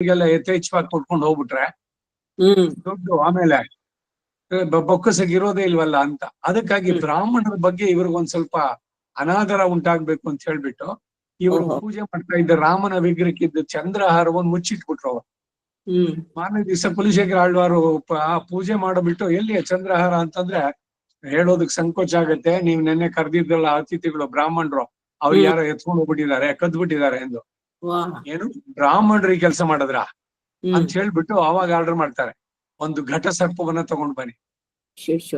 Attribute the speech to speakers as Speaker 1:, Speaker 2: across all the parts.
Speaker 1: ಈಗೆಲ್ಲ ಯಥೇಚ್ಛವಾಗಿ ಕೊಟ್ಕೊಂಡು ಹೋಗ್ಬಿಟ್ರೆ ದುಡ್ಡು ಆಮೇಲೆ ಬೊಕ್ಕಸಕ್ಕೆ ಇರೋದೇ ಇಲ್ವಲ್ಲ ಅಂತ. ಅದಕ್ಕಾಗಿ ಬ್ರಾಹ್ಮಣರ ಬಗ್ಗೆ ಇವ್ರಿಗೊಂದ್ ಸ್ವಲ್ಪ ಅನಾದರ ಉಂಟಾಗ್ಬೇಕು ಅಂತ ಹೇಳ್ಬಿಟ್ಟು ಇವರು ಪೂಜೆ ಮಾಡ್ತಾ ಇದ್ದ ರಾಮನ ವಿಗ್ರಹಕ್ಕಿದ್ದ ಚಂದ್ರಹಾರವನ್ನು ಮುಚ್ಚಿಟ್ಬಿಟ್ರು ಅವ್ರು. ಮಾರನೇ ದಿವಸ ಕುಲಶೇಖರ ಆಳ್ವಾರು ಪೂಜೆ ಮಾಡಬಿಟ್ಟು ಎಲ್ಲಿ ಚಂದ್ರಹಾರ ಅಂತಂದ್ರೆ ಹೇಳೋದಕ್ ಸಂಕೋಚ ಆಗತ್ತೆ, ನೀವ್ ನೆನ್ನೆ ಕರೆದಿದ್ರಲ್ಲ ಅತಿಥಿಗಳು ಬ್ರಾಹ್ಮಣರು, ಅವ್ರು ಯಾರೋ ಎತ್ಕೊಂಡು ಹೋಗ್ಬಿಟ್ಟಿದ್ದಾರೆ, ಕದ್ಬಿಟ್ಟಿದ್ದಾರೆ ಎಂದು. ಏನು ಬ್ರಾಹ್ಮಣರಿಗೆ ಕೆಲಸ ಮಾಡಿದ್ರ ಅಂತ ಹೇಳ್ಬಿಟ್ಟು ಅವಾಗ ಆರ್ಡರ್ ಮಾಡ್ತಾರೆ, ಒಂದು ಘಟ ಸರ್ಪವನ್ನ ತಗೊಂಡ್ ಬನ್ನಿ,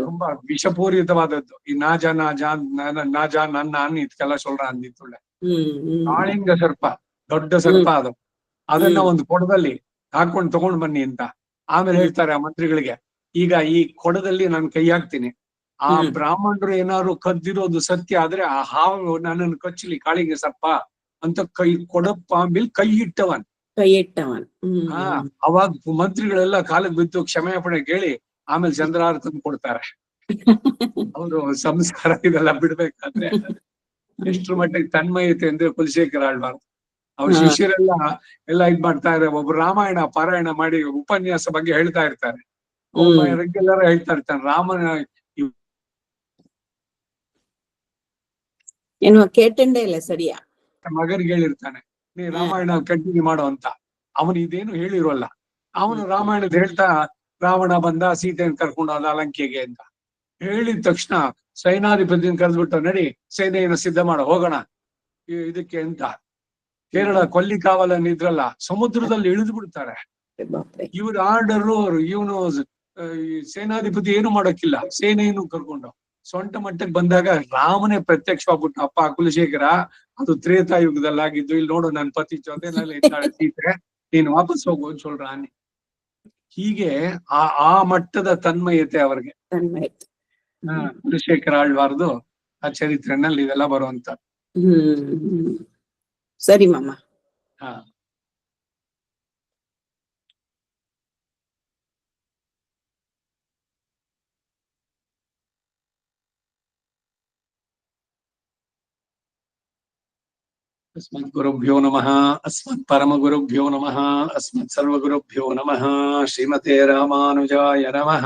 Speaker 1: ತುಂಬಾ ವಿಷಪೂರಿತವಾದದ್ದು. ಈ ನಾಜ ನನ್ನ ಇದಕ್ಕೆಲ್ಲ ಸೊಲ್ರ ಅಂದಿತ್ತುಳ್ಳೆ ಕಾಳಿಂಗ ಸರ್ಪ, ದೊಡ್ಡ ಸರ್ಪ ಅದು. ಅದನ್ನ ಒಂದು ಕೊಡದಲ್ಲಿ ಹಾಕೊಂಡು ತಗೊಂಡ್ ಬನ್ನಿ ಅಂತ. ಆಮೇಲೆ ಹೇಳ್ತಾರೆ ಆ ಮಂತ್ರಿಗಳಿಗೆ, ಈಗ ಈ ಕೊಡದಲ್ಲಿ ನಾನು ಕೈ ಹಾಕ್ತೀನಿ, ಆ ಬ್ರಾಹ್ಮಣರು ಏನಾದ್ರು ಕದ್ದಿರೋದು ಸತ್ಯ ಆದ್ರೆ ಆ ಹಾವು ನನ್ನನ್ನು ಕಚ್ಚಲಿ ಕಾಳಿಂಗ ಸರ್ಪ ಅಂತ ಕೊಡಪ್ಪಾಂಬಿಲ್ ಕೈ ಇಟ್ಟವನ್. ಅವಾಗ ಮಂತ್ರಿಗಳೆಲ್ಲ ಕಾಲಕ್ಕೆ ಬಿದ್ದು ಕ್ಷಮೆಯಾಪಣೆ ಕೇಳಿ ಆಮೇಲೆ ಚಂದ್ರಹಾರ ತಂದು ಕೊಡ್ತಾರೆ. ಅವರು ಸಂಸ್ಕಾರ ಇದೆಲ್ಲ ಬಿಡ್ಬೇಕಾದ್ರೆ ಎಷ್ಟ್ರ ಮಟ್ಟಿಗೆ ತನ್ಮಯತೆ ಅಂದ್ರೆ ಕುಲಶೇಖರ ಆಳ್ವಾರ್ ಅವ್ರ ಶಿಷ್ಯರೆಲ್ಲ ಇದ್ ಮಾಡ್ತಾ ಇದ್ದಾರೆ. ಒಬ್ರು ರಾಮಾಯಣ ಪಾರಾಯಣ ಮಾಡಿ ಉಪನ್ಯಾಸ ಬಗ್ಗೆ ಹೇಳ್ತಾ ಇರ್ತಾರೆ, ಒಬ್ಬ ರೆಗ್ಯುಲರ್ ಹೇಳ್ತಾ ಇರ್ತಾನೆ ರಾಮನ
Speaker 2: ಕೇಟಂಡೇ ಇಲ್ಲ ಸರಿಯಾ
Speaker 1: ಮಗನಿಗೆ ಹೇಳಿರ್ತಾನೆ, ನೀ ರಾಮಾಯಣ ಕಂಟಿನ್ಯೂ ಮಾಡೋ ಅಂತ. ಅವನು ಇದೇನು ಹೇಳಿರೋಲ್ಲ, ಅವನು ರಾಮಾಯಣದ ಹೇಳ್ತಾ ರಾವಣ ಬಂದ ಸೀತೆಯನ್ನು ಕರ್ಕೊಂಡು ಹೋದ ಲಂಕೆಗೆ ಅಂತ ಹೇಳಿದ ತಕ್ಷಣ ಸೈನಾಧಿಪತಿಯನ್ನು ಕರೆದ್ಬಿಟ್ಟು, ನಡಿ ಸೇನೆಯನ್ನು ಸಿದ್ಧ ಮಾಡೋ ಹೋಗೋಣ ಇದಕ್ಕೆ ಅಂತ. ಕೇರಳ ಕೊಲ್ಲಿಕಾವಲನ್ ಇದ್ರಲ್ಲ, ಸಮುದ್ರದಲ್ಲಿ ಇಳಿದು ಬಿಡ್ತಾರೆ. ಇವ್ರ ಆರ್ಡರು, ಇವನು ಸೇನಾಧಿಪತಿ ಏನು ಮಾಡೋಕ್ಕಿಲ್ಲ, ಸೇನೆಯನ್ನು ಕರ್ಕೊಂಡು ಸೊಂಟ ಮಟ್ಟಕ್ಕೆ ಬಂದಾಗ ರಾಮನೇ ಪ್ರತ್ಯಕ್ಷವಾಗ್ಬಿಟ್ಟು, ಅಪ್ಪ ಕುಲಶೇಖರ ಅದು ತ್ರೇತಾಯುಗದಲ್ಲಾಗಿದ್ದು, ಇಲ್ಲಿ ನೋಡು ನನ್ನ ಪತಿ ಜೊತೆನಲ್ಲಿ ಇದ್ದಾಳೆ ಸೀತೆ, ನೀನು ವಾಪಸ್ ಹೋಗು ಅಂತ ಸೊಲ್ರಾನೆ. ಹೀಗೆ ಆ ಮಟ್ಟದ ತನ್ಮಯತೆ ಅವ್ರಿಗೆ ಕುಲಶೇಖರ ಆಳ್ವಾರ್ದು ಆ ಚರಿತ್ರೆನಲ್ಲಿ ಇದೆಲ್ಲ ಬರುವಂತ.
Speaker 2: ಸರಿ ಮಾಮ.
Speaker 1: अस्मत् गुरुभ्यो नमः, अस्मत् परम गुरुभ्यो नमः, अस्मत् सर्व गुरुभ्यो नमः. श्रीमते रामानुजाय नमः.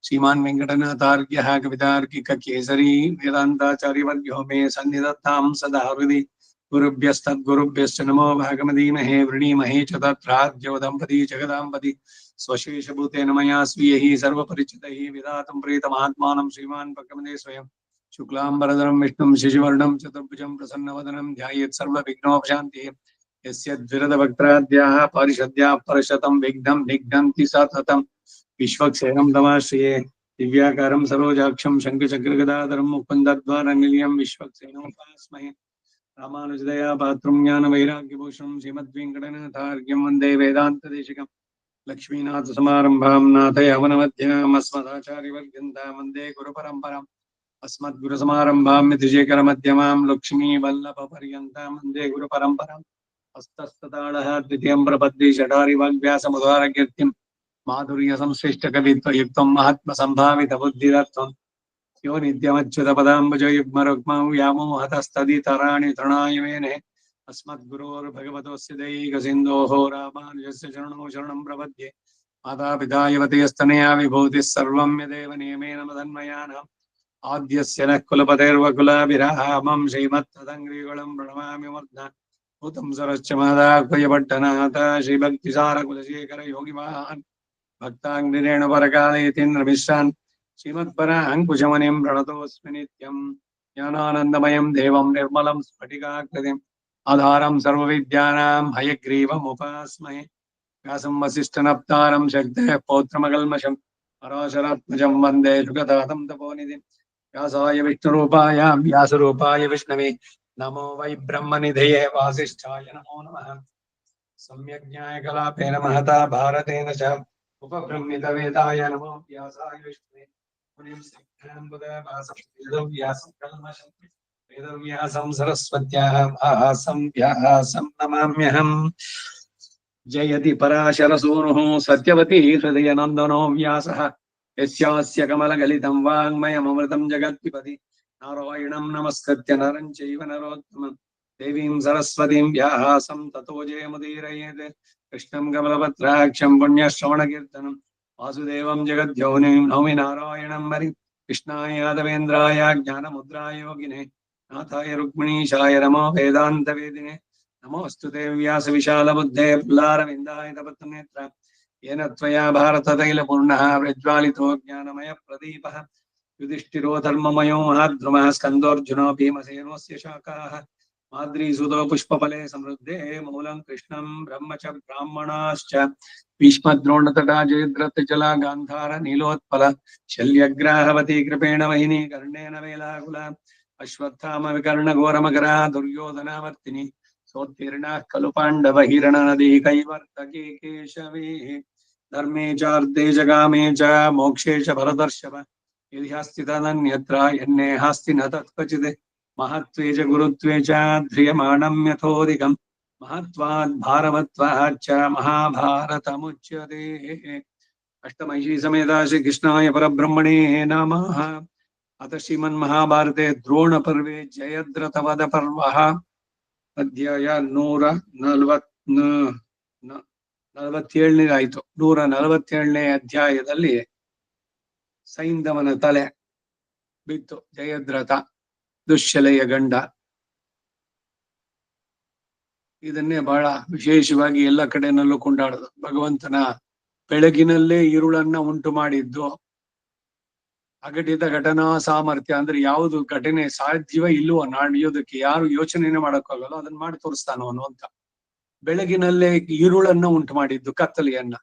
Speaker 1: श्रीमान् वेंकटनाथार्यः कवितार्किक केसरी वेदान्ताचार्यवर्यो मे सन्निधत्तां सदा हृदि. गुरुभ्यस्तद्गुरुभ्यश्च नमो भागमदीमहे वृणीमहे च तत्राद्यो दम्पती जगदाम्पति स्वशेषभूतेन मया स्वीयैः सर्वपरिचितैः विधातं प्रीतमात्मानं श्रीमान् भगवते स्वयं शुक्लांबरधरं विष्णुं शशिवर्णं चतुर्भुजं प्रसन्नवदनं ध्यायेत् सर्वविघ्नोपशान्तिः. यस्य द्विरदवक्त्राद्याः पारिषद्याः परशतं विघ्नं निघ्नन्ति सततं. विश्वक्सेनं तमाश्रिये दिव्याकारं सरोजाक्षं शङ्खचक्रगदाधरं मुकुन्दद्वारनिलयं विश्वक्सेनोपास्महे. रामानुजदया पात्रं ज्ञानवैराग्यभूषणं श्रीमद्वेङ्कटनाथार्यं वन्दे वेदान्तदेशिकं. लक्ष्मीनाथसमारम्भां नाथयावनमध्यमाम् अस्मदाचार्यवर्यन्तां वन्दे गुरुपरम्पराम्. अस्मद्गुरुसमारम्भां यतिशेखरमध्यमां लक्ष्मीवल्लभपर्यन्तां वन्दे गुरुपरम्पराम्. हस्तस्तताळः द्वितीयं प्रपद्ये षडारिवाग्व्यासमुदारकीर्तिं माधुर्यसंश्लिष्टकवित्वयुक्तं महात्मसम्भावितबुद्धिरत्वं यो नित्यमच्युतपदाम्बुजयुग्मरुग्मं व्यामोहतस्तदितराणि तृणाय मेने. अस्मद्गुरोर्भगवतोऽस्य दैकसिन्धोः रामानुजस्य चरणौ शरणं प्रपद्ये. मातापिता युवतिस्तनया विभूतिः सर्वं यदेव नियमेन मदन्मयानाम्. आद्यस्य नः कुलपतेर्वकुलाभिरामं श्रीमत्तदङ्घ्रिकुलं प्रणमामि मूर्ध्ना. भूतं सरश्च मादाह्वयपट्टनाथ श्रीभक्तिसारकुलशेखर योगिवाहान् भक्ताङ्घ्रिरेणुपरकालयतीन्द्रमिश्रान् श्रीमत्पराङ्कुशमुनिं प्रणतोऽस्मि नित्यं. ज्ञानानन्दमयं देवं निर्मलं स्फटिकाकृतिम् आधारं सर्वविद्यानां हयग्रीवमुपास्महे. व्यासं वसिष्ठनप्तारं शक्तेः पौत्रमकल्मषं पराशरात्मजं वन्दे जुगदातं तपोनिधिम्. व्यासाय विष्णुरूपाय व्यासरूपाय विष्णवे नमो वै ब्रह्मनिधये वासिष्ठाय नमो नमः. सम्यग्ज्ञाय कलापेन महता भारतेन च उपब्रह्मितवेदाय नमो व्यासाय विष्णवे मुनिं सिद्धाम्बुदवासं वेदव्यासं कल्मषं वेदव्यासं सरस्वत्याः भासं व्यासं नमाम्यहम्. जयति पराशरसूनुः सत्यवती हृदयनन्दनो व्यासः यस्यास्य कमलगलितं वाङ्मयममृतं जगत्पिबति. नारायणं नमस्कृत्य नरं चैव नरोत्तमं देवीं सरस्वतीं व्यासं ततो जयमुदीरयेत्. ಕೃಷ್ಣಂ ಕಮಲಪತ್ರಾಕ್ಷಂ ಪುಣ್ಯಶ್ರವಣಕೀರ್ತನಂ ವಾಸುದೇವಂ ಜಗದ್ಯೋನಿಂ ನೌಮಿ ನಾರಾಯಣಂ ಹರಿ ಕೃಷ್ಣಾಯ ಯಾದವೇಂದ್ರಾಯ ಜ್ಞಾನಮುದ್ರಾಯ ಯೋಗಿನೇ ನಾಥಾಯ ರುಕ್ಮಿಣೀಶಾಯ ನಮೋ ವೇದಾಂತ ವೇದಿನೇ ನಮೋಸ್ತುತೆ ವ್ಯಾಸ ವಿಶಾಲ ಬುದ್ಧೇ ಪುಲ್ಲಾರವಿಂದಾಯ ತಪತ್ನೇತ್ರ येन त्वया भारततैलपूर्णः प्रज्वालितो ज्ञानमय प्रदीपः युधिष्ठिरो धर्ममयो महाद्रुमः स्कन्दोऽर्जुनो भीमसेनोऽस्य शाखाः माद्रीसुतो पुष्पफले समृद्धे मूलं कृष्णं ब्रह्म च ब्राह्मणाश्च भीष्मद्रोणतटा जयद्रथजला गान्धार नीलोत्पल शल्यग्राहवती कृपेण वहिनी कर्णेन वेलाकुला अश्वत्थाम विकर्णघोरमकरा दुर्योधनावर्तिनी सोत्तीर्णाः खलु पाण्डव हिरणनदी कैवर्तके केशवे धर्मे चार्थे जगामे च मोक्षे च भरतर्षभ यदि हस्ति तदन्यत्र यन्ने हस्ति न तत्क्वचित् महत्त्वे च गुरुत्वे च ध्रियमाणं यथोऽधिकं महत्त्वात् भारवत्वाच्च महाभारतमुच्यते अष्टमहिषी समेता श्रीकृष्णाय परब्रह्मणे नमः। अथ श्रीमन्महाभारते द्रोणपर्वे जयद्रथवधपर्वः अध्याय 147 ಆಯ್ತು. 147ನೇ ಅಧ್ಯಾಯದಲ್ಲಿ ಸೈಂಧವನ ತಲೆ ಬಿತ್ತು. ಜಯದ್ರಥ ದುಶ್ಶಲೆಯ ಗಂಡ. ಇದನ್ನೇ ಬಹಳ ವಿಶೇಷವಾಗಿ ಎಲ್ಲ ಕಡೆನಲ್ಲೂ ಕೊಂಡಾಡೋದು. ಭಗವಂತನ ಬೆಳಗಿನಲ್ಲೇ ಇರುಳನ್ನ ಉಂಟು ಮಾಡಿದ್ದು, ಅಘಟಿತ ಘಟನಾ ಸಾಮರ್ಥ್ಯ ಅಂದ್ರೆ ಯಾವುದು ಘಟನೆ ಸಾಧ್ಯವೇ ಇಲ್ವೋ ನಡೆಯೋದಕ್ಕೆ, ಯಾರು ಯೋಚನೆನೇ ಮಾಡಕ್ಕಾಗಲ್ಲ, ಅದನ್ನ ಮಾಡಿ ತೋರಿಸ್ತಾನೋ ಅನ್ನುವಂತ. ಬೆಳಗಿನಲ್ಲೇ ಈರುಳನ್ನ ಉಂಟು ಮಾಡಿದ್ದು, ಕತ್ತಲೆಯನ್ನ.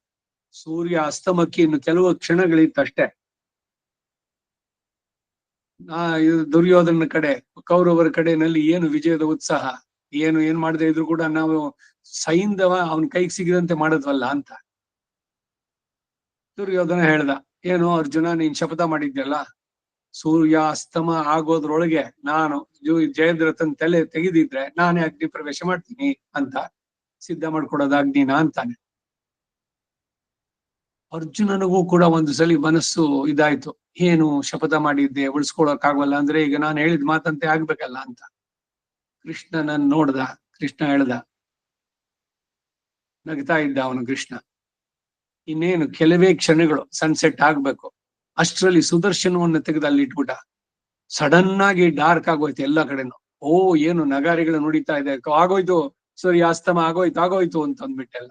Speaker 1: ಸೂರ್ಯ ಅಸ್ತಮಕ್ಕೆ ಇನ್ನು ಕೆಲವು ಕ್ಷಣಗಳಿತ್ತಷ್ಟೇ. ದುರ್ಯೋಧನ ಕಡೆ, ಕೌರವರ ಕಡೆನಲ್ಲಿ ಏನು ವಿಜಯದ ಉತ್ಸಾಹ, ಏನ್ ಮಾಡದೇ ಇದ್ರು ಕೂಡ ನಾವು ಸೈಂಧವ ಅವನ ಕೈಗೆ ಸಿಗದಂತೆ ಮಾಡಿದ್ವಲ್ಲ ಅಂತ. ದುರ್ಯೋಧನ ಹೇಳ್ದ, ಏನು ಅರ್ಜುನ, ನೀನ್ ಶಪಥ ಮಾಡಿದ್ಯಲ್ಲ, ಸೂರ್ಯ ಅಸ್ತಮ ಆಗೋದ್ರೊಳಗೆ ನಾನು ಜಯದ್ರಥನ್ ತಲೆ ತೆಗೆದಿದ್ರೆ ನಾನೇ ಅಗ್ನಿ ಪ್ರವೇಶ ಮಾಡ್ತೀನಿ ಅಂತ ಸಿದ್ಧ ಮಾಡ್ಕೊಡೋದು ಅಗ್ನಿನ ಅಂತಾನೆ. ಅರ್ಜುನನಿಗೂ ಕೂಡ ಒಂದು ಸಲಿ ಮನಸ್ಸು ಇದಾಯ್ತು, ಏನು ಶಪಥ ಮಾಡಿದ್ದೆ ಉಳಿಸ್ಕೊಳಕ್ ಆಗವಲ್ಲ ಅಂದ್ರೆ ಈಗ ನಾನು ಹೇಳಿದ ಮಾತಂತೆ ಆಗ್ಬೇಕಲ್ಲ ಅಂತ. ಕೃಷ್ಣನನ್ನ ನೋಡ್ದ. ಕೃಷ್ಣ ಹೇಳ್ದ, ನಗ್ತಾ ಇದ್ದ ಅವನು ಕೃಷ್ಣ. ಇನ್ನೇನು ಕೆಲವೇ ಕ್ಷಣಗಳು ಸನ್ಸೆಟ್ ಆಗ್ಬೇಕು, ಅಷ್ಟರಲ್ಲಿ ಸುದರ್ಶನವನ್ನು ತೆಗೆದು ಅಲ್ಲಿ ಇಟ್ಬಿಟ್ಟ. ಸಡನ್ ಆಗಿ ಡಾರ್ಕ್ ಆಗೋಯ್ತು ಎಲ್ಲ ಕಡೆನು. ಓ, ಏನು ನಗಾರಿಗಳು ನುಡಿತಾ ಇದೆ, ಆಗೋಯ್ತು ಸೂರ್ಯಾಸ್ತಮ ಆಗೋಯ್ತು ಅಂತ ಅಂದ್ಬಿಟ್ಟೆಲ್ಲ.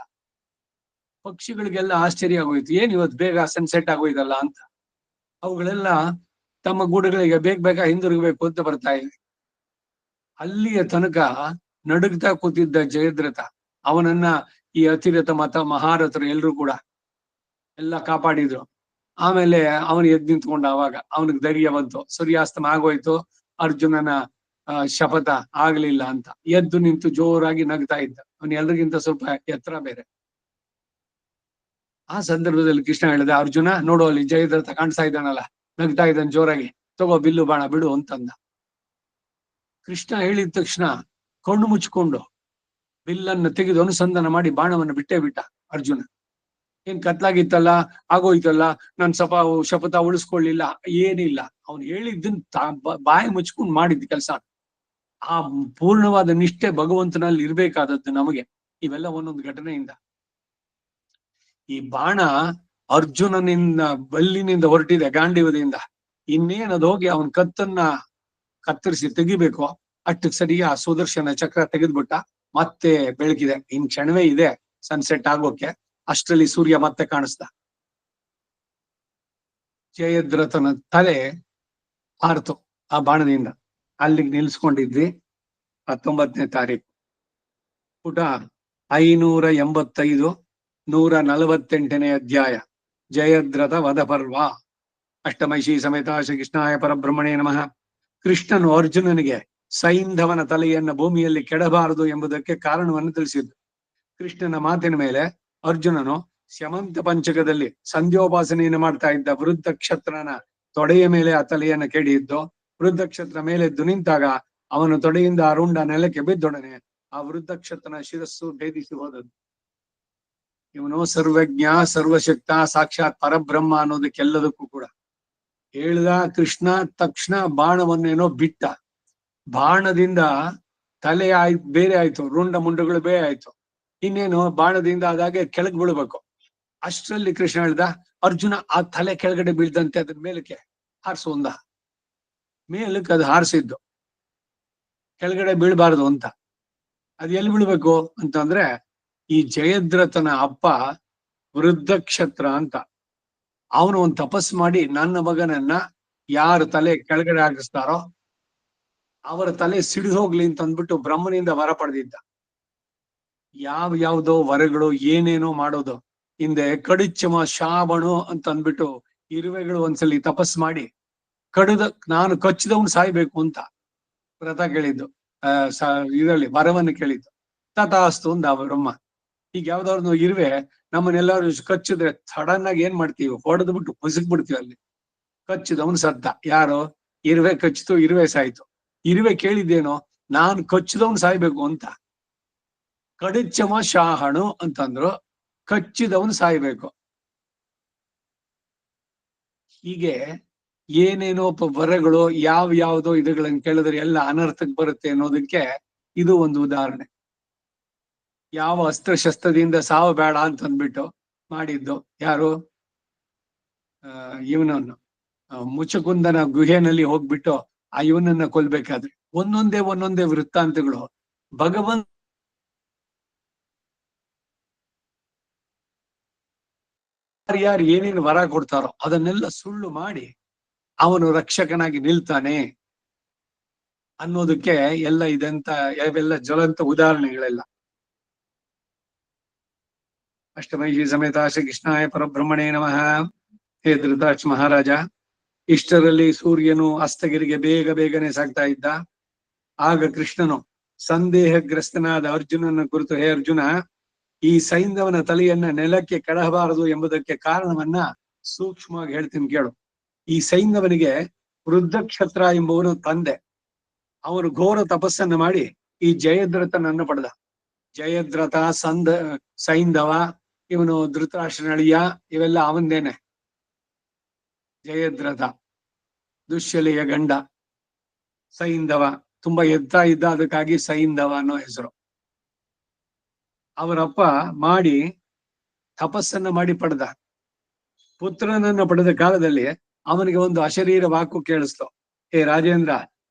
Speaker 1: ಪಕ್ಷಿಗಳಿಗೆಲ್ಲ ಆಶ್ಚರ್ಯ ಆಗೋಯ್ತು, ಏನ್ ಇವತ್ತು ಬೇಗ ಸನ್ಸೆಟ್ ಆಗೋಯ್ತಲ್ಲ ಅಂತ. ಅವುಗಳೆಲ್ಲ ತಮ್ಮ ಗೂಡುಗಳಿಗೆ ಬೇಗ ಹಿಂದಿರುಗಬೇಕು ಅಂತ ಬರ್ತಾ ಇವೆ. ಅಲ್ಲಿಯ ತನಕ ನಡುಗ್ತಾ ಕೂತಿದ್ದ ಜಯದ್ರಥ, ಅವನನ್ನ ಈ ಅತಿರಥ ಮಹಾರಥರು ಎಲ್ರು ಕೂಡ ಎಲ್ಲ ಕಾಪಾಡಿದ್ರು. ಆಮೇಲೆ ಅವನು ಎದ್ದು ನಿಂತ್ಕೊಂಡ. ಅವಾಗ ಅವನಿಗೆ ಧೈರ್ಯ ಬಂತು, ಸೂರ್ಯಾಸ್ತಮ ಆಗೋಯ್ತು, ಅರ್ಜುನನ ಶಪಥ ಆಗ್ಲಿಲ್ಲ ಅಂತ. ಎದ್ದು ನಿಂತು ಜೋರಾಗಿ ನಗ್ತಾ ಇದ್ದ. ಅವನು ಎಲ್ರಿಗಿಂತ ಸ್ವಲ್ಪ ಎತ್ತರ ಬೇರೆ. ಆ ಸಂದರ್ಭದಲ್ಲಿ ಕೃಷ್ಣ ಹೇಳಿದ, ಅರ್ಜುನ ನೋಡು, ಅಲ್ಲಿ ಜಯದ್ರಥ ಕಾಣಿಸ್ತಾ ಇದ್ದಾನಲ್ಲ, ನಗ್ತಾ ಇದ್ದಾನೆ ಜೋರಾಗಿ, ತಗೋ ಬಿಲ್ಲು ಬಾಣ ಬಿಡು ಅಂತಂದ. ಕೃಷ್ಣ ಹೇಳಿದ ತಕ್ಷಣ ಕಣ್ಣು ಮುಚ್ಕೊಂಡು ಬಿಲ್ಲನ್ನು ತೆಗೆದು ಅನುಸಂಧಾನ ಮಾಡಿ ಬಾಣವನ್ನು ಬಿಟ್ಟೇ ಬಿಟ್ಟ ಅರ್ಜುನ. ಏನ್ ಕತ್ಲಾಗಿತ್ತಲ್ಲ, ಆಗೋಯ್ತಲ್ಲ, ನಾನ್ ಶಪಥ ಉಳಿಸ್ಕೊಳ್ಳಿಲ್ಲ, ಏನಿಲ್ಲ. ಅವ್ನು ಹೇಳಿದ್ದನ್ ಬಾಯಿ ಮುಚ್ಕೊಂಡು ಮಾಡಿದ್ ಕೆಲಸ. ಆ ಪೂರ್ಣವಾದ ನಿಷ್ಠೆ ಭಗವಂತನಲ್ಲಿ ಇರ್ಬೇಕಾದದ್ದು ನಮಗೆ. ಇವೆಲ್ಲ ಒಂದೊಂದು ಘಟನೆಯಿಂದ. ಈ ಬಾಣ ಅರ್ಜುನನಿಂದ ಬಲ್ಲಿನಿಂದ ಹೊರಟಿದೆ, ಗಾಂಡೀವದಿಂದ. ಇನ್ನೇನದು ಹೋಗಿ ಅವನ್ ಕತ್ತನ್ನ ಕತ್ತರಿಸಿ ತೆಗಿಬೇಕು, ಅಷ್ಟಕ್ಕೆ ಸರಿ ಆ ಸುದರ್ಶನ ಚಕ್ರ ತೆಗೆದ್ಬಿಟ್ಟ. ಮತ್ತೆ ಬೆಳಕಿದೆ, ಇನ್ ಕ್ಷಣವೇ ಇದೆ ಸನ್ಸೆಟ್ ಆಗೋಕೆ. ಅಷ್ಟರಲ್ಲಿ ಸೂರ್ಯ ಮತ್ತೆ ಕಾಣಿಸ್ದ. ಜಯದ್ರಥನ ತಲೆ ಹಾರ್ತು ಆ ಬಾಣದಿಂದ. ಅಲ್ಲಿಗೆ ನಿಲ್ಸ್ಕೊಂಡಿದ್ವಿ. 19ನೇ ತಾರೀಕು, ಪುಟ 585, 148ನೇ ಅಧ್ಯಾಯ, ಜಯದ್ರಥ ವಧಪರ್ವ. ಅಷ್ಟಮೈಷಿ ಸಮೇತ ಶ್ರೀಕೃಷ್ಣಾಯ ಪರಬ್ರಹ್ಮಣೇ ನಮಃ. ಕೃಷ್ಣನು ಅರ್ಜುನನಿಗೆ ಸೈಂಧವನ ತಲೆಯನ್ನ ಭೂಮಿಯಲ್ಲಿ ಕೆಡಬಾರದು ಎಂಬುದಕ್ಕೆ ಕಾರಣವನ್ನು ತಿಳಿಸಿದ್ದು. ಕೃಷ್ಣನ ಮಾತಿನ ಮೇಲೆ ಅರ್ಜುನನು ಸ್ಯಮಂತ ಪಂಚಕದಲ್ಲಿ ಸಂಧ್ಯೋಪಾಸನೆಯನ್ನು ಮಾಡ್ತಾ ಇದ್ದ ವೃದ್ಧ ಕ್ಷತ್ರನ ತೊಡೆಯ ಮೇಲೆ ಆ ತಲೆಯನ್ನು ಕೆಡಿಯಿದ್ದು. ವೃದ್ಧ ಕ್ಷತ್ರ ಮೇಲೆ ಎದ್ದು ನಿಂತಾಗ ಅವನ ತೊಡೆಯಿಂದ ಆ ರುಂಡ ನೆಲಕ್ಕೆ ಬಿದ್ದೊಡನೆ ಆ ವೃದ್ಧ ಕ್ಷತ್ರನ ಶಿರಸ್ಸು ಭೇದಿಸಿ ಹೋದದ್ದು. ಇವನು ಸರ್ವಜ್ಞ, ಸರ್ವಶಕ್ತ, ಸಾಕ್ಷಾತ್ ಪರಬ್ರಹ್ಮ ಅನ್ನೋದಕ್ಕೆಲ್ಲದಕ್ಕೂ ಕೂಡ ಹೇಳ್ದ ಕೃಷ್ಣ. ತಕ್ಷಣ ಬಾಣವನ್ನೇನೋ ಬಿಟ್ಟ. ಬಾಣದಿಂದ ತಲೆ ಬೇರೆ ಆಯ್ತು, ರುಂಡ ಮುಂಡಗಳು ಬೇರೆ ಆಯ್ತು. ಇನ್ನೇನು ಬಾಣದಿಂದ ಅದಾಗೆ ಕೆಳಗ್ ಬೀಳ್ಬೇಕು. ಅಷ್ಟರಲ್ಲಿ ಕೃಷ್ಣ ಹೇಳ್ದ, ಅರ್ಜುನ ಆ ತಲೆ ಕೆಳಗಡೆ ಬೀಳ್ದಂತೆ ಅದ್ರ ಮೇಲಕ್ಕೆ ಹಾರಿಸು ಅಂದ. ಮೇಲಕ್ಕೆ ಅದು ಹಾರಿಸಿದ್ದು, ಕೆಳಗಡೆ ಬೀಳ್ಬಾರ್ದು ಅಂತ. ಅದ್ ಎಲ್ಲಿ ಬೀಳ್ಬೇಕು ಅಂತಂದ್ರೆ, ಈ ಜಯದ್ರಥನ ಅಪ್ಪ ವೃದ್ಧಕ್ಷತ್ರ ಅಂತ, ಅವನು ಒಂದು ತಪಸ್ ಮಾಡಿ ನನ್ನ ಮಗನನ್ನ ಯಾರು ತಲೆ ಕೆಳಗಡೆ ಹಾಕಿಸ್ತಾರೋ ಅವರ ತಲೆ ಸಿಡಿದು ಹೋಗ್ಲಿ ಅಂತ ಅಂದ್ಬಿಟ್ಟು ಬ್ರಹ್ಮನಿಂದ ವರ ಪಡೆದಿದ್ದ. ಯಾವ್ದೋ ವರಗಳು ಏನೇನೋ ಮಾಡೋದು. ಹಿಂದೆ ಕಡಿಚಮ ಶಾಬಣು ಅಂತ ಅಂದ್ಬಿಟ್ಟು ಇರುವೆಗಳು ಒಂದ್ಸಲಿ ತಪಸ್ ಮಾಡಿ ನಾನು ಕಚ್ಚಿದವನು ಸಾಯ್ಬೇಕು ಅಂತ ವ್ರತ ಕೇಳಿದ್ದು, ಇದರಲ್ಲಿ ವರವನ್ನು ಕೇಳಿದ್ದು. ತಥಾಸ್ತು ಅಂದ ಬ್ರಹ್ಮ. ಈಗ ಯಾವ್ದಾದ್ರು ಇರುವೆ ನಮ್ಮನ್ನೆಲ್ಲರೂ ಕಚ್ಚಿದ್ರೆ ಸಡನ್ ಆಗಿ ಏನ್ ಮಾಡ್ತೀವಿ, ಹೊಡೆದ್ ಬಿಟ್ಟು ಹೊಸಕ್ ಬಿಡ್ತೀವಿ. ಅಲ್ಲಿ ಕಚ್ಚಿದವನು ಸತ್ತ. ಯಾರು? ಇರುವೆ ಕಚ್ಚಿತು, ಇರುವೆ ಸಾಯ್ತು. ಇರುವೆ ಕೇಳಿದ್ದೇನೋ, ನಾನು ಕಚ್ಚಿದವನು ಸಾಯ್ಬೇಕು ಅಂತ. ಕಡಿಚಮ ಶಾಹಣು ಅಂತಂದ್ರು, ಕಚ್ಚಿದವನು ಸಾಯ್ಬೇಕು. ಹೀಗೆ ಏನೇನೋ ವರಗಳು ಯಾವ್ದೋ ಇದುಗಳನ್ನ ಕೇಳಿದ್ರೆ ಎಲ್ಲ ಅನರ್ಥಕ್ಕೆ ಬರುತ್ತೆ ಅನ್ನೋದಕ್ಕೆ ಇದು ಒಂದು ಉದಾಹರಣೆ. ಯಾವ ಅಸ್ತ್ರಶಸ್ತ್ರದಿಂದ ಸಾವು ಬೇಡ ಅಂತ ಅಂದ್ಬಿಟ್ಟು ಮಾಡಿದ್ದು ಯಾರು? ಇವನನ್ನು ಮುಚಕುಂದನ ಗುಹೆನಲ್ಲಿ ಹೋಗ್ಬಿಟ್ಟು ಆ ಇವನನ್ನ ಕೊಲ್ಬೇಕಾದ್ರೆ ಒಂದೊಂದೇ ವೃತ್ತಾಂತಗಳು. ಭಗವಂತ ಯಾರು ಏನೇನು ವರ ಕೊಡ್ತಾರೋ ಅದನ್ನೆಲ್ಲ ಸುಳ್ಳು ಮಾಡಿ ಅವನು ರಕ್ಷಕನಾಗಿ ನಿಲ್ತಾನೆ ಅನ್ನೋದಕ್ಕೆ ಎಲ್ಲ ಇದಂತ ಇವೆಲ್ಲ ಜ್ವಲಂತ ಉದಾಹರಣೆಗಳೆಲ್ಲ. ಅಷ್ಟಮೈಷಿ ಸಮೇತ ಶ್ರೀ ಕೃಷ್ಣಾಯ ಪರಬ್ರಹ್ಮಣೇ ನಮಃ. ಹೇ ಧೃತರಾಷ್ಟ್ರ ಮಹಾರಾಜ, ಇಷ್ಟರಲ್ಲಿ ಸೂರ್ಯನು ಅಸ್ತಗಿರಿಗೆ ಬೇಗನೆ ಸಾಗ್ತಾ ಇದ್ದ. ಆಗ ಕೃಷ್ಣನು ಸಂದೇಹಗ್ರಸ್ತನಾದ ಅರ್ಜುನನ ಕುರಿತು, ಹೇ ಅರ್ಜುನ, ಈ ಸೈಂಧವನ ತಲೆಯನ್ನ ನೆಲಕ್ಕೆ ಕೆಡಹಬಾರದು ಎಂಬುದಕ್ಕೆ ಕಾರಣವನ್ನ ಸೂಕ್ಷ್ಮವಾಗಿ ಹೇಳ್ತೀನಿ ಕೇಳು. ಈ ಸೈಂಧವನಿಗೆ ವೃದ್ಧಕ್ಷತ್ರ ಎಂಬುವನು ತಂದೆ. ಅವನು ಘೋರ ತಪಸ್ಸನ್ನು ಮಾಡಿ ಈ ಜಯದ್ರಥನನ್ನು ಪಡೆದ. ಜಯದ್ರಥ, ಸೈಂಧವ, ಇವನು ಧೃತರಾಷ್ಟ್ರನ ಅಳಿಯ, ಇವೆಲ್ಲ ಅವಂದೇನೆ. ಜಯದ್ರಥ ದುಶ್ಯಲೆಯ ಗಂಡ. ಸೈಂಧವ ತುಂಬಾ ಎತ್ತಾ ಇದ್ದ, ಅದಕ್ಕಾಗಿ ಸೈಂಧವ ಅನ್ನೋ ಹೆಸರು. ಅವರಪ್ಪ ಮಾಡಿ ತಪಸ್ಸನ್ನ ಮಾಡಿ ಪಡೆದ. ಪುತ್ರನನ್ನ ಪಡೆದ ಕಾಲದಲ್ಲಿ ಅವನಿಗೆ ಒಂದು ಅಶರೀರ ವಾಕು ಕೇಳಿಸ್ತು. ಹೇ ರಾಜೇಂದ್ರ,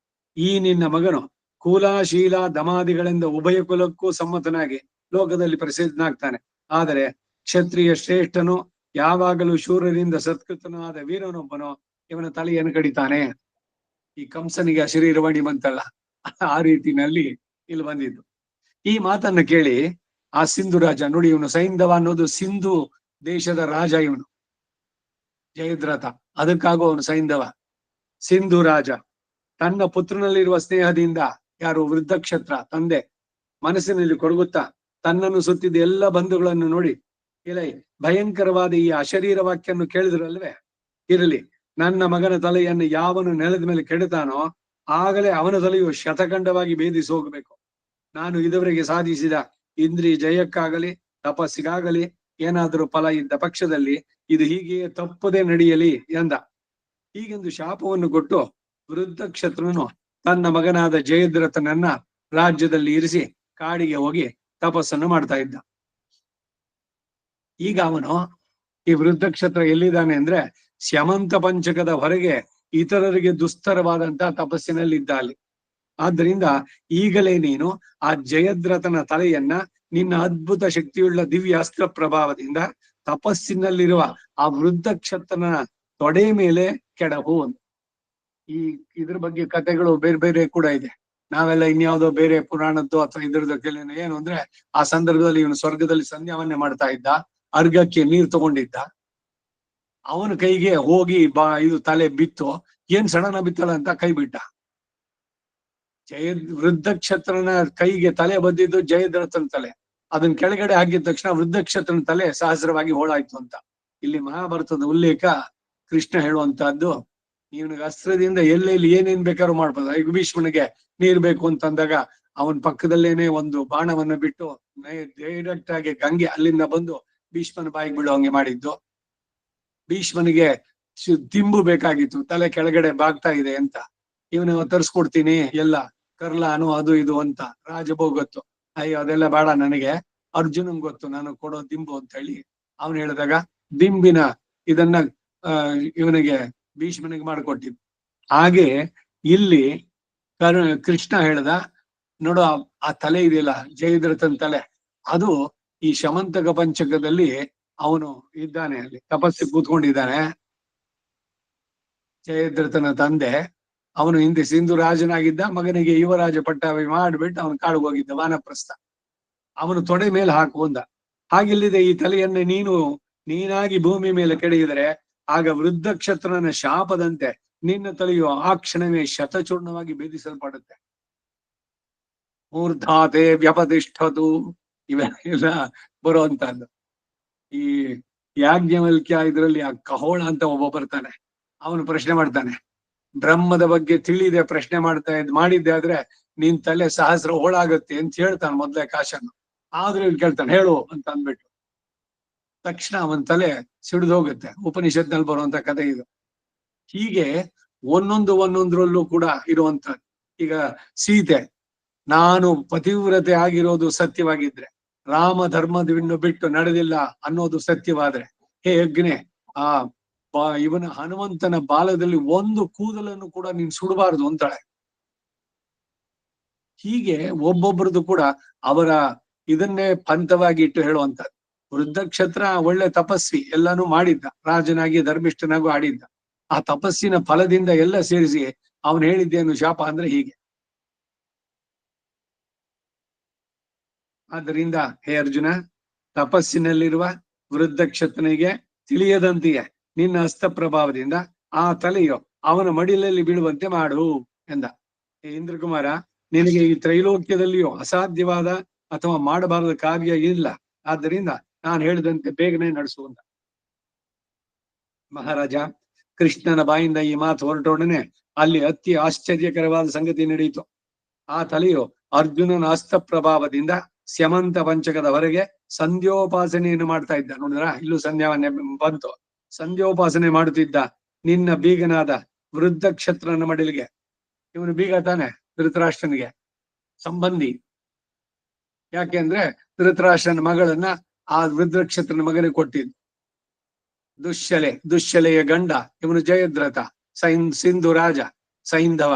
Speaker 1: ಈ ನಿನ್ನ ಮಗನು ಕುಲಶೀಲ ದಮಾದಿಗಳಿಂದ ಉಭಯ ಕುಲಕ್ಕೂ ಸಮ್ಮತನಾಗಿ ಲೋಕದಲ್ಲಿ ಪ್ರಸಿದ್ಧನಾಗ್ತಾನೆ. ಆದರೆ ಕ್ಷತ್ರಿಯ ಶ್ರೇಷ್ಠನು, ಯಾವಾಗಲೂ ಶೂರರಿಂದ ಸತ್ಕೃತನೂ ಆದ ವೀರನೊಬ್ಬನು ಇವನ ತಲೆಯನ್ನು ಕಡಿತಾನೆ. ಈ ಕಂಸನಿಗೆ ಅಶರೀರವಾಣಿ ಬಂತಲ್ಲ, ಆ ರೀತಿನಲ್ಲಿ ಇಲ್ಲಿ ಬಂದಿದ್ದು. ಈ ಮಾತನ್ನ ಕೇಳಿ ಆ ಸಿಂಧು ರಾಜ, ನೋಡಿ ಇವನು ಸೈಂಧವ ಅನ್ನೋದು ಸಿಂಧು ದೇಶದ ರಾಜ, ಇವನು ಜಯದ್ರಥ, ಅದಕ್ಕಾಗೂ ಅವನು ಸೈಂಧವ. ಸಿಂಧು ರಾಜ ತನ್ನ ಪುತ್ರನಲ್ಲಿರುವ ಸ್ನೇಹದಿಂದ, ಯಾರು ವೃದ್ಧಕ್ಷತ್ರ ತಂದೆ, ಮನಸ್ಸಿನಲ್ಲಿ ಕೊರಗುತ್ತಾ ತನ್ನನ್ನು ಸುತ್ತಿದ ಎಲ್ಲ ಬಂಧುಗಳನ್ನು ನೋಡಿ, ಇಲ್ಲೇ ಭಯಂಕರವಾದ ಈ ಅಶರೀರ ವಾಕ್ಯನ್ನು ಕೇಳಿದ್ರಲ್ವೇ, ಇರಲಿ, ನನ್ನ ಮಗನ ತಲೆಯನ್ನು ಯಾವನು ನೆಲದ ಮೇಲೆ ಕೆಡುತ್ತಾನೋ ಆಗಲೇ ಅವನ ತಲೆಯು ಶತಖಂಡವಾಗಿ ಭೇದಿಸಿ ಹೋಗಬೇಕು. ನಾನು ಇದುವರೆಗೆ ಸಾಧಿಸಿದ ಇಂದ್ರಿಯ ಜಯಕ್ಕಾಗಲಿ ತಪಸ್ಸಿಗಾಗಲಿ ಏನಾದರೂ ಫಲ ಇದ್ದ ಪಕ್ಷದಲ್ಲಿ ಇದು ಹೀಗೆಯೇ ತಪ್ಪದೇ ನಡೆಯಲಿ ಎಂದ. ಹೀಗೆಂದು ಶಾಪವನ್ನು ಕೊಟ್ಟು ವೃದ್ಧಕ್ಷತ್ರನು ತನ್ನ ಮಗನಾದ ಜಯದ್ರಥನನ್ನ ರಾಜ್ಯದಲ್ಲಿ ಇರಿಸಿ ಕಾಡಿಗೆ ಹೋಗಿ ತಪಸ್ಸನ್ನು ಮಾಡ್ತಾ ಇದ್ದ. ಈಗ ಅವನು ಈ ವೃದ್ಧಕ್ಷತ್ರ ಎಲ್ಲಿದ್ದಾನೆ ಅಂದ್ರೆ, ಸ್ಯಮಂತ ಪಂಚಕದ ಹೊರಗೆ ಇತರರಿಗೆ ದುಸ್ತರವಾದಂತಹ ತಪಸ್ಸಿನಲ್ಲಿ ಇದ್ದ ಅಲ್ಲಿ. ಆದ್ರಿಂದ ಈಗಲೇ ನೀನು ಆ ಜಯದ್ರಥನ ತಲೆಯನ್ನ ನಿನ್ನ ಅದ್ಭುತ ಶಕ್ತಿಯುಳ್ಳ ದಿವ್ಯ ಅಸ್ತ್ರ ಪ್ರಭಾವದಿಂದ ತಪಸ್ಸಿನಲ್ಲಿರುವ ಆ ವೃದ್ಧಕ್ಷತ್ರನ ತೊಡೆ ಮೇಲೆ ಕೆಡವು. ಇದ್ರ ಬಗ್ಗೆ ಕಥೆಗಳು ಬೇರೆ ಕೂಡ ಇದೆ. ನಾವೆಲ್ಲ ಇನ್ಯಾವುದೋ ಬೇರೆ ಪುರಾಣದ್ದು ಅಥವಾ ಇದ್ರದ್ದು ಕೇಳ. ಏನು ಅಂದ್ರೆ, ಆ ಸಂದರ್ಭದಲ್ಲಿ ಇವನು ಸ್ವರ್ಗದಲ್ಲಿ ಸಂಧ್ಯಾವನ್ನೇ ಮಾಡ್ತಾ ಇದ್ದ, ಅರ್ಘಕ್ಕೆ ನೀರು ತಗೊಂಡಿದ್ದ. ಅವನ ಕೈಗೆ ಹೋಗಿ ಇದು ತಲೆ ಬಿತ್ತು. ಏನ್ ಸಡನ್ ಬಿತ್ತಲ್ಲ ಅಂತ ಕೈ ಬಿಟ್ಟ. ವೃದ್ಧಕ್ಷತ್ರನ ಕೈಗೆ ತಲೆ ಬದ್ದಿದ್ದು ಜಯದ್ರಥನ ತಲೆ. ಅದನ್ನ ಕೆಳಗಡೆ ಹಾಕಿದ ತಕ್ಷಣ ವೃದ್ಧಕ್ಷತ್ರನ ತಲೆ ಸಹಸ್ರವಾಗಿ ಹೋಳಾಯ್ತು ಅಂತ ಇಲ್ಲಿ ಮಹಾಭಾರತದ ಉಲ್ಲೇಖ. ಕೃಷ್ಣ ಹೇಳುವಂತಹದ್ದು, ಇವನಿಗೆ ಅಸ್ತ್ರದಿಂದ ಎಲ್ಲೆಲ್ಲಿ ಏನೇನ್ ಬೇಕಾದ್ರೂ ಮಾಡ್ಬೋದು. ಈಗ ಭೀಷ್ಮನಿಗೆ ನೀರ್ ಬೇಕು ಅಂತಂದಾಗ ಅವನ್ ಪಕ್ಕದಲ್ಲೇನೆ ಒಂದು ಬಾಣವನ್ನ ಬಿಟ್ಟು ಡೈರೆಕ್ಟ್ ಆಗಿ ಗಂಗೆ ಅಲ್ಲಿಂದ ಬಂದು ಭೀಷ್ಮನ ಬಾಯಿಗೆ ಬೀಳೋ ಹಂಗೆ ಮಾಡಿದ್ದು. ಭೀಷ್ಮನಿಗೆ ದಿಂಬು ಬೇಕಾಗಿತ್ತು, ತಲೆ ಕೆಳಗಡೆ ಬಾಗ್ತಾ ಇದೆ ಅಂತ. ಇವನು ತರಿಸ್ಕೊಡ್ತೀನಿ ಎಲ್ಲ ಕರ್ಲಾನು ಅದು ಇದು ಅಂತ ರಾಜಭೋಗತ್ತು. ಅಯ್ಯೋ ಅದೆಲ್ಲ ಬೇಡ ನನಗೆ, ಅರ್ಜುನನ್ ಗೊತ್ತು ನಾನು ಕೊಡೋ ದಿಂಬು ಅಂತ ಹೇಳಿ ಅವನು ಹೇಳಿದಾಗ ದಿಂಬಿನ ಇದನ್ನ ಇವನಿಗೆ ಭೀಷ್ಮನಿಗೆ ಮಾಡಿಕೊಟ್ಟಿದ್ದು. ಹಾಗೆ ಇಲ್ಲಿ ಕೃಷ್ಣ ಹೇಳ್ದ ನೋಡು ಆ ತಲೆ ಇದೆಯಲ್ಲ ಜಯದ್ರಥನ್ ತಲೆ, ಅದು ಈ ಶಮಂತಕ ಪಂಚಕದಲ್ಲಿ ಅವನು ಇದ್ದಾನೆ, ಅಲ್ಲಿ ತಪಸ್ಸಿ ಕೂತ್ಕೊಂಡಿದ್ದಾನೆ. ಜಯದ್ರಥನ ತಂದೆ ಅವನು ಹಿಂದೆ ಸಿಂಧು ರಾಜನಾಗಿದ್ದ, ಮಗನಿಗೆ ಯುವರಾಜ ಪಟ್ಟಾಭಿ ಮಾಡಿಬಿಟ್ಟು ಅವನು ಕಾಡಿಗೆ ಹೋಗಿದ್ದ ವಾನಪ್ರಸ್ಥ. ಅವನು ತೊಡೆ ಮೇಲೆ ಹಾಕುವಂದ. ಹಾಗಿಲ್ಲಿದೆ ಈ ತಲೆಯನ್ನೇ ನೀನಾಗಿ ಭೂಮಿ ಮೇಲೆ ಕೆಡಗಿದರೆ ಆಗ ವೃದ್ಧಕ್ಷತ್ರನ ಶಾಪದಂತೆ ನಿನ್ನ ತಲೆಯು ಆ ಕ್ಷಣವೇ ಶತಚೂರ್ಣವಾಗಿ ಭೇದಿಸಲ್ಪಡುತ್ತೆ. ಮೂರ್ಧಾತೆ ವ್ಯಪತಿಷ್ಠತು ಇವೆಲ್ಲ ಬರುವಂತಹದ್ದು. ಈ ಯಾಜ್ಞವಲ್ಕ್ಯ ಇದರಲ್ಲಿ ಆ ಕಹೋಳ ಅಂತ ಒಬ್ಬ ಬರ್ತಾನೆ, ಅವನು ಪ್ರಶ್ನೆ ಮಾಡ್ತಾನೆ, ಬ್ರಹ್ಮದ ಬಗ್ಗೆ ತಿಳಿದೆ ಪ್ರಶ್ನೆ ಮಾಡಿದ್ದೆ ಆದ್ರೆ ನಿನ್ ತಲೆ ಸಹಸ್ರ ಹೋಳಾಗತ್ತೆ ಅಂತ ಹೇಳ್ತಾನೆ ಮೊದ್ಲೇ ಕಾಶನ್ನು. ಆದ್ರೆ ಇವ್ನು ಕೇಳ್ತಾನೆ ಹೇಳು ಅಂತ ಅಂದ್ಬಿಟ್ಟು ತಕ್ಷಣ ಅವನ ತಲೆ ಸಿಡಿದು ಹೋಗುತ್ತೆ. ಉಪನಿಷತ್ನಲ್ಲಿ ಬರುವಂತ ಕಥೆ ಇದು. ಹೀಗೆ ಒಂದೊಂದ್ರಲ್ಲೂ ಕೂಡ ಇರುವಂತ, ಈಗ ಸೀತೆ ನಾನು ಪತಿವ್ರತೆ ಆಗಿರೋದು ಸತ್ಯವಾಗಿದ್ರೆ, ರಾಮ ಧರ್ಮವನ್ನು ಬಿಟ್ಟು ನಡೆದಿಲ್ಲ ಅನ್ನೋದು ಸತ್ಯವಾದ್ರೆ, ಹೇ ಯಜ್ಞೆ ಇವನ ಹನುಮಂತನ ಬಾಲದಲ್ಲಿ ಒಂದು ಕೂದಲನ್ನು ಕೂಡ ನೀನ್ ಸುಡಬಾರದು ಅಂತಾಳೆ. ಹೀಗೆ ಒಬ್ಬೊಬ್ರದ್ದು ಕೂಡ ಅವರ ಇದನ್ನೇ ಪಂಥವಾಗಿ ಇಟ್ಟು ಹೇಳುವಂತದ್ದು. ವೃದ್ಧಕ್ಷತ್ರ ಒಳ್ಳೆ ತಪಸ್ವಿ, ಎಲ್ಲಾನು ಮಾಡಿದ್ದ, ರಾಜನಾಗಿ ಧರ್ಮಿಷ್ಠನಾಗೂ ಆಡಿದ್ದ. ಆ ತಪಸ್ಸಿನ ಫಲದಿಂದ ಎಲ್ಲ ಸೇರಿಸಿ ಅವನು ಹೇಳಿದ್ದೇನು ಶಾಪ ಅಂದ್ರೆ ಹೀಗೆ. ಆದ್ದರಿಂದ ಹೇ ಅರ್ಜುನ, ತಪಸ್ಸಿನಲ್ಲಿರುವ ವೃದ್ಧಕ್ಷತ್ರನಿಗೆ ತಿಳಿಯದಂತೆಯೇ ನಿನ್ನ ಹಸ್ತ ಪ್ರಭಾವದಿಂದ ಆ ತಲೆಯು ಅವನ ಮಡಿಲಲ್ಲಿ ಬೀಳುವಂತೆ ಮಾಡು ಎಂದ. ಇಂದ್ರಕುಮಾರ, ನಿನಗೆ ಈ ತ್ರೈಲೋಕ್ಯದಲ್ಲಿಯೂ ಅಸಾಧ್ಯವಾದ ಅಥವಾ ಮಾಡಬಾರದ ಕಾರ್ಯ ಇಲ್ಲ, ಆದ್ದರಿಂದ ನಾನು ಹೇಳಿದಂತೆ ಬೇಗನೆ ನಡೆಸುವಂತ. ಮಹಾರಾಜ ಕೃಷ್ಣನ ಬಾಯಿಂದ ಈ ಮಾತು ಹೊರಟೊಡನೆ ಅಲ್ಲಿ ಅತಿ ಆಶ್ಚರ್ಯಕರವಾದ ಸಂಗತಿ ನಡೆಯಿತು. ಆ ತಲೆಯು ಅರ್ಜುನನ ಹಸ್ತ ಪ್ರಭಾವದಿಂದ ಸ್ಯಮಂತ ಪಂಚಕದವರೆಗೆ ಸಂಧ್ಯೋಪಾಸನೆಯನ್ನು ಮಾಡ್ತಾ ಇದ್ದ. ನೋಡಿದ್ರ, ಇಲ್ಲೂ ಸಂಧ್ಯಾವನ್ನೇ ಬಂತು. ಸಂಧ್ಯೋಪಾಸನೆ ಮಾಡುತ್ತಿದ್ದ ನಿನ್ನ ಬೀಗನಾದ ವೃದ್ಧಕ್ಷತ್ರನ ಮಡಿಲಿಗೆ. ಇವನು ಬೀಗ ತಾನೆ, ಧೃತರಾಷ್ಟ್ರನಿಗೆ ಸಂಬಂಧಿ. ಯಾಕೆಂದ್ರೆ ಧೃತರಾಷ್ಟ್ರನ ಮಗಳನ್ನ ಆ ವೃದ್ಧಕ್ಷತ್ರನ ಮಗನಿಗೆ ಕೊಟ್ಟಿದ್ದು. ದುಶ್ಶಲೆಯ ಗಂಡ ಇವನು ಜಯದ್ರಥ, ಸಿಂಧು ರಾಜ ಸೈಂಧವ.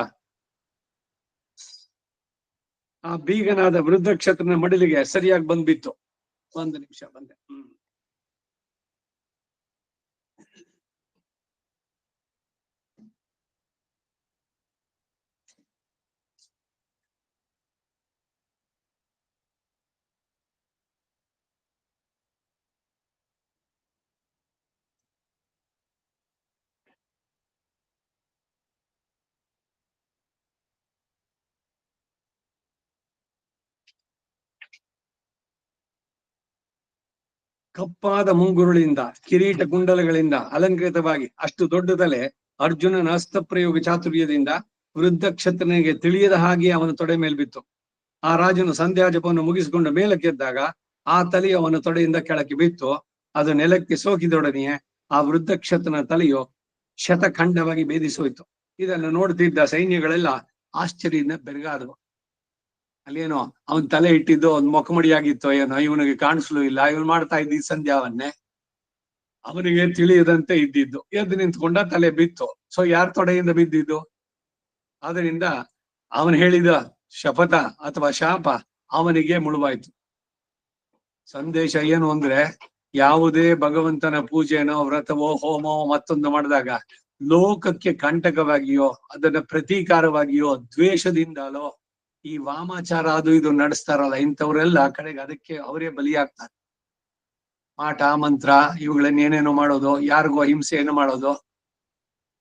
Speaker 1: ಆ ಬೀಗನಾದ ವೃದ್ಧಕ್ಷತ್ರನ ಮಡಿಲಿಗೆ ಸರಿಯಾಗಿ ಬಂದ್ಬಿತ್ತು. ಒಂದು ನಿಮಿಷ ಬಂದೆ. ಕಪ್ಪಾದ ಮುಂಗುರುಳಿಂದ ಕಿರೀಟ ಕುಂಡಲಗಳಿಂದ ಅಲಂಕೃತವಾಗಿ ಅಷ್ಟು ದೊಡ್ಡ ತಲೆ ಅರ್ಜುನನ ಹಸ್ತಪ್ರಯೋಗ ಚಾತುರ್ಯದಿಂದ ವೃದ್ಧಕ್ಷತ್ರನಿಗೆ ತಿಳಿಯದ ಹಾಗೆ ಅವನ ತೊಡೆ ಮೇಲೆ ಬಿತ್ತು. ಆ ರಾಜನು ಸಂಧ್ಯಾ ಜಪವನ್ನು ಮುಗಿಸಿಕೊಂಡು ಮೇಲಕ್ಕೆದ್ದಾಗ ಆ ತಲೆಯು ಅವನ ತೊಡೆಯಿಂದ ಕೆಳಕ್ಕೆ ಬಿತ್ತು. ಅದು ನೆಲಕ್ಕೆ ಸೋಕಿದೊಡನೆಯೇ ಆ ವೃದ್ಧಕ್ಷತ್ರನ ತಲೆಯು ಶತಖಂಡವಾಗಿ ಭೇದಿಸೋಯ್ತು. ಇದನ್ನು ನೋಡ್ತಿದ್ದ ಸೈನ್ಯಗಳೆಲ್ಲ ಆಶ್ಚರ್ಯದಿಂದ ಬೆರಗಾದವು. ಅಲ್ಲೇನೋ ಅವನ್ ತಲೆ ಇಟ್ಟಿದ್ದು ಒಂದ್ ಮೊಕಮಡಿಯಾಗಿತ್ತೋ ಏನೋ, ಇವನಿಗೆ ಕಾಣಿಸ್ಲೂ ಇಲ್ಲ. ಇವನು ಮಾಡ್ತಾ ಇದ್ದ ಸಂಧ್ಯಾವನ್ನೇ ಅವನಿಗೆ ತಿಳಿಯದಂತೆ ಇದ್ದಿದ್ದು. ಎದ್ದು ನಿಂತ್ಕೊಂಡ, ತಲೆ ಬಿತ್ತು. ಸೊ ಯಾರ ತೊಡೆಯಿಂದ ಬಿದ್ದಿದ್ದು? ಅದರಿಂದ ಅವನು ಹೇಳಿದ ಶಪಥ ಅಥವಾ ಶಾಪ ಅವನಿಗೆ ಮುಳುವಾಯ್ತು. ಸಂದೇಶ ಏನು ಅಂದ್ರೆ, ಯಾವುದೇ ಭಗವಂತನ ಪೂಜೆನೋ ವ್ರತವೋ ಹೋಮೋ ಮತ್ತೊಂದು ಮಾಡಿದಾಗ ಲೋಕಕ್ಕೆ ಕಂಟಕವಾಗಿಯೋ ಅದನ್ನ ಪ್ರತೀಕಾರವಾಗಿಯೋ ದ್ವೇಷದಿಂದಲೋ ಈ ವಾಮಾಚಾರ ಅದು ಇದು ನಡೆಸ್ತಾರಲ್ಲ, ಇಂಥವ್ರೆಲ್ಲ ಕಡೆಗೆ ಅದಕ್ಕೆ ಅವರೇ ಬಲಿಯಾಗ್ತಾರೆ. ಮಾಟ ಮಂತ್ರ ಇವುಗಳನ್ನ ಏನೇನೋ ಮಾಡೋದು, ಯಾರಿಗೋ ಹಿಂಸೆಯನ್ನು ಮಾಡೋದು,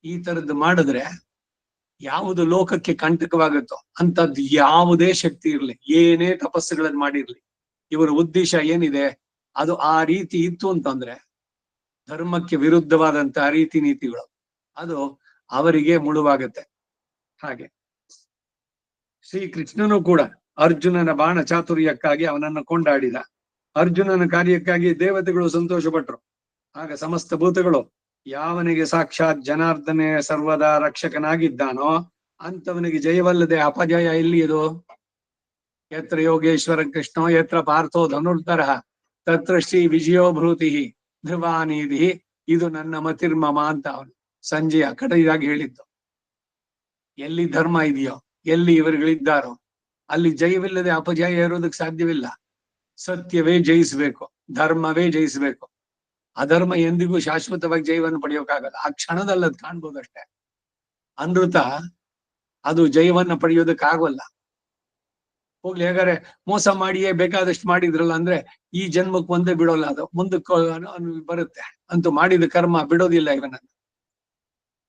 Speaker 1: ಈ ತರದ್ದು ಮಾಡಿದ್ರೆ ಯಾವುದು ಲೋಕಕ್ಕೆ ಕಂಟಕವಾಗುತ್ತೋ ಅಂತದ್ದು ಯಾವುದೇ ಶಕ್ತಿ ಇರ್ಲಿ, ಏನೇ ತಪಸ್ಸುಗಳನ್ನು ಮಾಡಿರ್ಲಿ, ಇವರ ಉದ್ದೇಶ ಏನಿದೆ ಅದು ಆ ರೀತಿ ಇತ್ತು ಅಂತಂದ್ರೆ ಧರ್ಮಕ್ಕೆ ವಿರುದ್ಧವಾದಂತಹ ರೀತಿ ನೀತಿಗಳು ಅದು ಅವರಿಗೆ ಮುಳುವಾಗತ್ತೆ. ಹಾಗೆ ಶ್ರೀಕೃಷ್ಣನು ಕೂಡ ಅರ್ಜುನನ ಬಾಣ ಚಾತುರ್ಯಕ್ಕಾಗಿ ಅವನನ್ನು ಕೊಂಡಾಡಿದ. ಅರ್ಜುನನ ಕಾರ್ಯಕ್ಕಾಗಿ ದೇವತೆಗಳು ಸಂತೋಷ ಪಟ್ರು. ಆಗ ಸಮಸ್ತ ಭೂತಗಳು ಯಾವನಿಗೆ ಸಾಕ್ಷಾತ್ ಜನಾರ್ದನೇ ಸರ್ವದಾ ರಕ್ಷಕನಾಗಿದ್ದಾನೋ ಅಂತವನಿಗೆ ಜಯವಲ್ಲದೆ ಅಪಜಯ ಎಲ್ಲಿಯದು? ಯತ್ರ ಯೋಗೇಶ್ವರ ಕೃಷ್ಣೋ ಯತ್ರ ಪಾರ್ಥೋ ಧನುರ್ಧರ ತತ್ರ ಶ್ರೀ ವಿಜಯೋಭೂತಿ ಧ್ರುವಾನಿಧಿ. ಇದು ನನ್ನ ಮತಿರ್ಮಮ ಅಂತ ಅವನು ಸಂಜೆಯ ಕಡೆಯಾಗಿ ಹೇಳಿದ್ದು. ಎಲ್ಲಿ ಧರ್ಮ ಇದೆಯೋ, ಎಲ್ಲಿ ಇವರುಗಳಿದ್ದಾರೋ ಅಲ್ಲಿ ಜಯವಿಲ್ಲದೆ ಅಪಜಯ ಇರೋದಕ್ಕೆ ಸಾಧ್ಯವಿಲ್ಲ. ಸತ್ಯವೇ ಜಯಿಸ್ಬೇಕು, ಧರ್ಮವೇ ಜಯಿಸ್ಬೇಕು. ಅಧರ್ಮ ಎಂದಿಗೂ ಶಾಶ್ವತವಾಗಿ ಜಯವನ್ನು ಪಡೆಯೋಕ್ಕಾಗಲ್ಲ. ಆ ಕ್ಷಣದಲ್ಲಿ ಅದು ಕಾಣ್ಬೋದಷ್ಟೇ. ಅನೃತ ಅದು ಜಯವನ್ನ ಪಡೆಯೋದಕ್ಕಾಗಲ್ಲ. ಹೋಗ್ಲಿ, ಹೇಗಾರೆ ಮೋಸ ಮಾಡಿಯೇ ಬೇಕಾದಷ್ಟು ಮಾಡಿದ್ರಲ್ಲ ಅಂದ್ರೆ ಈ ಜನ್ಮಕ್ಕೆ ಒಂದೇ ಬಿಡೋಲ್ಲ, ಅದು ಮುಂದಕ್ಕೆ ಬರುತ್ತೆ. ಅಂತೂ ಮಾಡಿದ ಕರ್ಮ ಬಿಡೋದಿಲ್ಲ ಇವನನ್ನು.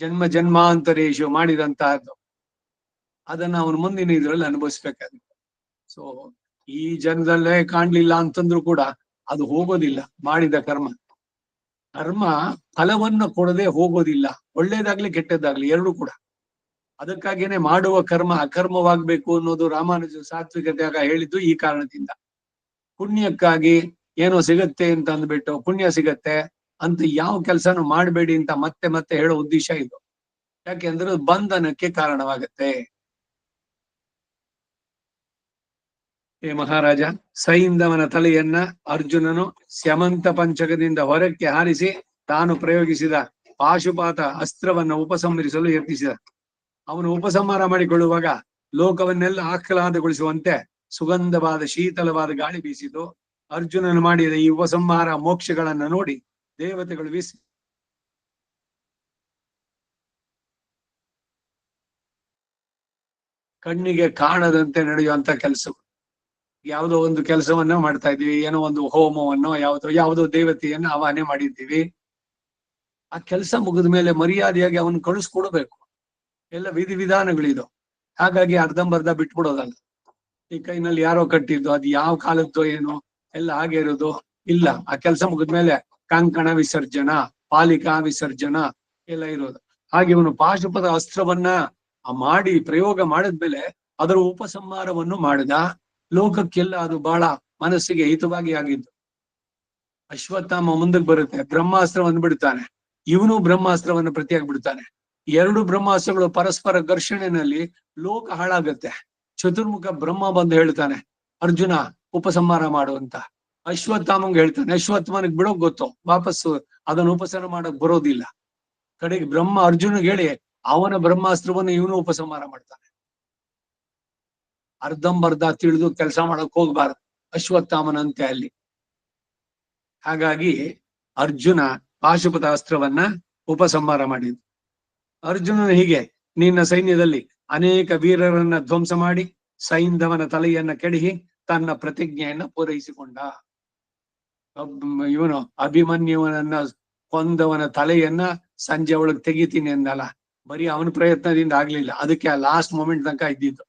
Speaker 1: ಜನ್ಮ ಜನ್ಮಾಂತರೇಶು ಮಾಡಿದಂತಹದ್ದು ಅದನ್ನ ಅವನು ಮುಂದಿನ ಇದ್ರಲ್ಲಿ ಅನುಭವಿಸ್ಬೇಕಾಗುತ್ತೆ. ಸೊ ಈ ಜನ್ಮದಲ್ಲೇ ಕಾಣ್ಲಿಲ್ಲ ಅಂತಂದ್ರು ಕೂಡ ಅದು ಹೋಗೋದಿಲ್ಲ. ಮಾಡಿದ ಕರ್ಮ ಫಲವನ್ನ ಕೊಡದೆ ಹೋಗೋದಿಲ್ಲ. ಒಳ್ಳೇದಾಗ್ಲಿ ಕೆಟ್ಟದ್ದಾಗ್ಲಿ ಎರಡೂ ಕೂಡ. ಅದಕ್ಕಾಗೇನೆ ಮಾಡುವ ಕರ್ಮ ಅಕರ್ಮವಾಗ್ಬೇಕು ಅನ್ನೋದು ರಾಮಾನುಜ ಸಾತ್ವಿಕತೆಯಾಗ ಹೇಳಿದ್ದು ಈ ಕಾರಣದಿಂದ. ಪುಣ್ಯಕ್ಕಾಗಿ ಏನೋ ಸಿಗತ್ತೆ ಅಂತ ಅಂದ್ಬಿಟ್ಟು ಪುಣ್ಯ ಸಿಗತ್ತೆ ಅಂತ ಯಾವ ಕೆಲಸನೂ ಮಾಡಬೇಡಿ ಅಂತ ಮತ್ತೆ ಮತ್ತೆ ಹೇಳೋ ಉದ್ದೇಶ ಇದು. ಯಾಕೆಂದ್ರೆ ಬಂಧನಕ್ಕೆ ಕಾರಣವಾಗತ್ತೆ. ಏ ಮಹಾರಾಜ, ಸೈಂಧವನ ತಲೆಯನ್ನ ಅರ್ಜುನನು ಸ್ಯಮಂತ ಪಂಚಕದಿಂದ ಹೊರಕ್ಕೆ ಹಾರಿಸಿ ತಾನು ಪ್ರಯೋಗಿಸಿದ ಪಾಶುಪಾತ ಅಸ್ತ್ರವನ್ನ ಉಪಸಂಹರಿಸಲು ಯತ್ನಿಸಿದ. ಅವನು ಉಪಸಂಹಾರ ಮಾಡಿಕೊಳ್ಳುವಾಗ ಲೋಕವನ್ನೆಲ್ಲ ಆಹ್ಲಾದಗೊಳಿಸುವಂತೆ ಸುಗಂಧವಾದ ಶೀತಲವಾದ ಗಾಳಿ ಬೀಸಿತು. ಅರ್ಜುನನು ಮಾಡಿದ ಈ ಉಪಸಂಹಾರ ಮೋಕ್ಷಗಳನ್ನ ನೋಡಿ ದೇವತೆಗಳು ಕಣ್ಣಿಗೆ ಕಾಣದಂತೆ ನಡೆಯುವಂತ ಕೆಲಸಗಳು. ಯಾವುದೋ ಒಂದು ಕೆಲಸವನ್ನ ಮಾಡ್ತಾ ಇದ್ದೀವಿ, ಏನೋ ಒಂದು ಹೋಮವನ್ನು ಯಾವುದೋ ದೇವತೆಯನ್ನು ಆವಾಹನೆ ಮಾಡಿದ್ದೀವಿ. ಆ ಕೆಲಸ ಮುಗಿದ ಮೇಲೆ ಮರ್ಯಾದೆಯಾಗಿ ಅವನು ಕಳಿಸ್ಕೊಡ್ಬೇಕು. ಎಲ್ಲ ವಿಧಾನಗಳಿದು. ಹಾಗಾಗಿ ಅರ್ಧಂಬರ್ಧ ಬಿಟ್ಬಿಡೋದಲ್ಲ. ಈ ಕೈನಲ್ಲಿ ಯಾರೋ ಕಟ್ಟಿದ್ದು, ಅದು ಯಾವ ಕಾಲದ್ದೋ ಏನೋ ಎಲ್ಲ ಹಾಗೆ ಇರೋದು ಇಲ್ಲ. ಆ ಕೆಲಸ ಮುಗಿದ್ಮೇಲೆ ಕಂಕಣ ವಿಸರ್ಜನ, ಪಾಲಿಕಾ ವಿಸರ್ಜನ ಎಲ್ಲ ಇರೋದು. ಹಾಗೆ ಇವನು ಪಾಶುಪದ ಅಸ್ತ್ರವನ್ನ ಮಾಡಿ ಪ್ರಯೋಗ ಮಾಡಿದ್ಮೇಲೆ ಅದರ ಉಪಸಂಹಾರವನ್ನು ಮಾಡಿದ. ಲೋಕಕ್ಕೆಲ್ಲ ಅದು ಬಹಳ ಮನಸ್ಸಿಗೆ ಹಿತವಾಗಿ ಆಗಿದ್ದು. ಅಶ್ವತ್ಥಾಮ ಮುಂದಕ್ಕೆ ಬರುತ್ತೆ, ಬ್ರಹ್ಮಾಸ್ತ್ರವನ್ನು ಬಿಡ್ತಾನೆ. ಇವನು ಬ್ರಹ್ಮಾಸ್ತ್ರವನ್ನು ಪ್ರತಿಯಾಗಿ ಬಿಡ್ತಾನೆ. ಎರಡು ಬ್ರಹ್ಮಾಸ್ತ್ರಗಳು ಪರಸ್ಪರ ಘರ್ಷಣೆಯಲ್ಲಿ ಲೋಕ ಹಾಳಾಗತ್ತೆ. ಚತುರ್ಮುಖ ಬ್ರಹ್ಮ ಬಂದು ಹೇಳ್ತಾನೆ, ಅರ್ಜುನ ಉಪಸಂಹಾರ ಮಾಡುವಂತ. ಅಶ್ವತ್ಥಾಮಂಗ್ ಹೇಳ್ತಾನೆ, ಅಶ್ವತ್ಥಾಮನಿಗೆ ಬಿಡೋಕ್ ಗೊತ್ತು, ವಾಪಸ್ಸು ಅದನ್ನು ಉಪಸಂಹಾರ ಮಾಡಕ್ ಬರೋದಿಲ್ಲ. ಕಡೆಗೆ ಬ್ರಹ್ಮ ಅರ್ಜುನಿಗೆ ಹೇಳಿ ಅವನ ಬ್ರಹ್ಮಾಸ್ತ್ರವನ್ನು ಇವನು ಉಪಸಂಹಾರ ಮಾಡ್ತಾನೆ. ಅರ್ಧಂಬರ್ಧ ತಿಳಿದು ಕೆಲಸ ಮಾಡಕ್ ಹೋಗ್ಬಾರ್ದು ಅಶ್ವತ್ಥಾಮನಂತೆ ಅಲ್ಲಿ. ಹಾಗಾಗಿ ಅರ್ಜುನ ಪಾಶುಪತ ಅಸ್ತ್ರವನ್ನ ಉಪಸಂಹಾರ ಮಾಡಿದ್ರು. ಅರ್ಜುನನು ಹೀಗೆ ನಿನ್ನ ಸೈನ್ಯದಲ್ಲಿ ಅನೇಕ ವೀರರನ್ನ ಧ್ವಂಸ ಮಾಡಿ ಸೈಂಧವನ ತಲೆಯನ್ನ ಕೆಡಹಿ ತನ್ನ ಪ್ರತಿಜ್ಞೆಯನ್ನ ಪೂರೈಸಿಕೊಂಡ. ಇವನು ಅಭಿಮನ್ಯುವನನ್ನ ಕೊಂದವನ ತಲೆಯನ್ನ ಸಂಜೆ ಒಳಗೆ ತೆಗಿತೀನಿ ಅಂದಲ್ಲ, ಬರೀ ಅವನ ಪ್ರಯತ್ನದಿಂದ ಆಗ್ಲಿಲ್ಲ. ಅದಕ್ಕೆ ಆ ಲಾಸ್ಟ್ ಮೂಮೆಂಟ್ ತನಕ ಇದ್ದಿದ್ದು.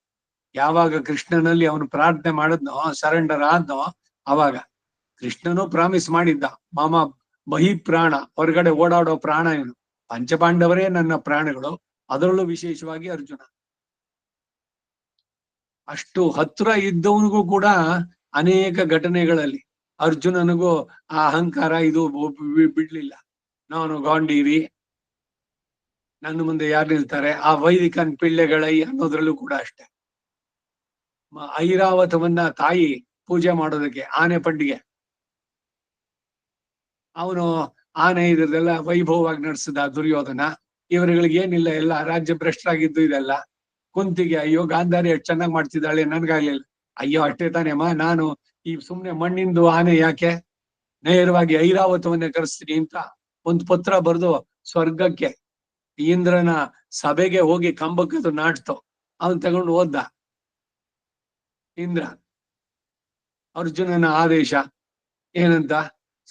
Speaker 1: ಯಾವಾಗ ಕೃಷ್ಣನಲ್ಲಿ ಅವನು ಪ್ರಾರ್ಥನೆ ಮಾಡಿದ್ನೋ, ಸರೆಂಡರ್ ಆದ್ನೋ, ಅವಾಗ ಕೃಷ್ಣನು ಪ್ರಾಮಿಸ್ ಮಾಡಿದ್ದ, ಮಾಮ ಬಹಿ ಪ್ರಾಣ, ಹೊರಗಡೆ ಓಡಾಡೋ ಪ್ರಾಣ ಇವನು. ಪಂಚಪಾಂಡವರೇ ನನ್ನ ಪ್ರಾಣಗಳು, ಅದರಲ್ಲೂ ವಿಶೇಷವಾಗಿ ಅರ್ಜುನ. ಅಷ್ಟು ಹತ್ರ ಇದ್ದವನಿಗೂ ಕೂಡ ಅನೇಕ ಘಟನೆಗಳಲ್ಲಿ ಅರ್ಜುನನಿಗೂ ಆ ಅಹಂಕಾರ ಇದು ಬಿಡ್ಲಿಲ್ಲ. ನಾನು ಗಾಂಡೀವಿ, ನನ್ನ ಮುಂದೆ ಯಾರು ನಿಲ್ತಾರೆ, ಆ ವೈದಿಕನ್ ಪಿಳ್ಳೆಗಳೈ ಅನ್ನೋದ್ರಲ್ಲೂ ಕೂಡ ಅಷ್ಟೆ. ಐರಾವತವನ್ನ ತಾಯಿ ಪೂಜೆ ಮಾಡೋದಕ್ಕೆ ಆನೆ ಪಂಡಿಗೆ ಅವನು ಆನೆ ಇದ್ರದೆಲ್ಲ ವೈಭವವಾಗಿ ನಡೆಸಿದ ದುರ್ಯೋಧನ. ಇವರುಗಳಿಗೆ ಏನಿಲ್ಲ, ಎಲ್ಲ ರಾಜ್ಯ ಭ್ರಷ್ಟರಾಗಿದ್ದು ಇದೆಲ್ಲ. ಕುಂತಿಗೆ, ಅಯ್ಯೋ ಗಾಂಧಾರಿ ಎಷ್ಟು ಚೆನ್ನಾಗಿ ಮಾಡ್ತಿದ್ದಾಳೆ, ನನ್ಗಾಗ್ಲಿಲ್ಲ. ಅಯ್ಯೋ ಅಷ್ಟೇ ತಾನೇಮ್ಮ, ನಾನು ಈ ಸುಮ್ನೆ ಮಣ್ಣಿಂದು ಆನೆ ಯಾಕೆ, ನೇರವಾಗಿ ಐರಾವತವನ್ನೇ ಕರೆಸ್ತೀನಿ ಅಂತ ಒಂದು ಪತ್ರ ಬರೆದು ಸ್ವರ್ಗಕ್ಕೆ ಇಂದ್ರನ ಸಭೆಗೆ ಹೋಗಿ ಕಂಬಕ್ಕದು ನಾಟ್ತು. ಅವನ್ ತಗೊಂಡು ಓದ್ದ ಇಂದ್ರ. ಅರ್ಜುನನ ಆದೇಶ ಏನಂತ,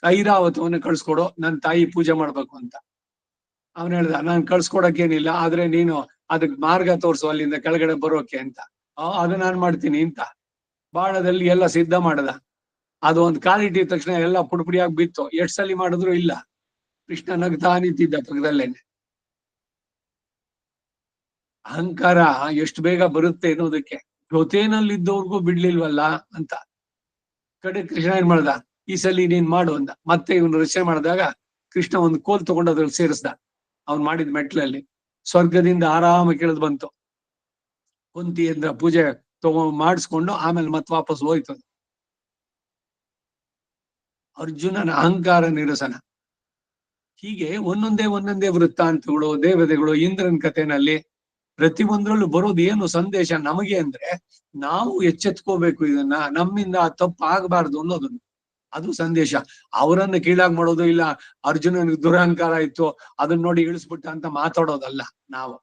Speaker 1: ಐರಾವತವನ್ನ ಕಳ್ಸ್ಕೊಡು, ನನ್ನ ತಾಯಿ ಪೂಜೆ ಮಾಡ್ಬೇಕು ಅಂತ. ಅವನ್ ಹೇಳ್ದ, ನಾನು ಕಳ್ಸ್ಕೊಡಕ್ಕೇನಿಲ್ಲ, ಆದ್ರೆ ನೀನು ಅದಕ್ ಮಾರ್ಗ ತೋರ್ಸು ಅಲ್ಲಿಂದ ಕೆಳಗಡೆ ಬರೋಕೆ ಅಂತ. ಅದು ನಾನ್ ಮಾಡ್ತೀನಿ ಅಂತ ಬಾಣದಲ್ಲಿ ಎಲ್ಲ ಸಿದ್ಧ ಮಾಡದ. ಅದು ಒಂದು ಕಾಲಿಟ್ಟಿದ ತಕ್ಷಣ ಎಲ್ಲ ಪುಡಿಪುಡಿಯಾಗಿ ಬಿತ್ತು. ಎಷ್ಟ್ ಸಲಿ ಮಾಡಿದ್ರು ಇಲ್ಲ. ಕೃಷ್ಣ ನಗ್ತಾ ನಿಂತಿದ್ದ ಪಕ್ಕದಲ್ಲೇನೆ. ಅಹಂಕಾರ ಎಷ್ಟು ಬೇಗ ಬರುತ್ತೆ ಅನ್ನೋದಕ್ಕೆ ಜೊತೆನಲ್ಲಿದ್ದವ್ರಿಗೂ ಬಿಡ್ಲಿಲ್ವಲ್ಲ ಅಂತ. ಕಡೆ ಕೃಷ್ಣ ಏನ್ ಮಾಡ್ದ, ಈ ಸಲಿ ನೀನ್ ಮಾಡು ಅಂದ. ಮತ್ತೆ ಇವನು ರಚನೆ ಮಾಡಿದಾಗ ಕೃಷ್ಣ ಒಂದು ಕೋಲ್ ತಗೊಂಡು ಅದ್ರಲ್ಲಿ ಸೇರಿಸ್ದ. ಅವ್ನು ಮಾಡಿದ ಮೆಟ್ಲಲ್ಲಿ ಸ್ವರ್ಗದಿಂದ ಆರಾಮ ಕೇಳಿದ್ ಬಂತು. ಕುಂತಿ ಅಂದ್ರ ಪೂಜೆ ಮಾಡಿಸ್ಕೊಂಡು ಆಮೇಲೆ ಮತ್ತೆ ವಾಪಸ್ ಹೋಯ್ತು. ಅರ್ಜುನನ ಅಹಂಕಾರ ನಿರಸನ. ಹೀಗೆ ಒಂದೊಂದೇ ವೃತ್ತಾಂತಗಳು, ದೇವತೆಗಳು, ಇಂದ್ರನ ಕಥೆನಲ್ಲಿ ಪ್ರತಿಯೊಂದರಲ್ಲೂ ಬರೋದು ಏನು ಸಂದೇಶ ನಮಗೆ ಅಂದ್ರೆ, ನಾವು ಎಚ್ಚೆತ್ಕೋಬೇಕು, ಇದನ್ನ ನಮ್ಮಿಂದ ತಪ್ಪು ಆಗಬಾರ್ದು ಅನ್ನೋದನ್ನು. ಅದು ಸಂದೇಶ. ಅವರನ್ನು ಕೀಳಾಗಿ ಮಾಡೋದು, ಇಲ್ಲ ಅರ್ಜುನನಿಗೆ ದುರಹಂಕಾರ ಇತ್ತು ಅದನ್ನ ನೋಡಿ ಇಳಿಸ್ಬಿಟ್ಟ ಅಂತ ಮಾತಾಡೋದಲ್ಲ ನಾವು.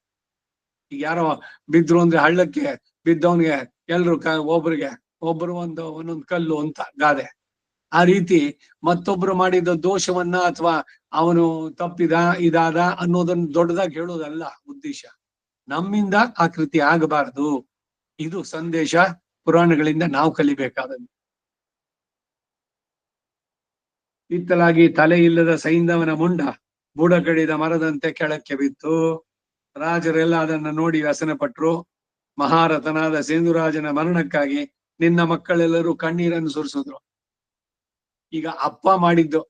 Speaker 1: ಈಗ ಯಾರೋ ಬಿದ್ರು ಅಂದ್ರೆ ಹಳ್ಳಕ್ಕೆ ಬಿದ್ದವನ್ಗೆ ಎಲ್ರು ಒಬ್ರು ಒಂದೊಂದು ಕಲ್ಲು ಅಂತ ಗಾದೆ. ಆ ರೀತಿ ಮತ್ತೊಬ್ರು ಮಾಡಿದ ದೋಷವನ್ನ ಅಥವಾ ಅವನು ಇದಾದ ಅನ್ನೋದನ್ನ ದೊಡ್ಡದಾಗಿ ಹೇಳೋದಲ್ಲ ಉದ್ದೇಶ. ನಮ್ಮಿಂದ ಆ ಕೃತಿ ಆಗಬಾರದು. ಇದು ಸಂದೇಶ ಪುರಾಣಗಳಿಂದ ನಾವು ಕಲಿಬೇಕಾದದ್ದು. ಇತ್ತಲಾಗಿ ತಲೆ ಇಲ್ಲದ ಸೈಂಧವನ ಮುಂಡ ಬುಡ ಕಡಿದ ಮರದಂತೆ ಕೆಳಕ್ಕೆ ಬಿತ್ತು. ರಾಜರೆಲ್ಲ ಅದನ್ನ ನೋಡಿ ವ್ಯಸನ ಪಟ್ರು. ಮಹಾರಥನಾದ ಸೇಂದುರಾಜನ ಮರಣಕ್ಕಾಗಿ ನಿನ್ನ ಮಕ್ಕಳೆಲ್ಲರೂ ಕಣ್ಣೀರನ್ನು ಸುರಿಸಿದ್ರು. ಈಗ ಅಪ್ಪ ಮಾಡಿದ್ದು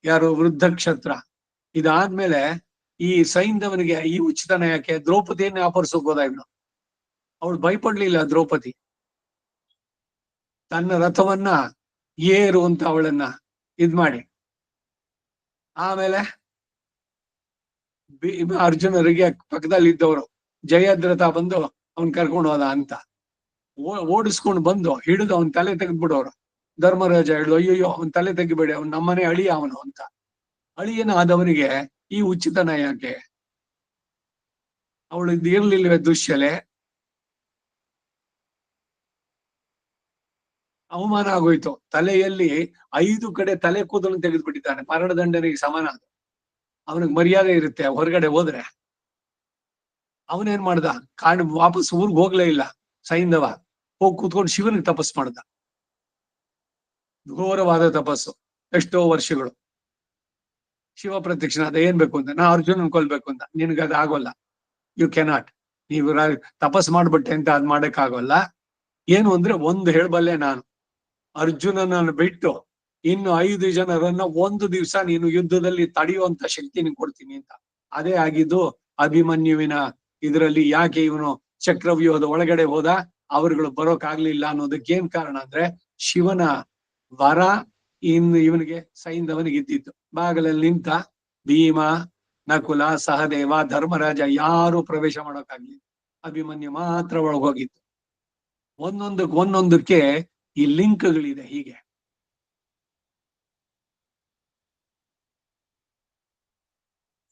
Speaker 1: ಯಾರು? ವೃದ್ಧ ಕ್ಷತ್ರ. ಇದಾದ್ಮೇಲೆ ಈ ಸೈಂಧವನಿಗೆ ಈ ಉಚಿತನ ಯಾಕೆ? ದ್ರೌಪದಿಯನ್ನೇ ಅಪಹರಿಸೋಕ್ ಹೋದ ಇವನು. ಅವಳು ಭಯಪಡ್ಲಿಲ್ಲ ದ್ರೌಪದಿ. ತನ್ನ ರಥವನ್ನ ಏರು ಅಂತ ಅವಳನ್ನ ಮಾಡಿ ಆಮೇಲೆ ಅರ್ಜುನರಿಗೆ ಪಕ್ಕದಲ್ಲಿ ಇದ್ದವರು ಜಯದ್ರಥ ಬಂದು ಅವನ್ ಕರ್ಕೊಂಡು ಹೋದ ಅಂತ ಓಡಿಸ್ಕೊಂಡು ಬಂದು ಹಿಡಿದು ಅವನ್ ತಲೆ ತೆಗೆದ್ಬಿಡೋರು. ಧರ್ಮರಾಜ ಹೇಳು, ಅಯ್ಯಯ್ಯೋ ಅವನ್ ತಲೆ ತೆಗಿಬೇಡಿ, ಅವ್ನ್ ನಮ್ಮನೆ ಅಳಿಯ ಅವನು ಅಂತ. ಅಳಿಯನಾದವನಿಗೆ ಈ ಉಚಿತನ ಯಾಕೆ? ಅವಳು ಇರ್ಲಿಲ್ವೇ ದುಶ್ಯಲೆ? ಅವಮಾನ ಆಗೋಯ್ತು. ತಲೆಯಲ್ಲಿ 5 ಕಡೆ ತಲೆ ಕೂದಲು ತೆಗೆದ್ಬಿಟ್ಟಿದ್ದಾನೆ. ಮರಣದಂಡನೆಗೆ ಸಮಾನ. ಅವನಿಗೆ ಮರ್ಯಾದೆ ಇರುತ್ತೆ ಹೊರಗಡೆ ಹೋದ್ರೆ. ಅವನೇನ್ ಮಾಡ್ದ? ವಾಪಸ್ ಊರ್ಗ್ ಹೋಗ್ಲೇ ಇಲ್ಲ. ಸೈಂಧವ ಹೋಗಿ ಕೂತ್ಕೊಂಡು ಶಿವನಿಗೆ ತಪಸ್ ಮಾಡ್ದ. ಘೋರವಾದ ತಪಸ್ಸು, ಎಷ್ಟೋ ವರ್ಷಗಳು. ಶಿವ ಪ್ರತ್ಯಕ್ಷನಾದ. ಏನ್ ಬೇಕು ಅಂತ? ನಾ ಅರ್ಜುನನ್ ಕೊಲ್ಬೇಕು ಅಂತ. ನಿನ್ಗದ ಆಗೋಲ್ಲ. You cannot. ನೀವು ತಪಸ್ ಮಾಡ್ಬಿಟ್ಟೆ ಅಂತ ಅದ್ ಮಾಡಕ್ ಆಗೋಲ್ಲ. ಏನು ಅಂದ್ರೆ ಒಂದು ಹೇಳ್ಬಲ್ಲೆ ನಾನು, ಅರ್ಜುನನನ್ನು ಬಿಟ್ಟು ಇನ್ನು 5 ಜನರನ್ನ ಒಂದು ದಿವಸ ನೀನು ಯುದ್ಧದಲ್ಲಿ ತಡೆಯುವಂತ ಶಕ್ತಿ ನೀನು ಕೊಡ್ತೀನಿ ಅಂತ. ಅದೇ ಆಗಿದ್ದು ಅಭಿಮನ್ಯುವಿನ ಇದರಲ್ಲಿ. ಯಾಕೆ ಇವನು ಚಕ್ರವ್ಯೂಹದ ಒಳಗಡೆ ಹೋದ, ಅವರುಗಳು ಬರೋಕ್ ಆಗ್ಲಿಲ್ಲ ಅನ್ನೋದಕ್ಕೆ ಏನ್ ಕಾರಣ ಅಂದ್ರೆ, ಶಿವನ ವರ ಇವನಿಗೆ ಸೈಂಧವನಿಗೆ ಇದ್ದಿತ್ತು. ಬಾಗಲಲ್ಲಿ ನಿಂತ ಭೀಮ, ನಕುಲ, ಸಹದೇವ, ಧರ್ಮರಾಜ ಯಾರು ಪ್ರವೇಶ ಮಾಡೋಕ್ಕಾಗ್ಲಿಲ್ಲ. ಅಭಿಮನ್ಯು ಮಾತ್ರ ಒಳಗೋಗಿತ್ತು. ಒಂದೊಂದಕ್ಕೆ ಈ ಲಿಂಕ್ಗಳಿದೆ. ಹೀಗೆ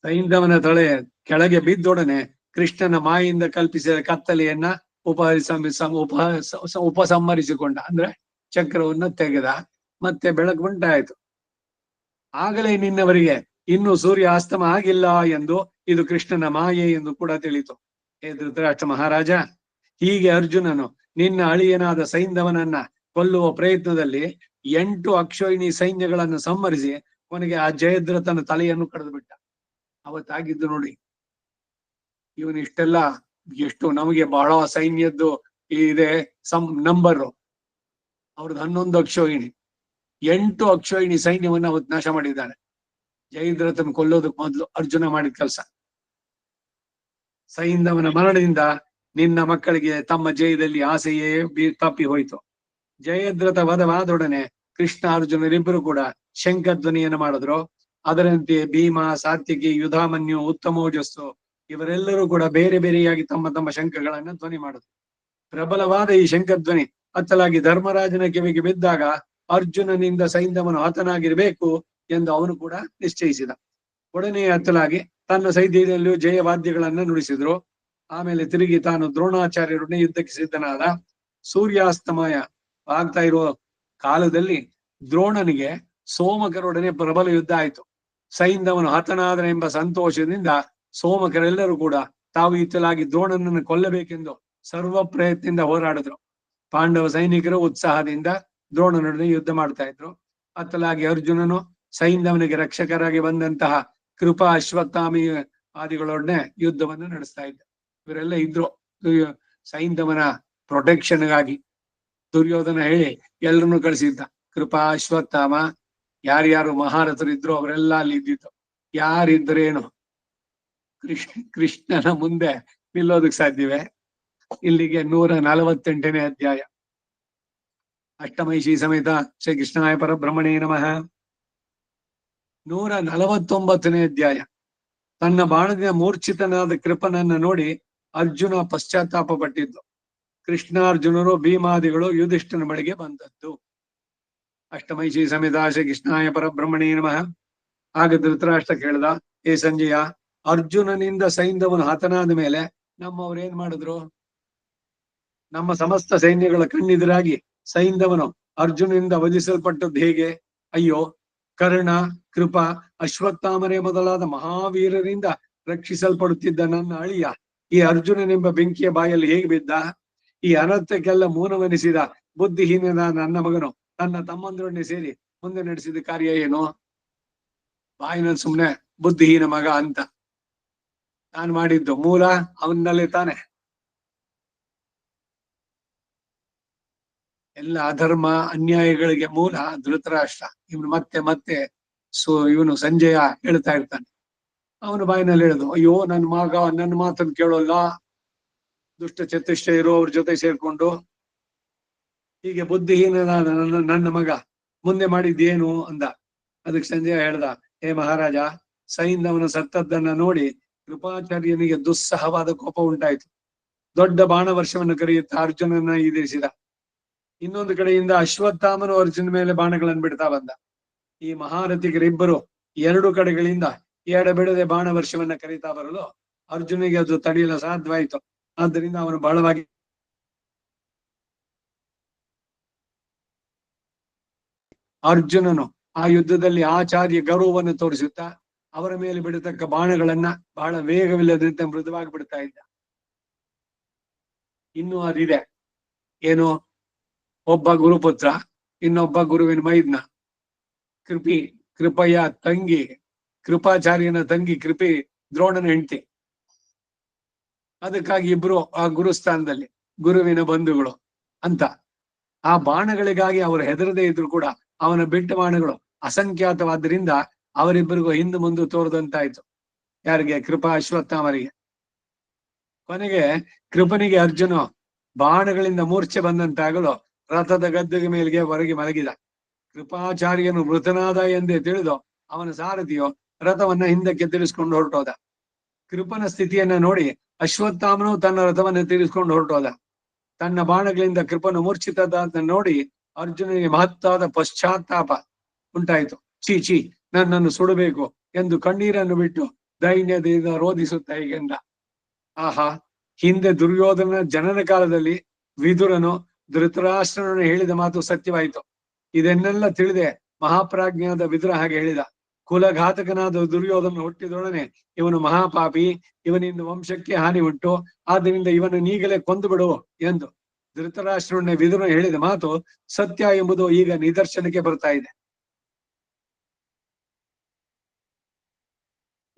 Speaker 1: ಸೈಂಧವನ ತಲೆ ಕೆಳಗೆ ಬಿದ್ದೊಡನೆ ಕೃಷ್ಣನ ಮಾಯಿಂದ ಕಲ್ಪಿಸಿದ ಕತ್ತಲೆಯನ್ನ ಉಪಸಂಹರಿಸಿಕೊಂಡ. ಅಂದ್ರೆ ಚಕ್ರವನ್ನ ತೆಗೆದ. ಮತ್ತೆ ಬೆಳಕು ಉಂಟಾಯಿತು. ಆಗಲೇ ನಿನ್ನವರಿಗೆ ಇನ್ನು ಸೂರ್ಯ ಅಸ್ತಮ ಆಗಿಲ್ಲ ಎಂದು ಇದು ಕೃಷ್ಣನ ಮಾಯೆ ಎಂದು ಕೂಡ ತಿಳಿತು. ಹೇ ಧೃತರಾಷ್ಟ್ರ ಮಹಾರಾಜ, ಹೀಗೆ ಅರ್ಜುನನು ನಿನ್ನ ಅಳಿಯನಾದ ಸೈಂಧವನನ್ನ ಕೊಲ್ಲುವ ಪ್ರಯತ್ನದಲ್ಲಿ 8 ಅಕ್ಷೋಹಿಣಿ ಸೈನ್ಯಗಳನ್ನು ಸಂಹರಿಸಿ ಕೊನೆಗೆ ಆ ಜಯದ್ರಥನ ತಲೆಯನ್ನು ಕಡಿದು ಬಿಟ್ಟ. ಅವತ್ತಾಗಿದ್ದು ನೋಡಿ. ಇವನು ಇಷ್ಟೆಲ್ಲ ಎಷ್ಟು ನಮಗೆ ಬಹಳ ಸೈನ್ಯದ್ದು ಇದೆ ನಂಬರ್. ಅವ್ರದ್ದು 11 ಅಕ್ಷೋಹಿಣಿ. 8 ಅಕ್ಷೋಹಿಣಿ ಸೈನ್ಯವನ್ನ ಅವತ್ತು ನಾಶ ಮಾಡಿದ್ದಾನೆ. ಜಯದ್ರಥನ್ ಕೊಲ್ಲೋದಕ್ಕೆ ಮೊದಲು ಅರ್ಜುನ ಮಾಡಿದ ಕೆಲಸ. ಸೈಂಧವನ ಮರಣದಿಂದ ನಿನ್ನ ಮಕ್ಕಳಿಗೆ ತಮ್ಮ ಜಯದಲ್ಲಿ ಆಸೆಯೇ ತಪ್ಪಿ ಹೋಯಿತು. ಜಯದ್ರಥ ವಧವಾದೊಡನೆ ಕೃಷ್ಣ ಅರ್ಜುನರಿಬ್ಬರು ಕೂಡ ಶಂಖಧ್ವನಿಯನ್ನು ಮಾಡಿದ್ರು. ಅದರಂತೆ ಭೀಮ, ಸಾತ್ಯಕಿ, ಯುಧಾಮನ್ಯು, ಉತ್ತಮೋಜಸ್ಸು ಇವರೆಲ್ಲರೂ ಕೂಡ ಬೇರೆ ಬೇರೆಯಾಗಿ ತಮ್ಮ ತಮ್ಮ ಶಂಖಗಳನ್ನ ಧ್ವನಿ ಮಾಡಿದ್ರು. ಪ್ರಬಲವಾದ ಈ ಶಂಖಧ್ವನಿ ಅತ್ತಲಾಗಿ ಧರ್ಮರಾಜನ ಕಿವಿಗೆ ಬಿದ್ದಾಗ ಅರ್ಜುನನಿಂದ ಸೈಂಧವನು ಹತನಾಗಿರ್ಬೇಕು ಎಂದು ಅವನು ಕೂಡ ನಿಶ್ಚಯಿಸಿದ. ಒಡನೆ ಅತ್ತಲಾಗಿ ತನ್ನ ಸೈನ್ಯದಲ್ಲಿಯೂ ಜಯವಾದ್ಯಗಳನ್ನ ನುಡಿಸಿದ್ರು. ಆಮೇಲೆ ತಿರುಗಿ ತಾನು ದ್ರೋಣಾಚಾರ್ಯರೊಡನೆ ಯುದ್ಧಕ್ಕೆ ಸಿದ್ಧನಾದ. ಸೂರ್ಯಾಸ್ತಮಯ ಆಗ್ತಾ ಇರುವ ಕಾಲದಲ್ಲಿ ದ್ರೋಣನಿಗೆ ಸೋಮಕರೊಡನೆ ಪ್ರಬಲ ಯುದ್ಧ ಆಯ್ತು. ಸೈಂಧವನು ಹತನಾದನೆಂಬ ಸಂತೋಷದಿಂದ ಸೋಮಕರೆಲ್ಲರೂ ಕೂಡ ತಾವು ಇತ್ತಲಾಗಿ ದ್ರೋಣನನ್ನು ಕೊಲ್ಲಬೇಕೆಂದು ಸರ್ವ ಪ್ರಯತ್ನದಿಂದ ಹೋರಾಡಿದ್ರು. ಪಾಂಡವ ಸೈನಿಕರು ಉತ್ಸಾಹದಿಂದ ದ್ರೋಣನೊಡನೆ ಯುದ್ಧ ಮಾಡ್ತಾ ಇದ್ರು. ಅತ್ತಲಾಗಿ ಅರ್ಜುನನು ಸೈಂಧವನಿಗೆ ರಕ್ಷಕರಾಗಿ ಬಂದಂತಹ ಕೃಪಾ, ಅಶ್ವತ್ಥಾಮಿ ಆದಿಗಳೊಡನೆ ಯುದ್ಧವನ್ನು ನಡೆಸ್ತಾ ಇದ್ದ. ಇವರೆಲ್ಲ ಇದ್ರು ಸೈಂಧವನ ಪ್ರೊಟೆಕ್ಷನ್ಗಾಗಿ. ದುರ್ಯೋಧನ ಹೇಳಿ ಎಲ್ಲರನ್ನು ಕಳಿಸಿದ್ದ. ಕೃಪಾ, ಅಶ್ವತ್ಥಾಮ, ಯಾರ್ಯಾರು ಮಹಾರಥರು ಇದ್ರು ಅವರೆಲ್ಲ ಅಲ್ಲಿ ಇದ್ದಿದ್ದು. ಯಾರಿದ್ದರೇನು ಕೃಷ್ಣನ ಮುಂದೆ ನಿಲ್ಲೋದಕ್ ಸಾಧ್ಯವೇ? ಇಲ್ಲಿಗೆ 148ನೇ ಅಧ್ಯಾಯ. ಅಷ್ಟಮೈಷಿ ಸಮೇತ ಶ್ರೀ ಕೃಷ್ಣಾಯ ಪರಬ್ರಹ್ಮಣೇ ನಮಃ. 149ನೇ ಅಧ್ಯಾಯ. ತನ್ನ ಬಾಣದಿಂದ ಮೂರ್ಛಿತನಾದ ಕೃಪನನ್ನ ನೋಡಿ ಅರ್ಜುನ ಪಶ್ಚಾತ್ತಾಪ ಪಟ್ಟಿದ್ದು. ಕೃಷ್ಣಾರ್ಜುನರು ಭೀಮಾದಿಗಳು ಯುಧಿಷ್ಠನ ಬಳಿಗೆ ಬಂದದ್ದು. ಅಷ್ಟಮೈಷಿ ಸಮೇತ ಶ್ರೀ ಕೃಷ್ಣಾಯ ಪರಬ್ರಹ್ಮಣೇ ನಮಃ. ಆಗ ಧೃತರಾಷ್ಟ್ರ ಕೇಳ್ದ, ಏ ಸಂಜಯ, ಅರ್ಜುನನಿಂದ ಸೈಂಧವನು ಹತನಾದ ಮೇಲೆ ನಮ್ಮವ್ರು ಏನ್ ಮಾಡಿದ್ರು? ನಮ್ಮ ಸಮಸ್ತ ಸೈನ್ಯಗಳ ಕಣ್ಣೆದುರಾಗಿ ಸೈಂಧವನು ಅರ್ಜುನನಿಂದ ವಧಿಸಲ್ಪಟ್ಟದ್ದು ಹೇಗೆ? ಅಯ್ಯೋ, ಕರ್ಣ, ಕೃಪ, ಅಶ್ವತ್ಥಾಮರೇ ಮೊದಲಾದ ಮಹಾವೀರರಿಂದ ರಕ್ಷಿಸಲ್ಪಡುತ್ತಿದ್ದ ನನ್ನ ಅಳಿಯ ಈ ಅರ್ಜುನನೆಂಬ ಬೆಂಕಿಯ ಬಾಯಲ್ಲಿ ಹೇಗೆ ಬಿದ್ದ? ಈ ಅನರ್ಥಕ್ಕೆಲ್ಲ ಮೂಲವೆನಿಸಿದ ಬುದ್ಧಿಹೀನನ ನನ್ನ ಮಗನು ತನ್ನ ತಮ್ಮಂದಿರೊಡನೆ ಸೇರಿ ಮುಂದೆ ನಡೆಸಿದ ಕಾರ್ಯ ಏನು? ಬಾಯಿನಲ್ಲಿ ಸುಮ್ನೆ ಬುದ್ಧಿಹೀನ ಮಗ ಅಂತ. ತಾನು ಮಾಡಿದ್ದು ಮೂಲ ಅವನಲ್ಲೇ ತಾನೆ. ಎಲ್ಲ ಅಧರ್ಮ ಅನ್ಯಾಯಗಳಿಗೆ ಮೂಲ ಧೃತರಾಷ್ಟ್ರ. ಇವನು ಮತ್ತೆ ಮತ್ತೆ ಇವನು ಸಂಜಯ ಹೇಳ್ತಾ ಇರ್ತಾನೆ. ಅವನು ಬಾಯಿನಲ್ಲಿ ಹೇಳುದು, ಅಯ್ಯೋ ನನ್ನ ಮಗ ನನ್ನ ಮಾತನ್ನು ಕೇಳೋಲ್ಲ, ದುಷ್ಟ ಚತುಷ್ಟ ಇರೋ ಅವ್ರ ಜೊತೆ ಸೇರ್ಕೊಂಡು ಹೀಗೆ ಬುದ್ಧಿಹೀನನಾದ ನನ್ನ ಮಗ ಮುಂದೆ ಮಾಡಿದ್ದೇನು ಅಂದ. ಅದಕ್ಕೆ ಸಂಜಯ ಹೇಳ್ದ, ಹೇ ಮಹಾರಾಜ, ಸೈಂಧವನ ಸತ್ತದ್ದನ್ನ ನೋಡಿ ಕೃಪಾಚಾರ್ಯನಿಗೆ ದುಸ್ಸಹವಾದ ಕೋಪ ಉಂಟಾಯಿತು. ದೊಡ್ಡ ಬಾಣವರ್ಷವನ್ನು ಕರೆಯುತ್ತಾ ಅರ್ಜುನನ ಈಡೇರಿಸಿದ. ಇನ್ನೊಂದು ಕಡೆಯಿಂದ ಅಶ್ವತ್ಥಾಮನು ಅರ್ಜುನ ಮೇಲೆ ಬಾಣಗಳನ್ನು ಬಿಡ್ತಾ ಬಂದ. ಈ ಮಹಾರಥಿಗರಿಬ್ಬರು ಎರಡು ಕಡೆಗಳಿಂದ ಎಡಬಿಡದೆ ಬಾಣವರ್ಷವನ್ನ ಕರೀತಾ ಬರಲು ಅರ್ಜುನಿಗೆ ಅದು ತಡೆಯಲು ಸಾಧ್ಯವಾಯಿತು. ಆದ್ದರಿಂದ ಅವನು ಬಹಳವಾಗಿ ಅರ್ಜುನನು ಆ ಯುದ್ಧದಲ್ಲಿ ಆಚಾರ್ಯ ಗೌರವವನ್ನು ತೋರಿಸುತ್ತಾ ಅವರ ಮೇಲೆ ಬಿಡತಕ್ಕ ಬಾಣಗಳನ್ನ ಬಹಳ ವೇಗವಿಲ್ಲದಂತೆ ಮೃದುವಾಗಿ ಬಿಡ್ತಾ ಇದ್ದ. ಇನ್ನು ಅದಿದೆ ಏನು, ಒಬ್ಬ ಗುರುಪುತ್ರ, ಇನ್ನೊಬ್ಬ ಗುರುವಿನ ಮೈದ್ನ. ಕೃಪೆಯ ತಂಗಿ, ಕೃಪಾಚಾರ್ಯನ ತಂಗಿ ಕೃಪಿ ದ್ರೋಣನ ಹೆಂಡತಿ. ಅದಕ್ಕಾಗಿ ಇಬ್ರು ಆ ಗುರುಸ್ಥಾನದಲ್ಲಿ ಗುರುವಿನ ಬಂಧುಗಳು ಅಂತ. ಆ ಬಾಣಗಳಿಗಾಗಿ ಅವರು ಹೆದರದೇ ಇದ್ರು ಕೂಡ ಅವನ ಬಿಟ್ಟ ಬಾಣಗಳು ಅಸಂಖ್ಯಾತವಾದ್ದರಿಂದ ಅವರಿಬ್ಬರಿಗೂ ಹಿಂದೆ ಮುಂದೆ ತೋರದಂತಾಯ್ತು. ಯಾರಿಗೆ? ಕೃಪಾ ಅಶ್ವತ್ಥಾಮರಿಗೆ. ಕೊನೆಗೆ ಕೃಪನಿಗೆ ಅರ್ಜುನ ಬಾಣಗಳಿಂದ ಮೂರ್ಛೆ ಬಂದಂತಾಗಲು ರಥದ ಗದ್ದೆಗೆ ಮೇಲೆಗೆ ಹೊರಗೆ ಮಲಗಿದ. ಕೃಪಾಚಾರ್ಯನು ಮೃತನಾದ ಎಂದೇ ತಿಳಿದು ಅವನ ಸಾರಥಿಯು ರಥವನ್ನ ಹಿಂದಕ್ಕೆ ತಿರುಗಿಸ್ಕೊಂಡು ಹೊರಟೋದ. ಕೃಪನ ಸ್ಥಿತಿಯನ್ನ ನೋಡಿ ಅಶ್ವತ್ಥಾಮನು ತನ್ನ ರಥವನ್ನ ತಿರುಗಿಸ್ಕೊಂಡು ಹೊರಟೋದ. ತನ್ನ ಬಾಣಗಳಿಂದ ಕೃಪನು ಮೂರ್ಛಿತದ ನೋಡಿ ಅರ್ಜುನನಿಗೆ ಮಹತ್ತಾದ ಪಶ್ಚಾತ್ತಾಪ ಉಂಟಾಯಿತು. ಚೀ, ನನ್ನನ್ನು ಸುಡಬೇಕು ಎಂದು ಕಣ್ಣೀರನ್ನು ಬಿಟ್ಟು ದೈನ್ಯದಿಂದ ರೋಧಿಸುತ್ತಾ ಹೀಗೆಂದ, ಆಹಾ, ಹಿಂದೆ ದುರ್ಯೋಧನ ಜನನ ಕಾಲದಲ್ಲಿ ವಿದುರನು ಧೃತರಾಷ್ಟ್ರನನ್ನು ಹೇಳಿದ ಮಾತು ಸತ್ಯವಾಯಿತು. ಇದನ್ನೆಲ್ಲ ತಿಳಿದೆ ಮಹಾಪ್ರಾಜ್ಞಾದ ವಿದುರ ಹಾಗೆ ಹೇಳಿದ, ಕುಲಘಾತಕನಾದ ದುರ್ಯೋಧನ ಹುಟ್ಟಿದೊಡನೆ ಇವನು ಮಹಾಪಾಪಿ, ಇವನಿಂದ ವಂಶಕ್ಕೆ ಹಾನಿ ಉಂಟು, ಆದ್ದರಿಂದ ಇವನನ್ನು ಈಗಲೇ ಕೊಂದು ಬಿಡು ಎಂದು ಧೃತರಾಷ್ಟ್ರನೇ ವಿದುರ ಹೇಳಿದ ಮಾತು ಸತ್ಯ ಎಂಬುದು ಈಗ ನಿದರ್ಶನಕ್ಕೆ ಬರ್ತಾ ಇದೆ.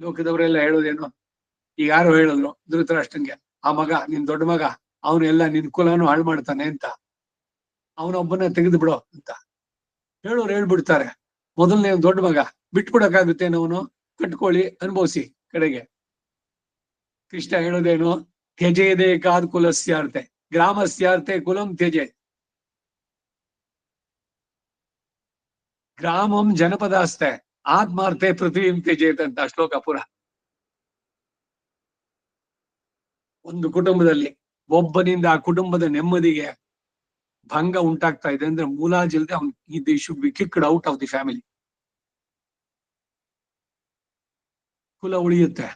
Speaker 1: ಲೋಕದವರೆಲ್ಲ ಹೇಳೋದೇನು? ಈಗ ಯಾರು ಹೇಳಿದ್ರು ಧೃತರಾಷ್ಟ್ರನ್ಗೆ, ಆ ಮಗ, ನಿನ್ ದೊಡ್ಡ ಮಗ, ಅವನು ಎಲ್ಲ ನಿನ್ ಕುಲನು ಹಾಳು ಮಾಡ್ತಾನೆ ಅಂತ, ಅವನೊಬ್ಬನ ತೆಗೆದು ಬಿಡೋ ಅಂತ ಹೇಳೋರು ಹೇಳ್ಬಿಡ್ತಾರೆ. ಮೊದಲನೇ ದೊಡ್ಡ ಮಗ ಬಿಟ್ಬಿಡಕ್ಕಾಗುತ್ತೇನೋ, ಅವನು ಕಟ್ಕೊಳ್ಳಿ, ಅನುಭವಿಸಿ ಕಡೆಗೆ. ಕೃಷ್ಣ ಹೇಳೋದೇನು? ತ್ಯಜೇದೇ ಕಾದ್ ಕುಲಸ್ಯಾರ್ತೆ ಗ್ರಾಮಸ್ಯಾರ್ತೆ ಕುಲಂ ತ್ಯಜೆ. ಗ್ರಾಮಂ ಜನಪದಾಸ್ತೆ ಆತ್ಮಾರ್ತೆ ಪೃಥ್ವೀಂ ತ್ಯಜೇತ್ ಅಂತ ಶ್ಲೋಕ ಪುರ. ಒಂದು ಕುಟುಂಬದಲ್ಲಿ ಒಬ್ಬನಿಂದ ಆ ಕುಟುಂಬದ ನೆಮ್ಮದಿಗೆ ಭಂಗ ಉಂಟಾಗ್ತಾ ಇದೆ ಅಂದ್ರೆ ಮೂಲಾಜಿಲ್ದೆ ಅವ್ನು they should be kicked out of the family. ಕುಲ ಉಳಿಯುತ್ತೆ.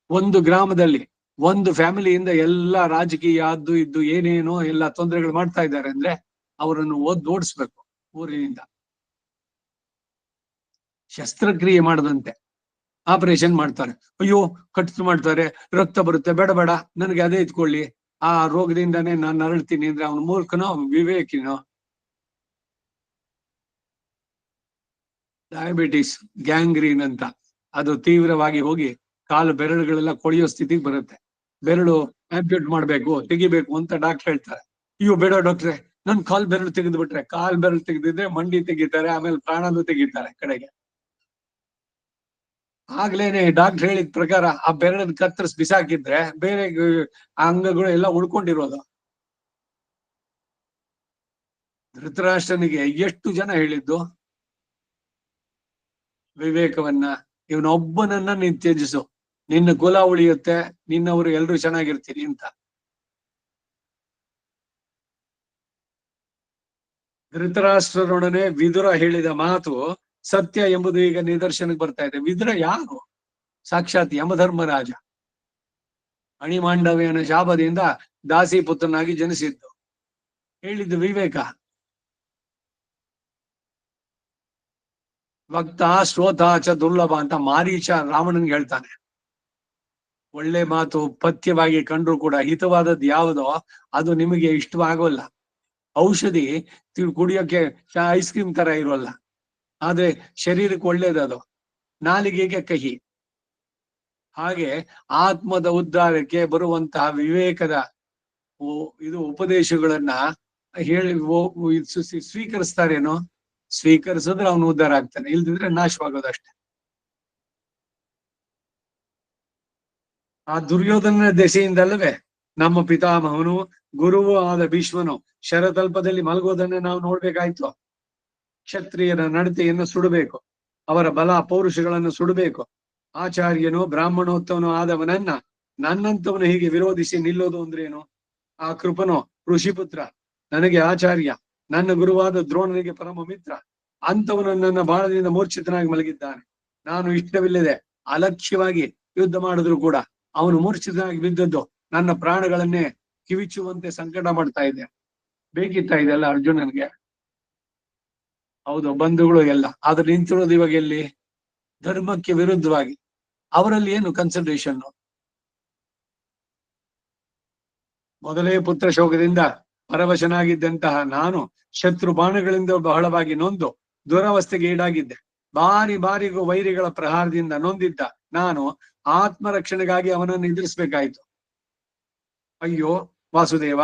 Speaker 1: ಒಂದು ಗ್ರಾಮದಲ್ಲಿ ಒಂದು ಫ್ಯಾಮಿಲಿಯಿಂದ ಎಲ್ಲ ರಾಜಕೀಯ ಅದು ಇದ್ದು ಏನೇನೋ ಎಲ್ಲ ತೊಂದರೆಗಳು ಮಾಡ್ತಾ ಇದ್ದಾರೆ ಅಂದ್ರೆ ಅವರನ್ನು ಓಡಿಸ್ಬೇಕು ಊರಿನಿಂದ. ಶಸ್ತ್ರಕ್ರಿಯೆ ಮಾಡದಂತೆ ಆಪರೇಷನ್ ಮಾಡ್ತಾರೆ. ಅಯ್ಯೋ, ಕಟ್ಟು ಮಾಡ್ತಾರೆ, ರಕ್ತ ಬರುತ್ತೆ, ಬೇಡ ಬೇಡ ನನಗೆ ಅದೇ ಇಟ್ಕೊಳ್ಳಿ, ಆ ರೋಗದಿಂದಾನೇ ನಾನು ನರಳ್ತೀನಿ ಅಂದ್ರೆ ಅವನು ಮೂರ್ಖನೋ ವಿವೇಕಿನೋ? ಡಯಾಬಿಟಿಸ್ ಗ್ಯಾಂಗ್ರೀನ್ ಅಂತ ಅದು ತೀವ್ರವಾಗಿ ಹೋಗಿ ಕಾಲು ಬೆರಳುಗಳೆಲ್ಲ ಕೊಳೆಯೋ ಸ್ಥಿತಿಗೆ ಬರುತ್ತೆ. ಬೆರಳು ಆಂಪ್ಯೂಟ್ ಮಾಡ್ಬೇಕು, ತೆಗಿಬೇಕು ಅಂತ ಡಾಕ್ಟರ್ ಹೇಳ್ತಾರೆ. ಅಯ್ಯೋ ಬೇಡ ಡಾಕ್ಟ್ರೆ, ನನ್ ಕಾಲ್ ಬೆರಳು ತೆಗೆದು ಬಿಟ್ರೆ, ಕಾಲ್ ಬೆರಳು ತೆಗೆದಿದ್ರೆ ಮಂಡಿ ತೆಗಿತಾರೆ, ಆಮೇಲೆ ಪ್ರಾಣನೂ ತೆಗಿತಾರೆ ಕಡೆಗೆ. ಆಗ್ಲೇನೆ ಡಾಕ್ಟರ್ ಹೇಳಿದ ಪ್ರಕಾರ ಆ ಬೆರಳನ್ನ ಕತ್ತರಿಸಿ ಬಿಸಾಕಿದ್ರೆ ಬೇರೆ ಅಂಗಗಳು ಎಲ್ಲ ಉಳ್ಕೊಂಡಿರೋದು. ಧೃತರಾಷ್ಟ್ರನಿಗೆ ಎಷ್ಟು ಜನ ಹೇಳಿದ್ದು ವಿವೇಕವನ್ನ, ಇವನೊಬ್ಬನನ್ನ ನೀನ್ ತ್ಯಜಿಸು, ನಿನ್ನ ಕುಲ ಉಳಿಯುತ್ತೆ, ನಿನ್ನವರು ಎಲ್ರು ಚೆನ್ನಾಗಿರ್ತೀನಿ ಅಂತ. ಧೃತರಾಷ್ಟ್ರರೊಡನೆ ವಿದುರ ಹೇಳಿದ ಮಾತು ಸತ್ಯ ಎಂಬುದು ಈಗ ನಿದರ್ಶನಕ್ಕೆ ಬರ್ತಾ ಇದೆ. ವಿದುರ ಯಾರು? ಸಾಕ್ಷಾತ್ ಯಮಧರ್ಮರಾಜ. ಅಣಿಮಾಂಡವ್ಯನ ಶಾಪದಿಂದ ದಾಸಿ ಪುತ್ರನಾಗಿ ಜನಿಸಿದ್ದು. ಹೇಳಿದ್ದು ವಿವೇಕ. ವಕ್ತ ಶ್ರೋತಾಚ ದುರ್ಲಭ ಅಂತ ಮಾರೀಚ ರಾವಣನ್ಗೆ ಹೇಳ್ತಾನೆ. ಒಳ್ಳೆ ಮಾತು ಪಥ್ಯವಾಗಿ ಕಂಡ್ರು ಕೂಡ ಹಿತವಾದದ್ದು ಯಾವುದೋ ಅದು ನಿಮಗೆ ಇಷ್ಟವಾಗೋಲ್ಲ. ಔಷಧಿ ಕುಡಿಯೋಕೆ ಐಸ್ ಕ್ರೀಮ್ ತರ ಇರೋಲ್ಲ, ಆದ್ರೆ ಶರೀರಕ್ಕೆ ಒಳ್ಳೇದದು, ನಾಲಿಗೆಗೆ ಕಹಿ. ಹಾಗೆ ಆತ್ಮದ ಉದ್ಧಾರಕ್ಕೆ ಬರುವಂತಹ ವಿವೇಕದ ಇದು ಉಪದೇಶಗಳನ್ನ ಹೇಳಿ ಸ್ವೀಕರಿಸ್ತಾರೇನೋ, ಸ್ವೀಕರಿಸಿದ್ರೆ ಅವನು ಉದ್ಧಾರ ಆಗ್ತಾನೆ, ಇಲ್ದಿದ್ರೆ ನಾಶವಾಗೋದಷ್ಟೆ. ಆ ದುರ್ಯೋಧನ ದೆಸೆಯಿಂದಲ್ಲವೇ ನಮ್ಮ ಪಿತಾಮಹನು ಗುರುವೂ ಆದ ಭೀಷ್ಮನು ಶರತಲ್ಪದಲ್ಲಿ ಮಲಗೋದನ್ನ ನಾವು ನೋಡ್ಬೇಕಾಯ್ತು. ಕ್ಷತ್ರಿಯರ ನಡತೆಯನ್ನು ಸುಡಬೇಕು, ಅವರ ಬಲ ಪೌರುಷಗಳನ್ನು ಸುಡಬೇಕು. ಆಚಾರ್ಯನು ಬ್ರಾಹ್ಮಣೋತ್ತಮನು ಆದವನನ್ನ ನನ್ನಂತವನು ಹೀಗೆ ವಿರೋಧಿಸಿ ನಿಲ್ಲೋದು ಅಂದ್ರೇನು? ಆ ಕೃಪನೋ ಋಷಿಪುತ್ರ, ನನಗೆ ಆಚಾರ್ಯ, ನನ್ನ ಗುರುವಾದ ದ್ರೋಣನಿಗೆ ಪರಮ ಮಿತ್ರ, ಅಂತವನು ನನ್ನ ಬಾಣದಿಂದ ಮೂರ್ಛಿತನಾಗಿ ಮಲಗಿದ್ದಾನೆ. ನಾನು ಇಷ್ಟವಿಲ್ಲದೆ ಅಲಕ್ಷ್ಯವಾಗಿ ಯುದ್ಧ ಮಾಡಿದ್ರು ಕೂಡ ಅವನು ಮೂರ್ಛಿತನಾಗಿ ಬಿದ್ದದ್ದು ನನ್ನ ಪ್ರಾಣಗಳನ್ನೇ ಕಿವಿಚುವಂತೆ ಸಂಕಟ ಮಾಡ್ತಾ ಇದೆ. ಬೇಕಿತ್ತಾ ಇದೆಲ್ಲ ಅರ್ಜುನನ್ಗೆ? ಹೌದು, ಬಂಧುಗಳು ಎಲ್ಲ. ಆದ್ರೆ ನಿಂತಿರೋದು ಇವಾಗ ಎಲ್ಲಿ? ಧರ್ಮಕ್ಕೆ ವಿರುದ್ಧವಾಗಿ. ಅವರಲ್ಲಿ ಏನು ಕನ್ಸಂಟ್ರೇಷನ್? ಮೊದಲೇ ಪುತ್ರ ಶೋಕದಿಂದ ಪರವಶನಾಗಿದ್ದಂತಹ ನಾನು ಶತ್ರು ಬಾಣಗಳಿಂದ ಬಹಳವಾಗಿ ನೊಂದು ದುರವಸ್ಥೆಗೆ ಈಡಾಗಿದ್ದೆ. ಬಾರಿಗೂ ವೈರಿಗಳ ಪ್ರಹಾರದಿಂದ ನೊಂದಿದ್ದ ನಾನು ಆತ್ಮರಕ್ಷಣೆಗಾಗಿ ಅವನನ್ನು ಎದುರಿಸ್ಬೇಕಾಯ್ತು. ಅಯ್ಯೋ ವಾಸುದೇವ,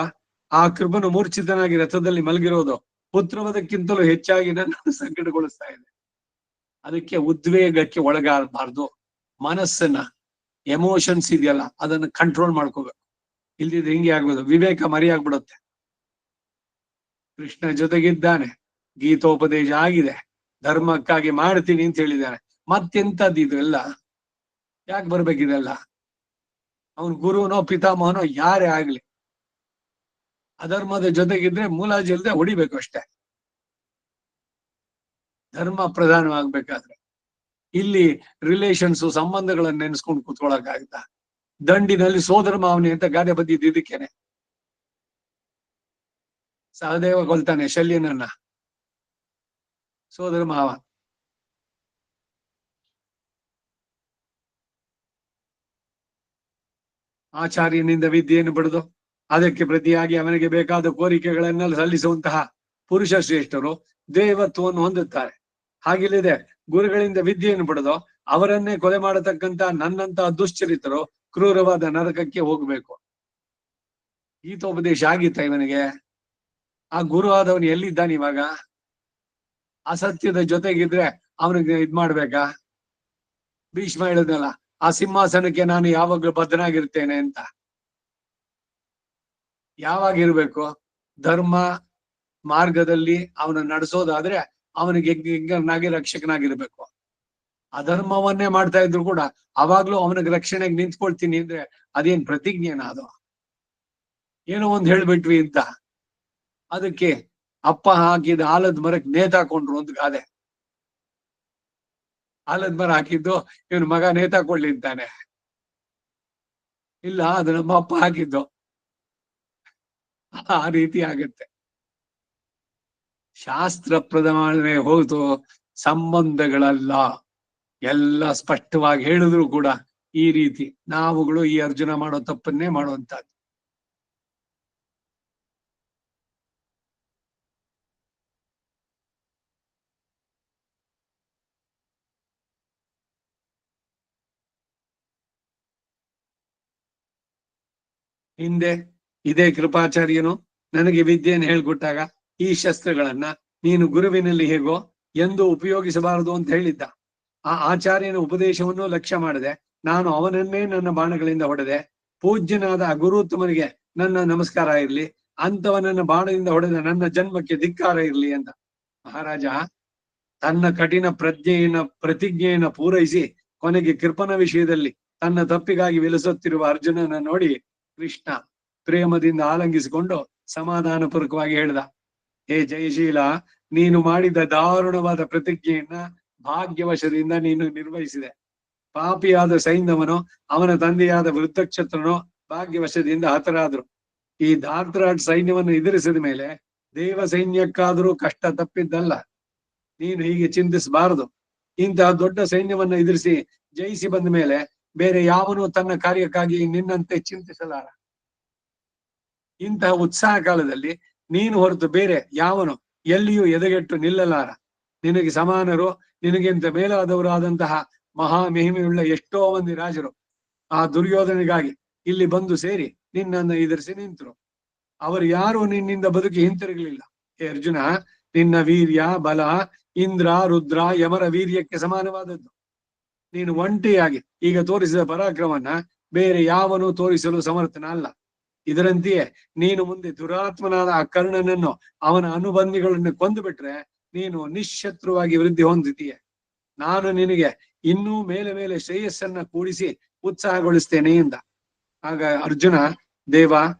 Speaker 1: ಆ ಕೃಪನು ಮೂರ್ಛಿತನಾಗಿ ರಥದಲ್ಲಿ ಮಲಗಿರೋದು ಪುತ್ರವದಕ್ಕಿಂತಲೂ ಹೆಚ್ಚಾಗಿ ನನ್ನ ಸಂಕಟಗೊಳಿಸ್ತಾ ಇದೆ. ಅದಕ್ಕೆ ಉದ್ವೇಗಕ್ಕೆ ಒಳಗಾಗಬಾರ್ದು. ಮನಸ್ಸನ್ನ, ಎಮೋಷನ್ಸ್ ಇದೆಯಲ್ಲ, ಅದನ್ನ ಕಂಟ್ರೋಲ್ ಮಾಡ್ಕೋಬೇಕು. ಇಲ್ದಿದ್ರೆ ಹಿಂಗೆ ಆಗ್ಬೋದು, ವಿವೇಕ ಮರಿಯಾಗ್ಬಿಡುತ್ತೆ. ಕೃಷ್ಣ ಜೊತೆಗಿದ್ದಾನೆ, ಗೀತೋಪದೇಶ ಆಗಿದೆ, ಧರ್ಮಕ್ಕಾಗಿ ಮಾಡ್ತೀನಿ ಅಂತ ಹೇಳಿದ್ದಾನೆ. ಮತ್ತೆಂತದ್ದು ಇದು ಎಲ್ಲ? ಯಾಕೆ ಬರ್ಬೇಕಿದೆಲ್ಲ? ಅವನ್ ಗುರುನೋ ಪಿತಾಮಹನೋ ಯಾರೇ ಆಗ್ಲಿ, ಅಧರ್ಮದ ಜೊತೆಗಿದ್ರೆ ಮೂಲಾಜಿಲ್ದೆ ಹೊಡಿಬೇಕು ಅಷ್ಟೇ. ಧರ್ಮ ಪ್ರಧಾನವಾಗ್ಬೇಕಾದ್ರೆ ಇಲ್ಲಿ ರಿಲೇಷನ್ಸ್, ಸಂಬಂಧಗಳನ್ನ ನೆನೆಸ್ಕೊಂಡು ಕೂತ್ಕೊಳಕ್ಕಾಗುತ್ತಾ? ದಂಡಿನಲ್ಲಿ ಸೋದರ ಮಾವನಿ ಅಂತ ಗಾದೆ ಬದ್ದಿದ್ದೇನೆ. ಸಹದೇವ ಕೊಲ್ತಾನೆ ಶಲ್ಯನನ್ನ, ಸೋದರ ಮಾವ. ಆಚಾರ್ಯನಿಂದ ವಿದ್ಯೆಯನ್ನು ಪಡೆದು ಅದಕ್ಕೆ ಪ್ರತಿಯಾಗಿ ಅವನಿಗೆ ಬೇಕಾದ ಕೋರಿಕೆಗಳನ್ನೆಲ್ಲ ಸಲ್ಲಿಸುವಂತಹ ಪುರುಷ ಶ್ರೇಷ್ಠರು ದೇವತ್ವವನ್ನು ಹೊಂದುತ್ತಾರೆ. ಹಾಗಿಲ್ಲಿದೆ, ಗುರುಗಳಿಂದ ವಿದ್ಯೆಯನ್ನು ಪಡೆದು ಅವರನ್ನೇ ಕೊಲೆ ಮಾಡತಕ್ಕಂತ ನನ್ನಂತಹ ದುಶ್ಚರಿತರು ಕ್ರೂರವಾದ ನರಕಕ್ಕೆ ಹೋಗ್ಬೇಕು. ಗೀತೋಪದೇಶ ಆಗಿತ್ತ ಇವನಿಗೆ? ಆ ಗುರು ಆದವನು ಎಲ್ಲಿದ್ದಾನೆ ಇವಾಗ? ಅಸತ್ಯದ ಜೊತೆಗಿದ್ರೆ ಅವನಿಗೆ ಇದ್ ಮಾಡ್ಬೇಕಾ? ಭೀಷ್ಮ ಹೇಳಿದ್ನಲ್ಲ, ಆ ಸಿಂಹಾಸನಕ್ಕೆ ನಾನು ಯಾವಾಗ್ಲೂ ಬದ್ಧನಾಗಿರ್ತೇನೆ ಅಂತ. ಯಾವಾಗಿರ್ಬೇಕು? ಧರ್ಮ ಮಾರ್ಗದಲ್ಲಿ ಅವನ ನಡೆಸೋದಾದ್ರೆ ಅವನಿಗೆ ಯಜ್ಞನಾಗಿ ರಕ್ಷಕನಾಗಿರ್ಬೇಕು. ಅಧರ್ಮವನ್ನೇ ಮಾಡ್ತಾ ಇದ್ರು ಕೂಡ ಅವಾಗ್ಲೂ ಅವನಿಗೆ ರಕ್ಷಣೆಗೆ ನಿಂತ್ಕೊಳ್ತೀನಿ ಅಂದ್ರೆ ಅದೇನ್ ಪ್ರತಿಜ್ಞೆನ? ಅದು ಏನೋ ಒಂದ್ ಹೇಳ್ಬಿಟ್ವಿ ಅಂತ. ಅದಕ್ಕೆ ಅಪ್ಪ ಹಾಕಿದ ಆಲದ ಮರಕ್ಕೆ ನೇತಾಕೊಂಡ್ರು ಒಂದು ಗಾದೆ. ಆಲದ ಮರ ಹಾಕಿದ್ದು ಇವನ್ ಮಗ ನೇತಾಕೊಳ್ಳಿ ಅಂತಾನೆ. ಇಲ್ಲ, ಅದು ನಮ್ಮ ಅಪ್ಪ ಹಾಕಿದ್ದು. ಆ ರೀತಿ ಆಗತ್ತೆ. ಶಾಸ್ತ್ರ ಪ್ರಧಾನವೇ ಹೋಯ್ತು, ಸಂಬಂಧಗಳಲ್ಲ. ಎಲ್ಲ ಸ್ಪಷ್ಟವಾಗಿ ಹೇಳಿದ್ರು ಕೂಡ ಈ ರೀತಿ ನಾವುಗಳು ಈ ಅರ್ಜುನ ಮಾಡೋ ತಪ್ಪನ್ನೇ ಮಾಡುವಂತದ್ದು. ಹಿಂದೆ ಇದೇ ಕೃಪಾಚಾರ್ಯನು ನನಗೆ ವಿದ್ಯೆಯನ್ನು ಹೇಳ್ಕೊಟ್ಟಾಗ ಈ ಶಸ್ತ್ರಗಳನ್ನ ನೀನು ಗುರುವಿನಲ್ಲಿ ಹೇಗೋ ಎಂದು ಉಪಯೋಗಿಸಬಾರದು ಅಂತ ಹೇಳಿದ್ದ. ಆ ಆಚಾರ್ಯನ ಉಪದೇಶವನ್ನು ಲಕ್ಷ್ಯ ಮಾಡಿದೆ. ನಾನು ಅವನನ್ನೇ ನನ್ನ ಬಾಣಗಳಿಂದ ಹೊಡೆದೆ. ಪೂಜ್ಯನಾದ ಗುರುತ್ತಮನಿಗೆ ನನ್ನ ನಮಸ್ಕಾರ ಇರ್ಲಿ, ಅಂತವನನ್ನ ಬಾಣದಿಂದ ಹೊಡೆದ ನನ್ನ ಜನ್ಮಕ್ಕೆ ಧಿಕ್ಕಾರ ಇರ್ಲಿ ಅಂತ ಮಹಾರಾಜ ತನ್ನ ಕಠಿಣ ಪ್ರತಿಜ್ಞೆಯನ್ನು ಪೂರೈಸಿ ಕೊನೆಗೆ ಕೃಪನ ವಿಷಯದಲ್ಲಿ ತನ್ನ ತಪ್ಪಿಗಾಗಿ ವಿಲಸುತ್ತಿರುವ ಅರ್ಜುನನ ನೋಡಿ ಕೃಷ್ಣ ಪ್ರೇಮದಿಂದ ಆಲಂಗಿಸಿಕೊಂಡು ಸಮಾಧಾನ ಪೂರ್ವಕವಾಗಿ ಹೇಳ್ದ, ಹೇ ಜಯಶೀಲ, ನೀನು ಮಾಡಿದ ದಾರುಣವಾದ ಪ್ರತಿಜ್ಞೆಯನ್ನ ಭಾಗ್ಯವಶದಿಂದ ನೀನು ನಿರ್ವಹಿಸಿದೆ. ಪಾಪಿಯಾದ ಸೈನ್ಯವನು ಅವನ ತಂದೆಯಾದ ವೃದ್ಧಕ್ಷತ್ರನೋ ಭಾಗ್ಯವಶದಿಂದ ಹತರಾದ್ರು. ಈ ಧಾರ್ತರಾಟ್ ಸೈನ್ಯವನ್ನು ಎದುರಿಸಿದ ಮೇಲೆ ದೇವ ಸೈನ್ಯಕ್ಕಾದರೂ ಕಷ್ಟ ತಪ್ಪಿದ್ದಲ್ಲ. ನೀನು ಹೀಗೆ ಚಿಂತಿಸಬಾರದು. ಇಂತಹ ದೊಡ್ಡ ಸೈನ್ಯವನ್ನ ಎದುರಿಸಿ ಜಯಿಸಿ ಬಂದ ಮೇಲೆ ಬೇರೆ ಯಾವನು ತನ್ನ ಕಾರ್ಯಕ್ಕಾಗಿ ನಿನ್ನಂತೆ ಚಿಂತಿಸಲಾರ. ಇಂತಹ ಉತ್ಸಾಹ ಕಾಲದಲ್ಲಿ ನೀನು ಹೊರತು ಬೇರೆ ಯಾವನು ಎಲ್ಲಿಯೂ ಎದೆಗೆಟ್ಟು ನಿಲ್ಲಲಾರ. ನಿನಗೆ ಸಮಾನರು, ನಿನಗಿಂತ ಮೇಲಾದವರು ಆದಂತಹ ಮಹಾ ಮಹಿಮೆಯುಳ್ಳ ಎಷ್ಟೋ ಮಂದಿ ರಾಜರು ಆ ದುರ್ಯೋಧನಿಗಾಗಿ ಇಲ್ಲಿ ಬಂದು ಸೇರಿ ನಿನ್ನನ್ನು ಎದುರಿಸಿ ನಿಂತರು. ಅವರು ಯಾರು ನಿನ್ನಿಂದ ಬದುಕಿ ಹಿಂತಿರುಗಲಿಲ್ಲ. ಹೇ ಅರ್ಜುನ, ನಿನ್ನ ವೀರ್ಯ ಬಲ ಇಂದ್ರ ರುದ್ರ ಯಮರ ವೀರ್ಯಕ್ಕೆ ಸಮಾನವಾದದ್ದು. ನೀನು ಒಂಟಿಯಾಗಿ ಈಗ ತೋರಿಸಿದ ಪರಾಕ್ರಮವನ್ನ ಬೇರೆ ಯಾವನು ತೋರಿಸಲು ಸಮರ್ಥನ ಅಲ್ಲ. ಇದರಂತೆಯೇ ನೀನು ಮುಂದೆ ದುರಾತ್ಮನಾದ ಆ ಕರ್ಣನನ್ನು ಅವನ ಅನುಬಂಧಿಗಳನ್ನು ಕೊಂದು ಬಿಟ್ರೆ ನೀನು ನಿಶ್ಶತ್ರುವಾಗಿ ವೃದ್ಧಿ ಹೊಂದುತ್ತೀಯ. ನಾನು ನಿನಗೆ ಇನ್ನೂ ಮೇಲೆ ಮೇಲೆ ಶ್ರೇಯಸ್ಸನ್ನ ಕೂಡಿಸಿ ಉತ್ಸಾಹಗೊಳಿಸ್ತೇನೆ ಎಂದ. ಆಗ ಅರ್ಜುನ, ದೇವ,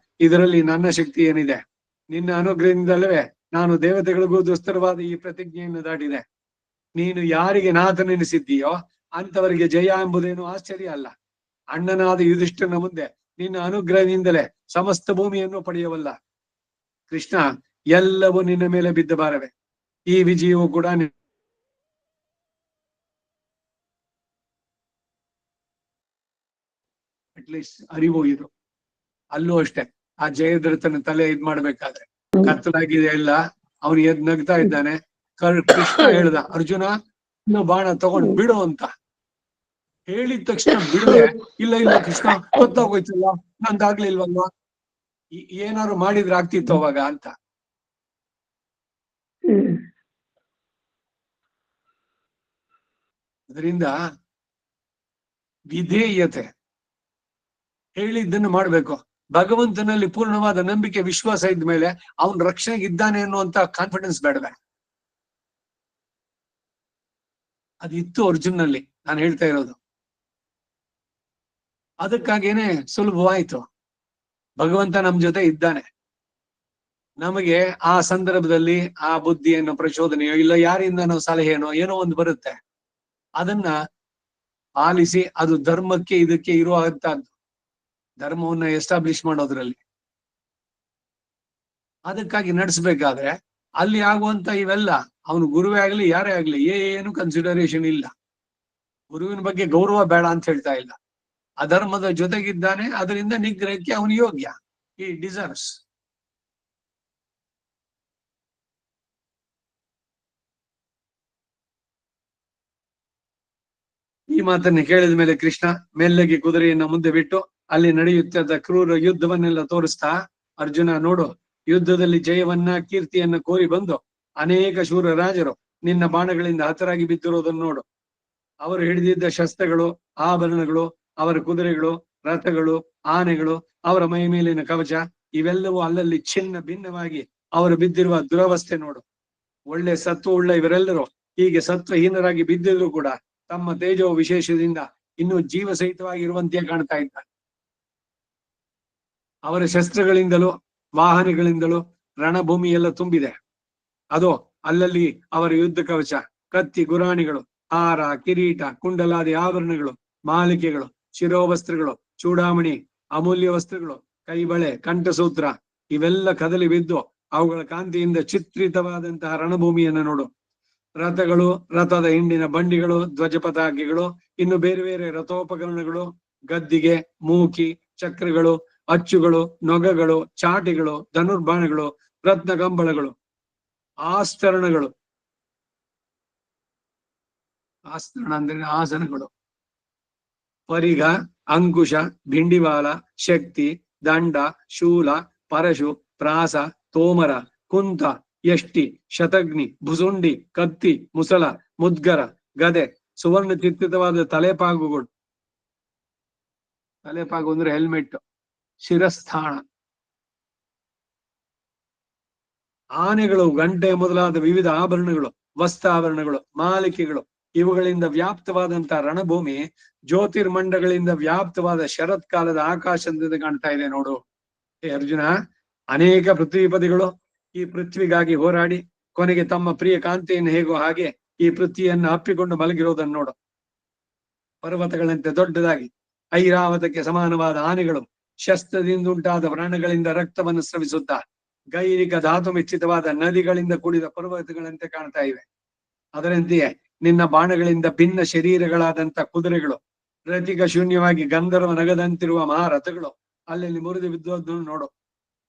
Speaker 1: ಇದರಲ್ಲಿ ನನ್ನ ಶಕ್ತಿ ಏನಿದೆ? ನಿನ್ನ ಅನುಗ್ರಹದಿಂದಲ್ಲವೇ ನಾನು ದೇವತೆಗಳಿಗೂ ದುಸ್ತರವಾದ ಈ ಪ್ರತಿಜ್ಞೆಯನ್ನು ದಾಟಿದೆ. ನೀನು ಯಾರಿಗೆ ನಾಥನೆನಿಸಿದ್ದೀಯೋ ಅಂತವರಿಗೆ ಜಯ ಎಂಬುದೇನು ಆಶ್ಚರ್ಯ ಅಲ್ಲ. ಅಣ್ಣನಾದ ಯುಧಿಷ್ಠಿರನ ಮುಂದೆ ನಿನ್ನ ಅನುಗ್ರಹದಿಂದಲೇ ಸಮಸ್ತ ಭೂಮಿಯನ್ನು ಪಡೆಯವಲ್ಲ. ಕೃಷ್ಣ, ಎಲ್ಲವೂ ನಿನ್ನ ಮೇಲೆ ಬಿದ್ದ ಬಾರವೆ. ಈ ವಿಜಯವು ಕೂಡ ಅಟ್ಲೀಸ್ಟ್ ಅರಿವು ಇದು. ಅಲ್ಲೂ ಅಷ್ಟೇ, ಆ ಜಯದ್ರಥನ ತಲೆ ಇದ್ ಮಾಡ್ಬೇಕಾದ್ರೆ ಕತ್ತಲಾಗಿದೆ ಇಲ್ಲ, ಅವನು ಎದ್ ನಗ್ತಾ ಇದ್ದಾನೆ. ಕೃಷ್ಣ ಹೇಳ್ದ, ಅರ್ಜುನ ಇನ್ನು ಬಾಣ ತಗೊಂಡ್ ಬಿಡು ಅಂತ. ಹೇಳಿದ ತಕ್ಷಣ ಬಿಡದೆ, ಇಲ್ಲ ಇಲ್ಲ ಕೃಷ್ಣ ಗೊತ್ತಾಗೋಯ್ತಲ್ಲ, ನಂದಾಗ್ಲಿಲ್ವಲ್ವಾ, ಏನಾದ್ರು ಮಾಡಿದ್ರೆ ಆಗ್ತಿತ್ತು ಅವಾಗ ಅಂತ. ಅದರಿಂದ ವಿಧೇಯತೆ, ಹೇಳಿದ್ದನ್ನು ಮಾಡ್ಬೇಕು. ಭಗವಂತನಲ್ಲಿ ಪೂರ್ಣವಾದ ನಂಬಿಕೆ ವಿಶ್ವಾಸ ಇದ್ದ ಮೇಲೆ ಅವನ್ ರಕ್ಷಣೆಗೆ ಇದ್ದಾನೆ ಅನ್ನುವಂತ ಕಾನ್ಫಿಡೆನ್ಸ್ ಬೇಡವೆ. ಅದಿತ್ತು ಅರ್ಜುನಲ್ಲಿ, ನಾನು ಹೇಳ್ತಾ ಇರೋದು. ಅದಕ್ಕಾಗೇನೆ ಸುಲಭವಾಯ್ತು. ಭಗವಂತ ನಮ್ ಜೊತೆ ಇದ್ದಾನೆ. ನಮಗೆ ಆ ಸಂದರ್ಭದಲ್ಲಿ ಆ ಬುದ್ಧಿಯನ್ನು ಪ್ರಚೋದನೆಯೋ ಇಲ್ಲ ಯಾರಿಂದನೋ ಸಲಹೆನೋ ಏನೋ ಒಂದು ಬರುತ್ತೆ, ಅದನ್ನ ಪಾಲಿಸಿ ಅದು ಧರ್ಮಕ್ಕೆ ಇದಕ್ಕೆ ಇರುವಂತಹದ್ದು, ಧರ್ಮವನ್ನ ಎಸ್ಟಾಬ್ಲಿಷ್ ಮಾಡೋದ್ರಲ್ಲಿ. ಅದಕ್ಕಾಗಿ ನಡೆಸ್ಬೇಕಾದ್ರೆ ಅಲ್ಲಿ ಆಗುವಂತ ಇವೆಲ್ಲ, ಅವನು ಗುರುವೇ ಆಗ್ಲಿ ಯಾರೇ ಆಗ್ಲಿ ಏನು ಕನ್ಸಿಡರೇಷನ್ ಇಲ್ಲ. ಗುರುವಿನ ಬಗ್ಗೆ ಗೌರವ ಬೇಡ ಅಂತ ಹೇಳ್ತಾ ಇಲ್ಲ. ಅಧರ್ಮದ ಜೊತೆಗಿದ್ದಾನೆ, ಅದರಿಂದ ನಿಗ್ರಹಕ್ಕೆ ಅವನು ಯೋಗ್ಯ, ಈ ಡಿಸರ್ವ್ಸ್. ಈ ಮಾತನ್ನ ಕೇಳಿದ ಮೇಲೆ ಕೃಷ್ಣ ಮೆಲ್ಲಗೆ ಕುದುರೆಯನ್ನ ಮುಂದೆ ಬಿಟ್ಟು ಅಲ್ಲಿ ನಡೆಯುತ್ತಿದ್ದ ಕ್ರೂರ ಯುದ್ಧವನ್ನೆಲ್ಲ ತೋರಿಸ್ತಾ, ಅರ್ಜುನ ನೋಡು, ಯುದ್ಧದಲ್ಲಿ ಜಯವನ್ನ ಕೀರ್ತಿಯನ್ನ ಕೋರಿ ಬಂದು ಅನೇಕ ಶೂರ ರಾಜರು ನಿನ್ನ ಬಾಣಗಳಿಂದ ಹತರಾಗಿ ಬಿದ್ದಿರೋದನ್ನು ನೋಡು. ಅವರು ಹಿಡಿದಿದ್ದ ಶಸ್ತ್ರಗಳು, ಆಭರಣಗಳು, ಅವರ ಕುದುರೆಗಳು, ರಥಗಳು, ಆನೆಗಳು, ಅವರ ಮೈ ಮೇಲಿನ ಕವಚ ಇವೆಲ್ಲವೂ ಅಲ್ಲಲ್ಲಿ ಚಿನ್ನ ಭಿನ್ನವಾಗಿ ಅವರು ಬಿದ್ದಿರುವ ದುರವಸ್ಥೆ ನೋಡು. ಒಳ್ಳೆ ಸತ್ವ ಉಳ್ಳ ಇವರೆಲ್ಲರೂ ಹೀಗೆ ಸತ್ವಹೀನರಾಗಿ ಬಿದ್ದಿದ್ರು ಕೂಡ ತಮ್ಮ ತೇಜೋ ವಿಶೇಷದಿಂದ ಇನ್ನೂ ಜೀವ ಸಹಿತವಾಗಿರುವಂತೆ ಕಾಣ್ತಾ ಇದ್ದಾರೆ. ಅವರ ಶಸ್ತ್ರಗಳಿಂದಲೂ ವಾಹನಗಳಿಂದಲೂ ರಣಭೂಮಿ ಎಲ್ಲ ತುಂಬಿದೆ. ಅದು ಅಲ್ಲಲ್ಲಿ ಅವರ ಯುದ್ಧ ಕವಚ, ಕತ್ತಿ, ಗುರಾಣಿಗಳು, ಹಾರ, ಕಿರೀಟ, ಕುಂಡಲಾದಿ ಆಭರಣಗಳು, ಮಾಲಿಕೆಗಳು, ಶಿರೋವಸ್ತ್ರಗಳು, ಚೂಡಾಮಣಿ, ಅಮೂಲ್ಯ ವಸ್ತ್ರಗಳು, ಕೈಬಳೆ, ಕಂಠಸೂತ್ರ ಇವೆಲ್ಲ ಕದಲಿ ಬಿದ್ದು ಅವುಗಳ ಕಾಂತಿಯಿಂದ ಚಿತ್ರಿತವಾದಂತಹ ರಣಭೂಮಿಯನ್ನು ನೋಡು. ರಥಗಳು, ರಥದ ಹಿಂಡಿನ ಬಂಡಿಗಳು, ಧ್ವಜ ಪತಾಕೆಗಳು, ಇನ್ನು ಬೇರೆ ಬೇರೆ ರಥೋಪಕರಣಗಳು, ಗದ್ದಿಗೆ, ಮೂಕಿ, ಚಕ್ರಗಳು, ಅಚ್ಚುಗಳು, ನೊಗಗಳು, ಚಾಟಿಗಳು, ಧನುರ್ಬಾಣಗಳು, ರತ್ನ ಕಂಬಳಗಳು, ಆಸ್ತರಣಗಳು, ಆಸ್ತರಣ ಅಂದ್ರೆ ಆಸನಗಳು, ಪರಿಘ, ಅಂಕುಶ, ಭಿಂಡಿವಾಲ, ಶಕ್ತಿ, ದಂಡ, ಶೂಲ, ಪರಶು, ಪ್ರಾಸ, ತೋಮರ, ಕುಂತ, ಯಷ್ಟಿ, ಶತಗ್ನಿ, ಭುಸುಂಡಿ, ಕತ್ತಿ, ಮುಸಲ, ಮುದ್ಗರ, ಗದೆ, ಸುವರ್ಣ ಚಿತ್ರಿತವಾದ ತಲೆಪಾಗುಗಳು, ತಲೆಪಾಗು ಅಂದ್ರೆ ಹೆಲ್ಮೆಟ್, ಶಿರಸ್ಥಾನ, ಆನೆಗಳು, ಗಂಟೆ ಮೊದಲಾದ ವಿವಿಧ ಆಭರಣಗಳು, ವಸ್ತ್ರಾಭರಣಗಳು, ಮಾಲಿಕೆಗಳು, ಇವುಗಳಿಂದ ವ್ಯಾಪ್ತವಾದಂತಹ ರಣಭೂಮಿ ಜ್ಯೋತಿರ್ಮಂಡಗಳಿಂದ ವ್ಯಾಪ್ತವಾದ ಶರತ್ಕಾಲದ ಆಕಾಶದಿಂದ ಕಾಣ್ತಾ ಇದೆ ನೋಡು. ಅರ್ಜುನ, ಅನೇಕ ಪೃಥ್ವಿಪದಿಗಳು ಈ ಪೃಥ್ವಿಗಾಗಿ ಹೋರಾಡಿ ಕೊನೆಗೆ ತಮ್ಮ ಪ್ರಿಯ ಕಾಂತಿಯನ್ನು ಹೇಗೋ ಹಾಗೆ ಈ ಪೃಥ್ವಿಯನ್ನು ಅಪ್ಪಿಕೊಂಡು ಮಲಗಿರೋದನ್ನು ನೋಡು. ಪರ್ವತಗಳಂತೆ ದೊಡ್ಡದಾಗಿ ಐರಾವತಕ್ಕೆ ಸಮಾನವಾದ ಆನೆಗಳು ಶಸ್ತ್ರದಿಂದುಂಟಾದ ವ್ರಣಗಳಿಂದ ರಕ್ತವನ್ನು ಸ್ರವಿಸುತ್ತಾ ಗೈರಿಕ ಧಾತು ಮಿಶ್ರಿತವಾದ ನದಿಗಳಿಂದ ಕೂಡಿದ ಪರ್ವತಗಳಂತೆ ಕಾಣ್ತಾ ಇವೆ. ಅದರಂತೆಯೇ ನಿನ್ನ ಬಾಣಗಳಿಂದ ಭಿನ್ನ ಶರೀರಗಳಾದಂತ ಕುದುರೆಗಳು, ರತಿಕ ಶೂನ್ಯವಾಗಿ ಗಂಧರ್ವ ನಗದಂತಿರುವ ಮಹಾರಥಗಳು ಅಲ್ಲಲ್ಲಿ ಮುರಿದು ಬಿದ್ದೋದನ್ನು ನೋಡು.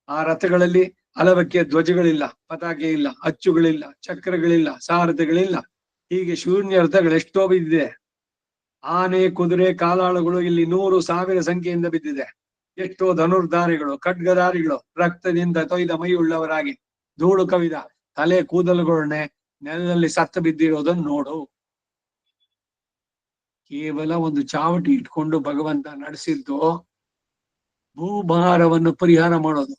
Speaker 1: ಆ ರಥಗಳಲ್ಲಿ ಹಲವಕ್ಕೆ ಧ್ವಜಗಳಿಲ್ಲ, ಪತಾಕೆ ಇಲ್ಲ, ಅಚ್ಚುಗಳಿಲ್ಲ, ಚಕ್ರಗಳಿಲ್ಲ, ಸಾರಥಿಗಳಿಲ್ಲ. ಹೀಗೆ ಶೂನ್ಯ ರಥಗಳೆಷ್ಟೋ ಬಿದ್ದಿದೆ. ಆನೆ, ಕುದುರೆ, ಕಾಲಾಳುಗಳು ಇಲ್ಲಿ 100,000 ಸಂಖ್ಯೆಯಿಂದ ಬಿದ್ದಿದೆ. ಎಷ್ಟೋ ಧನುರ್ಧಾರಿಗಳು, ಖಡ್ಗಧಾರಿಗಳು ರಕ್ತದಿಂದ ತೊಯ್ದ ಮೈಯುಳ್ಳವರಾಗಿ ಧೂಳು ಕವಿದ ತಲೆ ಕೂದಲುಗಳನ್ನೇ ನೆಲದಲ್ಲಿ ಸತ್ತು ಬಿದ್ದಿರೋದನ್ನು ನೋಡು. ಕೇವಲ ಒಂದು ಚಾವಟಿ ಇಟ್ಕೊಂಡು ಭಗವಂತ ನಡೆಸಿದ್ದು ಭೂಭಾರವನ್ನು ಪರಿಹಾರ ಮಾಡೋದು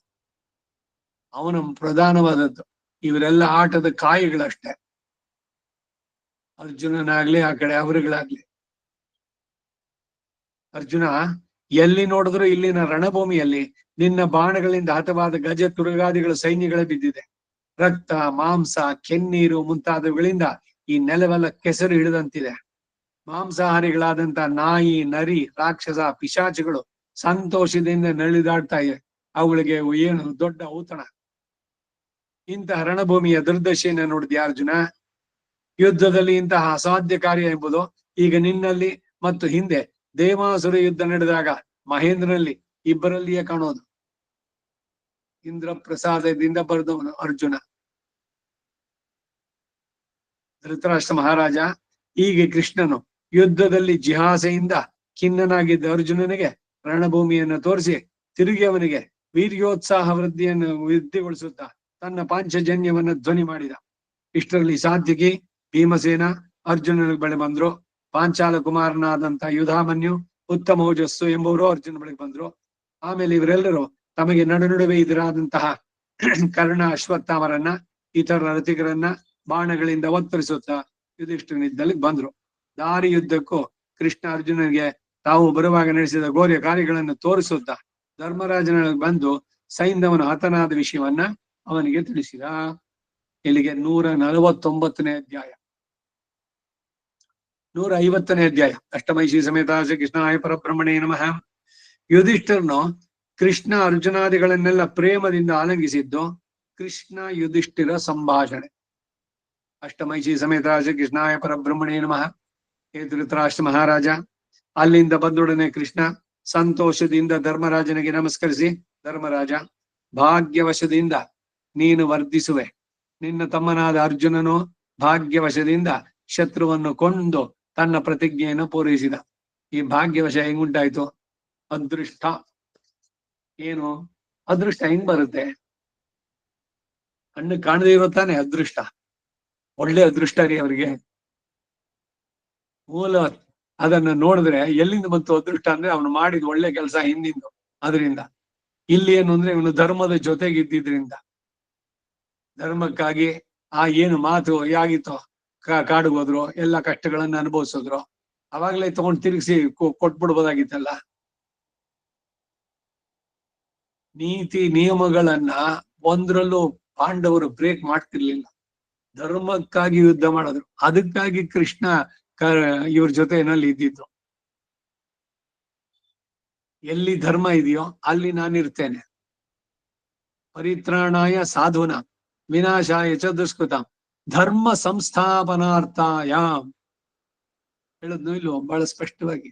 Speaker 1: ಅವನ ಪ್ರಧಾನವಾದದ್ದು. ಇವರೆಲ್ಲ ಆಟದ ಕಾಯಿಗಳಷ್ಟೇ. ಅರ್ಜುನನಾಗ್ಲಿ ಆ ಕಡೆ ಅವರುಗಳಾಗ್ಲಿ. ಅರ್ಜುನ, ಎಲ್ಲಿ ನೋಡಿದ್ರು ಇಲ್ಲಿನ ರಣಭೂಮಿಯಲ್ಲಿ ನಿನ್ನ ಬಾಣಗಳಿಂದ ಹತವಾದ ಗಜ ತುರಗಾದಿಗಳ ಸೈನ್ಯಗಳೇ ಬಿದ್ದಿದೆ. ರಕ್ತ, ಮಾಂಸ, ಕೆನ್ನೀರು ಮುಂತಾದವುಗಳಿಂದ ಈ ನೆಲವೆಲ್ಲ ಕೆಸರು ಹಿಡಿದಂತಿದೆ. ಮಾಂಸಾಹಾರಿಗಳಾದಂತ ನಾಯಿ, ನರಿ, ರಾಕ್ಷಸ, ಪಿಶಾಚಿಗಳು ಸಂತೋಷದಿಂದ ನಳಿದಾಡ್ತಾ ಇವೆ. ಅವುಗಳಿಗೆ ಏನು ದೊಡ್ಡ ಔತಣ. ಇಂತಹ ರಣಭೂಮಿಯ ದುರ್ದಶೆಯನ್ನು ನೋಡಿದ್ಯಾ ಅರ್ಜುನ? ಯುದ್ಧದಲ್ಲಿ ಇಂತಹ ಅಸಾಧ್ಯ ಕಾರ್ಯ ಎಂಬುದು ಈಗ ನಿನ್ನಲ್ಲಿ ಮತ್ತು ಹಿಂದೆ ದೇವಾಸುರ ಯುದ್ಧ ನಡೆದಾಗ ಮಹೇಂದ್ರನಲ್ಲಿ ಇಬ್ಬರಲ್ಲಿಯೇ ಕಾಣೋದು. ಇಂದ್ರ ಪ್ರಸಾದದಿಂದ ಬರೆದವನು ಅರ್ಜುನ. ಧೃತರಾಷ್ಟ್ರ ಮಹಾರಾಜ, ಹೀಗೆ ಕೃಷ್ಣನು ಯುದ್ಧದಲ್ಲಿ ಜಿಹಾಸೆಯಿಂದ ಖಿನ್ನನಾಗಿದ್ದ ಅರ್ಜುನನಿಗೆ ರಣಭೂಮಿಯನ್ನು ತೋರಿಸಿ ತಿರುಗಿ ಅವನಿಗೆ ವೀರ್ಯೋತ್ಸಾಹ ವೃದ್ಧಿಗೊಳಿಸುತ್ತಾ ತನ್ನ ಪಾಂಚಜನ್ಯವನ್ನು ಧ್ವನಿ ಮಾಡಿದ. ಇಷ್ಟರಲ್ಲಿ ಸಾತ್ವಿಕಿ, ಭೀಮಸೇನ ಅರ್ಜುನನ ಬಳಿ ಬಂದ್ರು. ಪಾಂಚಾಲ ಕುಮಾರನಾದಂತಹ ಯುಧಾಮನ್ಯು, ಉತ್ತಮ ಓಜಸ್ಸು ಎಂಬುವರು ಅರ್ಜುನ ಬಳಿಗೆ ಬಂದ್ರು. ಆಮೇಲೆ ಇವರೆಲ್ಲರೂ ತಮಗೆ ನಡುವೆ ಎದುರಾದಂತಹ ಕರ್ಣ, ಅಶ್ವತ್ಥಾಮರನ್ನ, ಇತರ ರಥಿಕರನ್ನ ಬಾಣಗಳಿಂದ ಒತ್ತರಿಸುತ್ತಾ ಯುಧಿಷ್ಠಿರನಿದ್ದಲ್ಲಿ ಬಂದ್ರು. ದಾರಿ ಯುದ್ಧಕ್ಕೂ ಕೃಷ್ಣ ಅರ್ಜುನನಿಗೆ ತಾವು ಬರುವಾಗ ನಡೆಸಿದ ಘೋರ್ಯ ಕಾರ್ಯಗಳನ್ನು ತೋರಿಸುತ್ತಾ ಧರ್ಮರಾಜನ ಬಂದು ಸೈಂಧವನು ಹತನಾದ ವಿಷಯವನ್ನ ಅವನಿಗೆ ತಿಳಿಸಿದ. ಇಲ್ಲಿಗೆ 149ನೇ ಅಧ್ಯಾಯ. 150ನೇ ಅಧ್ಯಾಯ. ಅಷ್ಟಮೈಷಿ ಸಮೇತ ಶ್ರೀ ಕೃಷ್ಣಾಯ ಪರಬ್ರಹ್ಮಣೇ ನಮಃ. ಯುಧಿಷ್ಠರನು ಕೃಷ್ಣ ಅರ್ಜುನಾದಿಗಳನ್ನೆಲ್ಲ ಪ್ರೇಮದಿಂದ ಆಲಂಗಿಸಿದ್ದು ಕೃಷ್ಣ ಯುಧಿಷ್ಠಿರ ಸಂಭಾಷಣೆ. ಅಷ್ಟಮೈಷಿ ಸಮೇತ ಶ್ರೀ ಕೃಷ್ಣಾಯ ಪರಬ್ರಹ್ಮಣೇ ನಮಃ. ಹೇ ಧೃತರಾಷ್ಟ್ರ ಮಹಾರಾಜ, ಅಲ್ಲಿಂದ ಬಂದೊಡನೆ ಕೃಷ್ಣ ಸಂತೋಷದಿಂದ ಧರ್ಮರಾಜನಿಗೆ ನಮಸ್ಕರಿಸಿ, ಧರ್ಮರಾಜ, ಭಾಗ್ಯವಶದಿಂದ ನೀನು ವರ್ಧಿಸುವೆ. ನಿನ್ನ ತಮ್ಮನಾದ ಅರ್ಜುನನು ಭಾಗ್ಯವಶದಿಂದ ಶತ್ರುವನ್ನು ಕೊಂದು ತನ್ನ ಪ್ರತಿಜ್ಞೆಯನ್ನು ಪೂರೈಸಿದ. ಈ ಭಾಗ್ಯವಶ ಹೆಂಗುಂಟಾಯ್ತು? ಅದೃಷ್ಟ. ಏನು ಅದೃಷ್ಟ ಹೆಂಗ್ ಬರುತ್ತೆ? ಕಣ್ಣು ಕಾಣದೇ ಇರೋ ತಾನೆ ಅದೃಷ್ಟ. ಒಳ್ಳೆ ಅದೃಷ್ಟ ರೀ ಅವರಿಗೆ. ಮೂಲ ಅದನ್ನ ನೋಡಿದ್ರೆ ಎಲ್ಲಿಂದ ಬಂತು ಅದೃಷ್ಟ ಅಂದ್ರೆ ಅವನು ಮಾಡಿದ ಒಳ್ಳೆ ಕೆಲಸ ಹಿಂದಿಂದು. ಅದರಿಂದ ಇಲ್ಲಿ ಏನು ಅಂದ್ರೆ ಇವನು ಧರ್ಮದ ಜೊತೆಗಿದ್ದಿದ್ರಿಂದ, ಧರ್ಮಕ್ಕಾಗಿ ಆ ಏನು ಮಾತು ಯಾಗಿತ್ತೋ ಕಾಡಿಗೆ ಹೋದ್ರು, ಎಲ್ಲ ಕಷ್ಟಗಳನ್ನ ಅನುಭವಿಸಿದ್ರು, ಅವಾಗ್ಲೇ ತಗೊಂಡು ತಿರುಗಿಸಿ ಕೊಟ್ಬಿಡ್ಬೋದಾಗಿತ್ತಲ್ಲ. ನೀತಿ ನಿಯಮಗಳನ್ನ ಒಂದ್ರಲ್ಲೂ ಪಾಂಡವರು ಬ್ರೇಕ್ ಮಾಡ್ತಿರ್ಲಿಲ್ಲ. ಧರ್ಮಕ್ಕಾಗಿ ಯುದ್ಧ ಮಾಡಿದ್ರು. ಅದಕ್ಕಾಗಿ ಕೃಷ್ಣ ಇವ್ರ ಜೊತೆನಲ್ಲಿ ಇದ್ದಿದ್ದು. ಎಲ್ಲಿ ಧರ್ಮ ಇದೆಯೋ ಅಲ್ಲಿ ನಾನಿರ್ತೇನೆ. ಪರಿತ್ರಾಣಾಯ ಸಾಧುನ ವಿನಾಶಾಯ ಚ ದುಷ್ಕೃತ ಧರ್ಮ ಸಂಸ್ಥಾಪನಾರ್ಥಾಯ ಹೇಳದ್ನು ಇಲ್ವೋ ಬಹಳ ಸ್ಪಷ್ಟವಾಗಿ.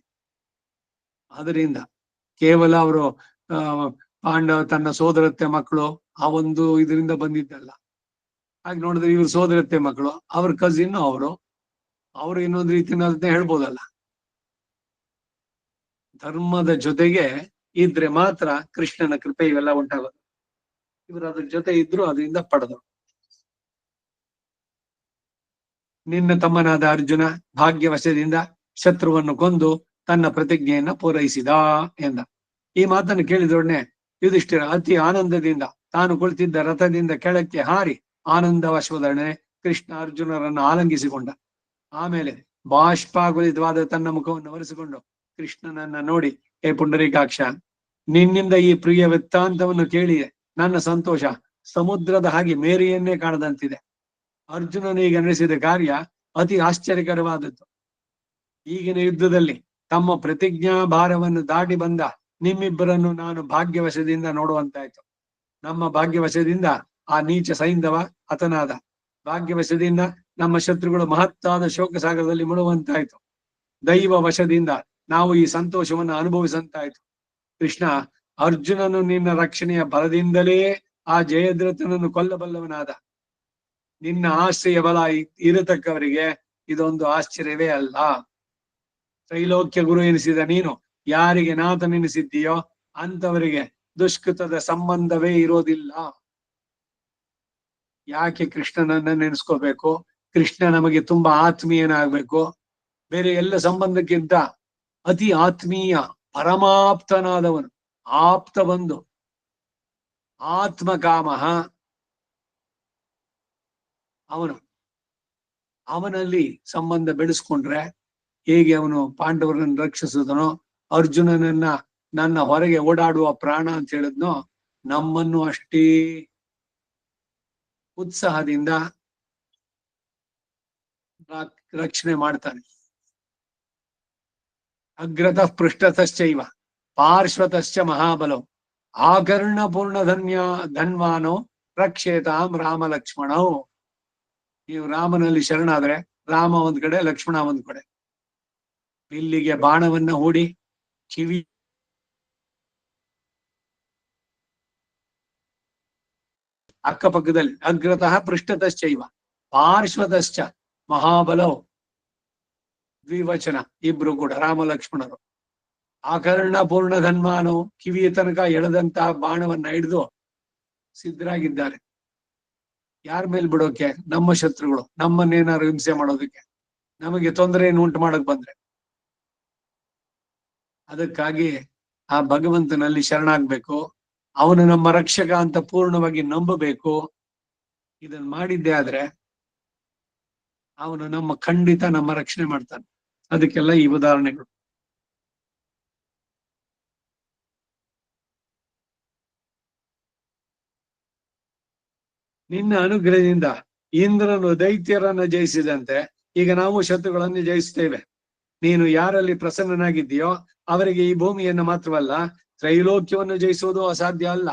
Speaker 1: ಅದರಿಂದ ಕೇವಲ ಅವರು ಪಾಂಡವ ತನ್ನ ಸೋದರತ್ತೆ ಮಕ್ಕಳು ಆ ಒಂದು ಇದರಿಂದ ಬಂದಿದ್ದಲ್ಲ. ಹಾಗೆ ನೋಡಿದ್ರೆ ಇವ್ರ ಸೋದರತ್ತೆ ಮಕ್ಕಳು, ಅವ್ರ ಕಸಿನ್, ಅವರು ಇನ್ನೊಂದು ರೀತಿನ ಹೇಳ್ಬೋದಲ್ಲ. ಧರ್ಮದ ಜೊತೆಗೆ ಇದ್ರೆ ಮಾತ್ರ ಕೃಷ್ಣನ ಕೃಪೆ ಇವೆಲ್ಲ ಉಂಟಾಗೋದು. ಇವರು ಅದ್ರ ಜೊತೆ ಇದ್ರು, ಅದರಿಂದ ಪಡೆದರು. ನಿನ್ನ ತಮ್ಮನಾದ ಅರ್ಜುನ ಭಾಗ್ಯವಶದಿಂದ ಶತ್ರುವನ್ನು ಕೊಂದು ತನ್ನ ಪ್ರತಿಜ್ಞೆಯನ್ನ ಪೂರೈಸಿದ ಎಂದ. ಈ ಮಾತನ್ನು ಕೇಳಿದೊಡನೆ ಯುಧಿಷ್ಠಿರ ಅತಿ ಆನಂದದಿಂದ ತಾನು ಕುಳಿತಿದ್ದ ರಥದಿಂದ ಕೆಳಕ್ಕೆ ಹಾರಿ ಆನಂದವಶೋಧನೆ ಕೃಷ್ಣ ಅರ್ಜುನರನ್ನು ಆಲಂಗಿಸಿಕೊಂಡ. ಆಮೇಲೆ ಬಾಷ್ಪಾಗುಲಿತವಾದ ತನ್ನ ಮುಖವನ್ನು ಒರೆಸಿಕೊಂಡು ಕೃಷ್ಣನನ್ನ ನೋಡಿ, ಹೇ ಪುಂಡರೀಕಾಕ್ಷ, ನಿನ್ನಿಂದ ಈ ಪ್ರಿಯ ವೃತ್ತಾಂತವನ್ನು ಕೇಳಿ ನನ್ನ ಸಂತೋಷ ಸಮುದ್ರದ ಹಾಗೆ ಮೇರೆಯನ್ನೇ ಕಾಣದಂತಿದೆ. ಅರ್ಜುನನಿಗೆ ನಡೆಸಿದ ಕಾರ್ಯ ಅತಿ ಆಶ್ಚರ್ಯಕರವಾದದ್ದು. ಈಗಿನ ಯುದ್ಧದಲ್ಲಿ ತಮ್ಮ ಪ್ರತಿಜ್ಞಾ ಭಾರವನ್ನು ದಾಟಿ ಬಂದ ನಿಮ್ಮಿಬ್ಬರನ್ನು ನಾನು ಭಾಗ್ಯವಶದಿಂದ ನೋಡುವಂತಾಯ್ತು. ನಮ್ಮ ಭಾಗ್ಯವಶದಿಂದ ಆ ನೀಚ ಸೈಂಧವ ಹತನಾದ. ಭಾಗ್ಯವಶದಿಂದ ನಮ್ಮ ಶತ್ರುಗಳು ಮಹತ್ತಾದ ಶೋಕ ಸಾಗರದಲ್ಲಿ ಮುಳುವಂತಾಯ್ತು. ದೈವ ವಶದಿಂದ ನಾವು ಈ ಸಂತೋಷವನ್ನು ಅನುಭವಿಸಂತಾಯ್ತು. ಕೃಷ್ಣ, ಅರ್ಜುನನು ನಿನ್ನ ರಕ್ಷಣೆಯ ಬಲದಿಂದಲೇ ಆ ಜಯದ್ರಥನನ್ನು ಕೊಲ್ಲಬಲ್ಲವನಾದ. ನಿನ್ನ ಆಶ್ರಯ ಬಲ ಇರತಕ್ಕವರಿಗೆ ಇದೊಂದು ಆಶ್ಚರ್ಯವೇ ಅಲ್ಲ. ತ್ರೈಲೋಕ್ಯ ಗುರು ಎನಿಸಿದ ನೀನು ಯಾರಿಗೆ ನಾಥನೆನಿಸಿದ್ದೀಯೋ ಅಂತವರಿಗೆ ದುಷ್ಕೃತದ ಸಂಬಂಧವೇ ಇರೋದಿಲ್ಲ. ಯಾಕೆ ಕೃಷ್ಣನನ್ನ ನೆನೆಸ್ಕೋಬೇಕು? ಕೃಷ್ಣ ನಮಗೆ ತುಂಬಾ ಆತ್ಮೀಯನಾಗ್ಬೇಕು. ಬೇರೆ ಎಲ್ಲ ಸಂಬಂಧಕ್ಕಿಂತ ಅತಿ ಆತ್ಮೀಯ ಪರಮಾಪ್ತನಾದವನು, ಆಪ್ತ ಬಂಧು, ಆತ್ಮಕಾಮ ಅವನಲ್ಲಿ ಸಂಬಂಧ ಬೆಳೆಸ್ಕೊಂಡ್ರೆ ಹೇಗೆ ಅವನು ಪಾಂಡವರನ್ನು ರಕ್ಷಿಸಿದನೋ, ಅರ್ಜುನನನ್ನ ನನ್ನ ಹೊರಗೆ ಓಡಾಡುವ ಪ್ರಾಣ ಅಂತ ಹೇಳಿದ್ನೋ, ನಮ್ಮನ್ನು ಅಷ್ಟೇ ಉತ್ಸಾಹದಿಂದ ರಕ್ಷಣೆ ಮಾಡ್ತಾನೆ. ಅಗ್ರತಃ ಪೃಷ್ಠತಶ್ಚೈವ ಪಾರ್ಶ್ವತಶ್ಚ ಮಹಾಬಲೋ ಆಕರ್ಣ ಪೂರ್ಣ ಧನ್ವಾನೋ ರಕ್ಷೇತಾಂ ರಾಮ ಲಕ್ಷ್ಮಣೋ. ನೀವು ರಾಮನಲ್ಲಿ ಶರಣಾದ್ರೆ ರಾಮ ಒಂದ್ ಕಡೆ, ಲಕ್ಷ್ಮಣ ಒಂದ್ ಕಡೆ. ಇಲ್ಲಿಗೆ ಬಾಣವನ್ನ ಹೂಡಿ ಕಿವಿ ಅಕ್ಕಪಕ್ಕದಲ್ಲಿ ಅಗ್ರತಃ ಪೃಷ್ಠತಶ್ಚೈವ ಪಾರ್ಶ್ವತಶ್ಚ ಮಹಾಬಲೋ, ದ್ವಿವಚನ, ಇಬ್ರು ಕೂಡ ರಾಮ ಲಕ್ಷ್ಮಣರು. ಆಕರ್ಣ ಪೂರ್ಣ ಧನ್ವಾನು, ಕಿವಿಯ ತನಕ ಎಳೆದಂತಹ ಬಾಣವನ್ನ ಹಿಡಿದು ಸಿದ್ಧರಾಗಿದ್ದಾರೆ. ಯಾರ ಮೇಲ್ ಬಿಡೋಕೆ? ನಮ್ಮ ಶತ್ರುಗಳು, ನಮ್ಮನ್ನೇನಾದ್ರು ಹಿಂಸೆ ಮಾಡೋದಕ್ಕೆ, ನಮಗೆ ತೊಂದರೆಯನ್ನು ಉಂಟು ಮಾಡಕ್ ಬಂದ್ರೆ. ಅದಕ್ಕಾಗಿ ಆ ಭಗವಂತನಲ್ಲಿ ಶರಣಾಗ್ಬೇಕು. ಅವನು ನಮ್ಮ ರಕ್ಷಕ ಅಂತ ಪೂರ್ಣವಾಗಿ ನಂಬಬೇಕು. ಇದನ್ನ ಮಾಡಿದ್ದೆ ಆದ್ರೆ ಅವನು ಖಂಡಿತ ನಮ್ಮ ರಕ್ಷಣೆ ಮಾಡ್ತಾನೆ. ಅದಕ್ಕೆಲ್ಲ ಈ ಉದಾಹರಣೆಗಳು. ನಿನ್ನ ಅನುಗ್ರಹದಿಂದ ಇಂದ್ರನು ದೈತ್ಯರನ್ನು ಜಯಿಸಿದಂತೆ ಈಗ ನಾವು ಶತ್ರುಗಳನ್ನು ಜಯಿಸ್ತೇವೆ. ನೀನು ಯಾರಲ್ಲಿ ಪ್ರಸನ್ನನಾಗಿದ್ದೀಯೋ ಅವರಿಗೆ ಈ ಭೂಮಿಯನ್ನು ಮಾತ್ರವಲ್ಲ, ತ್ರೈಲೋಕ್ಯವನ್ನು ಜಯಿಸುವುದು ಅಸಾಧ್ಯ ಅಲ್ಲ.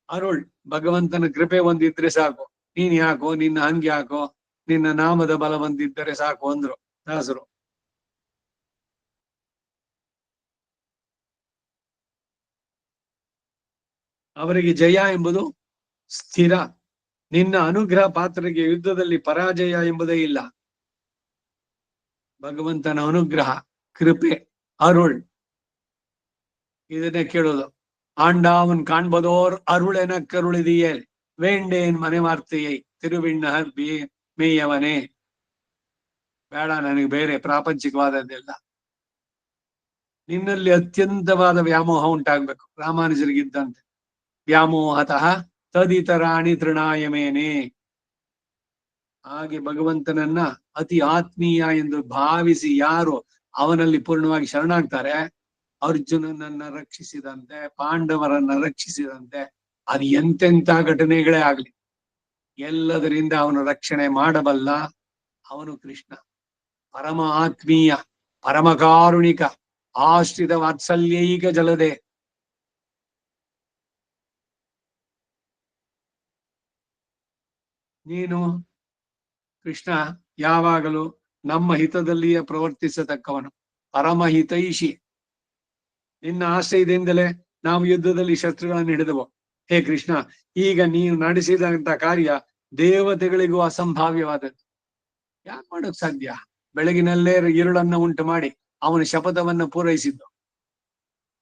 Speaker 1: ಅರುಳ್, ಭಗವಂತನ ಕೃಪೆ ಒಂದಿದ್ರೆ ಸಾಕು. ನೀನ್ ಯಾಕೋ, ನಿನ್ನ ಅಂಗಿ ಹಾಕೋ, ನಿನ್ನ ನಾಮದ ಬಲ ಒಂದಿದ್ದರೆ ಸಾಕು ಅಂದ್ರು ದಾಸರು. ಅವರಿಗೆ ಜಯ ಎಂಬುದು ಸ್ಥಿರ. ನಿನ್ನ ಅನುಗ್ರಹ ಪಾತ್ರರಿಗೆ ಯುದ್ಧದಲ್ಲಿ ಪರಾಜಯ ಎಂಬುದೇ ಇಲ್ಲ. ಭಗವಂತನ ಅನುಗ್ರಹ, ಕೃಪೆ, ಅರುಳ್, ಇದನ್ನೇ ಕೇಳೋದು. ஆண்டாவன் காண்பதோர் அருள் என கருளிதியல் வேண்டேன் ಮನೆವಾರ್ತೆಯೇ ತಿರುವಿಣ್ಣ ಮೇಯವನೇ. ಬೇಡ ನನಗೆ ಬೇರೆ ಪ್ರಾಪಂಚಿಕವಾದದ್ದೆಲ್ಲ. ನಿನ್ನಲ್ಲಿ ಅತ್ಯಂತವಾದ ವ್ಯಾಮೋಹ ಉಂಟಾಗ್ಬೇಕು. ರಾಮಾನುಜರಿಗಿದ್ದಂತೆ ವ್ಯಾಮೋಹತಃ ತದಿತರಾಣಿ ತೃಣಾಯಮೇನೆ. ಹಾಗೆ ಭಗವಂತನನ್ನ ಅತಿ ಆತ್ಮೀಯ ಎಂದು ಭಾವಿಸಿ ಯಾರು ಅವನಲ್ಲಿ ಪೂರ್ಣವಾಗಿ ಶರಣಾಗ್ತಾರೆ, ಅರ್ಜುನನನ್ನ ರಕ್ಷಿಸಿದಂತೆ, ಪಾಂಡವರನ್ನ ರಕ್ಷಿಸಿದಂತೆ, ಅದು ಎಂತೆಂಥ ಘಟನೆಗಳೇ ಆಗ್ಲಿ ಎಲ್ಲದರಿಂದ ಅವನು ರಕ್ಷಣೆ ಮಾಡಬಲ್ಲ. ಅವನು ಕೃಷ್ಣ ಪರಮ ಆತ್ಮೀಯ, ಪರಮಕಾರುಣಿಕ, ಆಶ್ರಿತ ವಾತ್ಸಲ್ಯೈಕ ಜಲದೆ. ನೀನು ಕೃಷ್ಣ ಯಾವಾಗಲೂ ನಮ್ಮ ಹಿತದಲ್ಲಿಯೇ ಪ್ರವರ್ತಿಸತಕ್ಕವನು, ಪರಮಹಿತೈಷಿ. ನಿನ್ನ ಆಶ್ರಯದಿಂದಲೇ ನಾವು ಯುದ್ಧದಲ್ಲಿ ಶತ್ರುಗಳನ್ನು ಹಿಡಿದವು. ಹೇ ಕೃಷ್ಣ, ಈಗ ನೀನು ನಡೆಸಿದಂತ ಕಾರ್ಯ ದೇವತೆಗಳಿಗೂ ಅಸಂಭಾವ್ಯವಾದದ್ದು. ಯಾಕೆ ಮಾಡೋಕ್ ಸಾಧ್ಯ? ಬೆಳಗಿನಲ್ಲೇ ഇരുಳನ್ನ ಉಂಟು ಮಾಡಿ ಅವನ ಶಪಥವನ್ನ ಪೂರೈಸಿದ್ದು.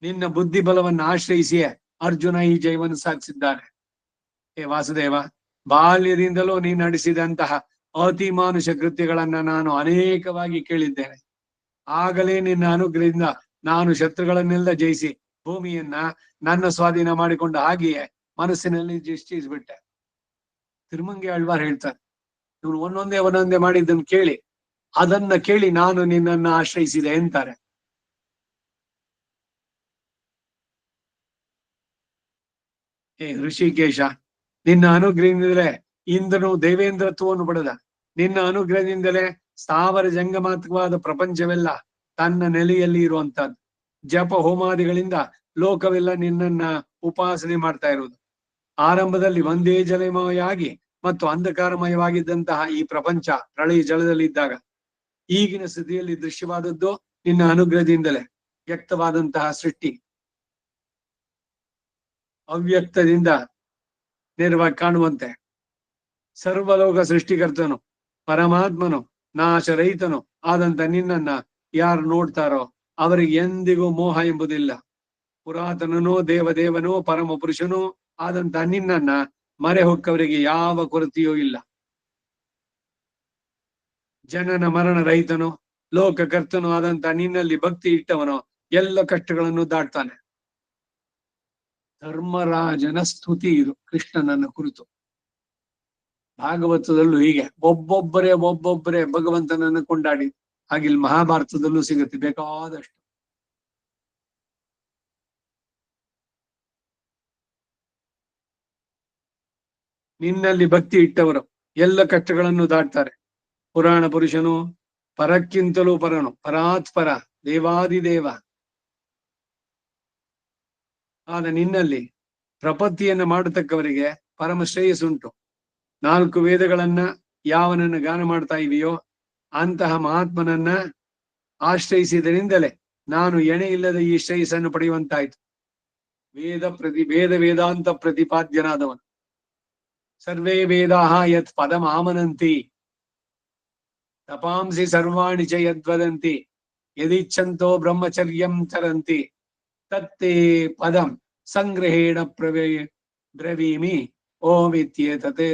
Speaker 1: ನಿನ್ನ ಬುದ್ಧಿ ಬಲವನ್ನು ಆಶ್ರಯಿಸಿಯೇ ಅರ್ಜುನ ಈ ಜಯವನ್ನು ಸಾಧಿಸಿದ್ದಾನೆ. ಹೇ ವಾಸುದೇವ, ಬಾಲ್ಯದಿಂದಲೂ ನೀನು ನಡೆಸಿದಂತಹ ಅತಿ ಮಾನುಷ ಕೃತ್ಯಗಳನ್ನ ನಾನು ಅನೇಕವಾಗಿ ಕೇಳಿದ್ದೇನೆ. ಆಗಲೇ ನಿನ್ನ ಅನುಗ್ರಹದಿಂದ ನಾನು ಶತ್ರುಗಳನ್ನೆಲ್ಲ ಜಯಿಸಿ ಭೂಮಿಯನ್ನ ನನ್ನ ಸ್ವಾಧೀನ ಮಾಡಿಕೊಂಡ ಹಾಗೆಯೇ ಮನಸ್ಸಿನಲ್ಲಿ ನಿಶ್ಚಯಿಸ್ಬಿಟ್ಟೆ. ತಿರುಮಂಗಿ ಆಳ್ವಾರ್ ಹೇಳ್ತಾರೆ, ಇವ್ರು ಒಂದೊಂದೇ ಮಾಡಿದ್ದನ್ನು ಕೇಳಿ ಅದನ್ನ ಕೇಳಿ ನಾನು ನಿನ್ನನ್ನು ಆಶ್ರಯಿಸಿದೆ ಅಂತಾರೆ. ಋಷಿಕೇಶ, ನಿನ್ನ ಅನುಗ್ರಹದಿಂದಲೇ ಇಂದ್ರನು ದೇವೇಂದ್ರತ್ವವನ್ನು ಪಡೆದ. ನಿನ್ನ ಅನುಗ್ರಹದಿಂದಲೇ ಸ್ಥಾವರ ಜಂಗಮಾತ್ಮಕವಾದ ಪ್ರಪಂಚವೆಲ್ಲ ತನ್ನ ನೆಲೆಯಲ್ಲಿ ಇರುವಂತಹದ್ದು. ಜಪ ಹೋಮಾದಿಗಳಿಂದ ಲೋಕವೆಲ್ಲ ನಿನ್ನನ್ನ ಉಪಾಸನೆ ಮಾಡ್ತಾ ಇರುವುದು. ಆರಂಭದಲ್ಲಿ ಒಂದೇ ಜಲಮಯವಾಗಿ ಮತ್ತು ಅಂಧಕಾರಮಯವಾಗಿದ್ದಂತಹ ಈ ಪ್ರಪಂಚ ಪ್ರಳಯ ಜಲದಲ್ಲಿದ್ದಾಗ ಈಗಿನ ಸ್ಥಿತಿಯಲ್ಲಿ ದೃಶ್ಯವಾದದ್ದು ನಿನ್ನ ಅನುಗ್ರಹದಿಂದಲೇ ವ್ಯಕ್ತವಾದಂತಹ ಸೃಷ್ಟಿ. ಅವ್ಯಕ್ತದಿಂದ ನೇರವಾಗಿ ಕಾಣುವಂತೆ ಸರ್ವಲೋಕ ಸೃಷ್ಟಿಕರ್ತನು ಪರಮಾತ್ಮನು ನಾಶರಹಿತನು ಆದಂತ ನಿನ್ನನ್ನ ಯಾರು ನೋಡ್ತಾರೋ ಅವರಿಗೆ ಎಂದಿಗೂ ಮೋಹ ಎಂಬುದಿಲ್ಲ. ಪುರಾತನನೋ ದೇವದೇವನೋ ಪರಮ ಪುರುಷನೋ ಆದಂತ ನಿನ್ನನ್ನ ಮರೆ ಹೊಕ್ಕವರಿಗೆ ಯಾವ ಕೊರತೆಯೂ ಇಲ್ಲ. ಜನನ ಮರಣ ರಹಿತನು ಲೋಕಕರ್ತನು ಆದಂತ ನಿನ್ನಲ್ಲಿ ಭಕ್ತಿ ಇಟ್ಟವನು ಎಲ್ಲ ಕಷ್ಟಗಳನ್ನು ದಾಟ್ತಾನೆ. ಧರ್ಮರಾಜನ ಸ್ತುತಿ ಇದು ಕೃಷ್ಣನನ್ನ ಕುರಿತು. ಭಾಗವತದಲ್ಲೂ ಹೀಗೆ ಒಬ್ಬೊಬ್ಬರೇ ಭಗವಂತನನ್ನು ಕೊಂಡಾಡಿ. ಹಾಗಿಲ್ಲಿ ಮಹಾಭಾರತದಲ್ಲೂ ಸಿಗುತ್ತೆ ಬೇಕಾದಷ್ಟು. ನಿನ್ನಲ್ಲಿ ಭಕ್ತಿ ಇಟ್ಟವರು ಎಲ್ಲ ಕಷ್ಟಗಳನ್ನು ದಾಟ್ತಾರೆ. ಪುರಾಣ ಪುರುಷನು ಪರಕ್ಕಿಂತಲೂ ಪರನು, ಪರಾತ್ಪರ, ದೇವಾದಿದೇವ ಆದ ನಿನ್ನಲ್ಲಿ ಪ್ರಪತ್ತಿಯನ್ನು ಮಾಡತಕ್ಕವರಿಗೆ ಪರಮ ಶ್ರೇಯಸ್ಸುಂಟು. 4 ವೇದಗಳನ್ನ ಯಾವನನ್ನ ಗಾನ ಮಾಡ್ತಾ ಇವೆಯೋ ಅಂತಹ ಮಹಾತ್ಮನನ್ನ ಆಶ್ರಯಿಸಿದರಿಂದಲೇ ನಾನು ಎಣೆ ಇಲ್ಲದ ಈ ಶ್ರೇಯಸ್ಸನ್ನು ಪಡೆಯುವಂತಾಯ್ತು. ವೇದಾಂತ ಪ್ರತಿಪಾದ್ಯನಾದವನು. ಸರ್ವೇ ವೇದಾಹ ಯತ್ ಪದಮಾಮನಂತಿ ತಪಾಂಸಿ ಸರ್ವಾಣಿ ಚ ಯದ್ವದಂತಿ ಯದಿಚ್ಛಂತೋ ಬ್ರಹ್ಮಚರ್ಯಂ ಚರಂತಿ ತತ್ತೇ ಪದಂ ಸಂಗ್ರಹೇಣ ಬ್ರವೀಮಿ ಓಮಿತ್ಯೇತತ್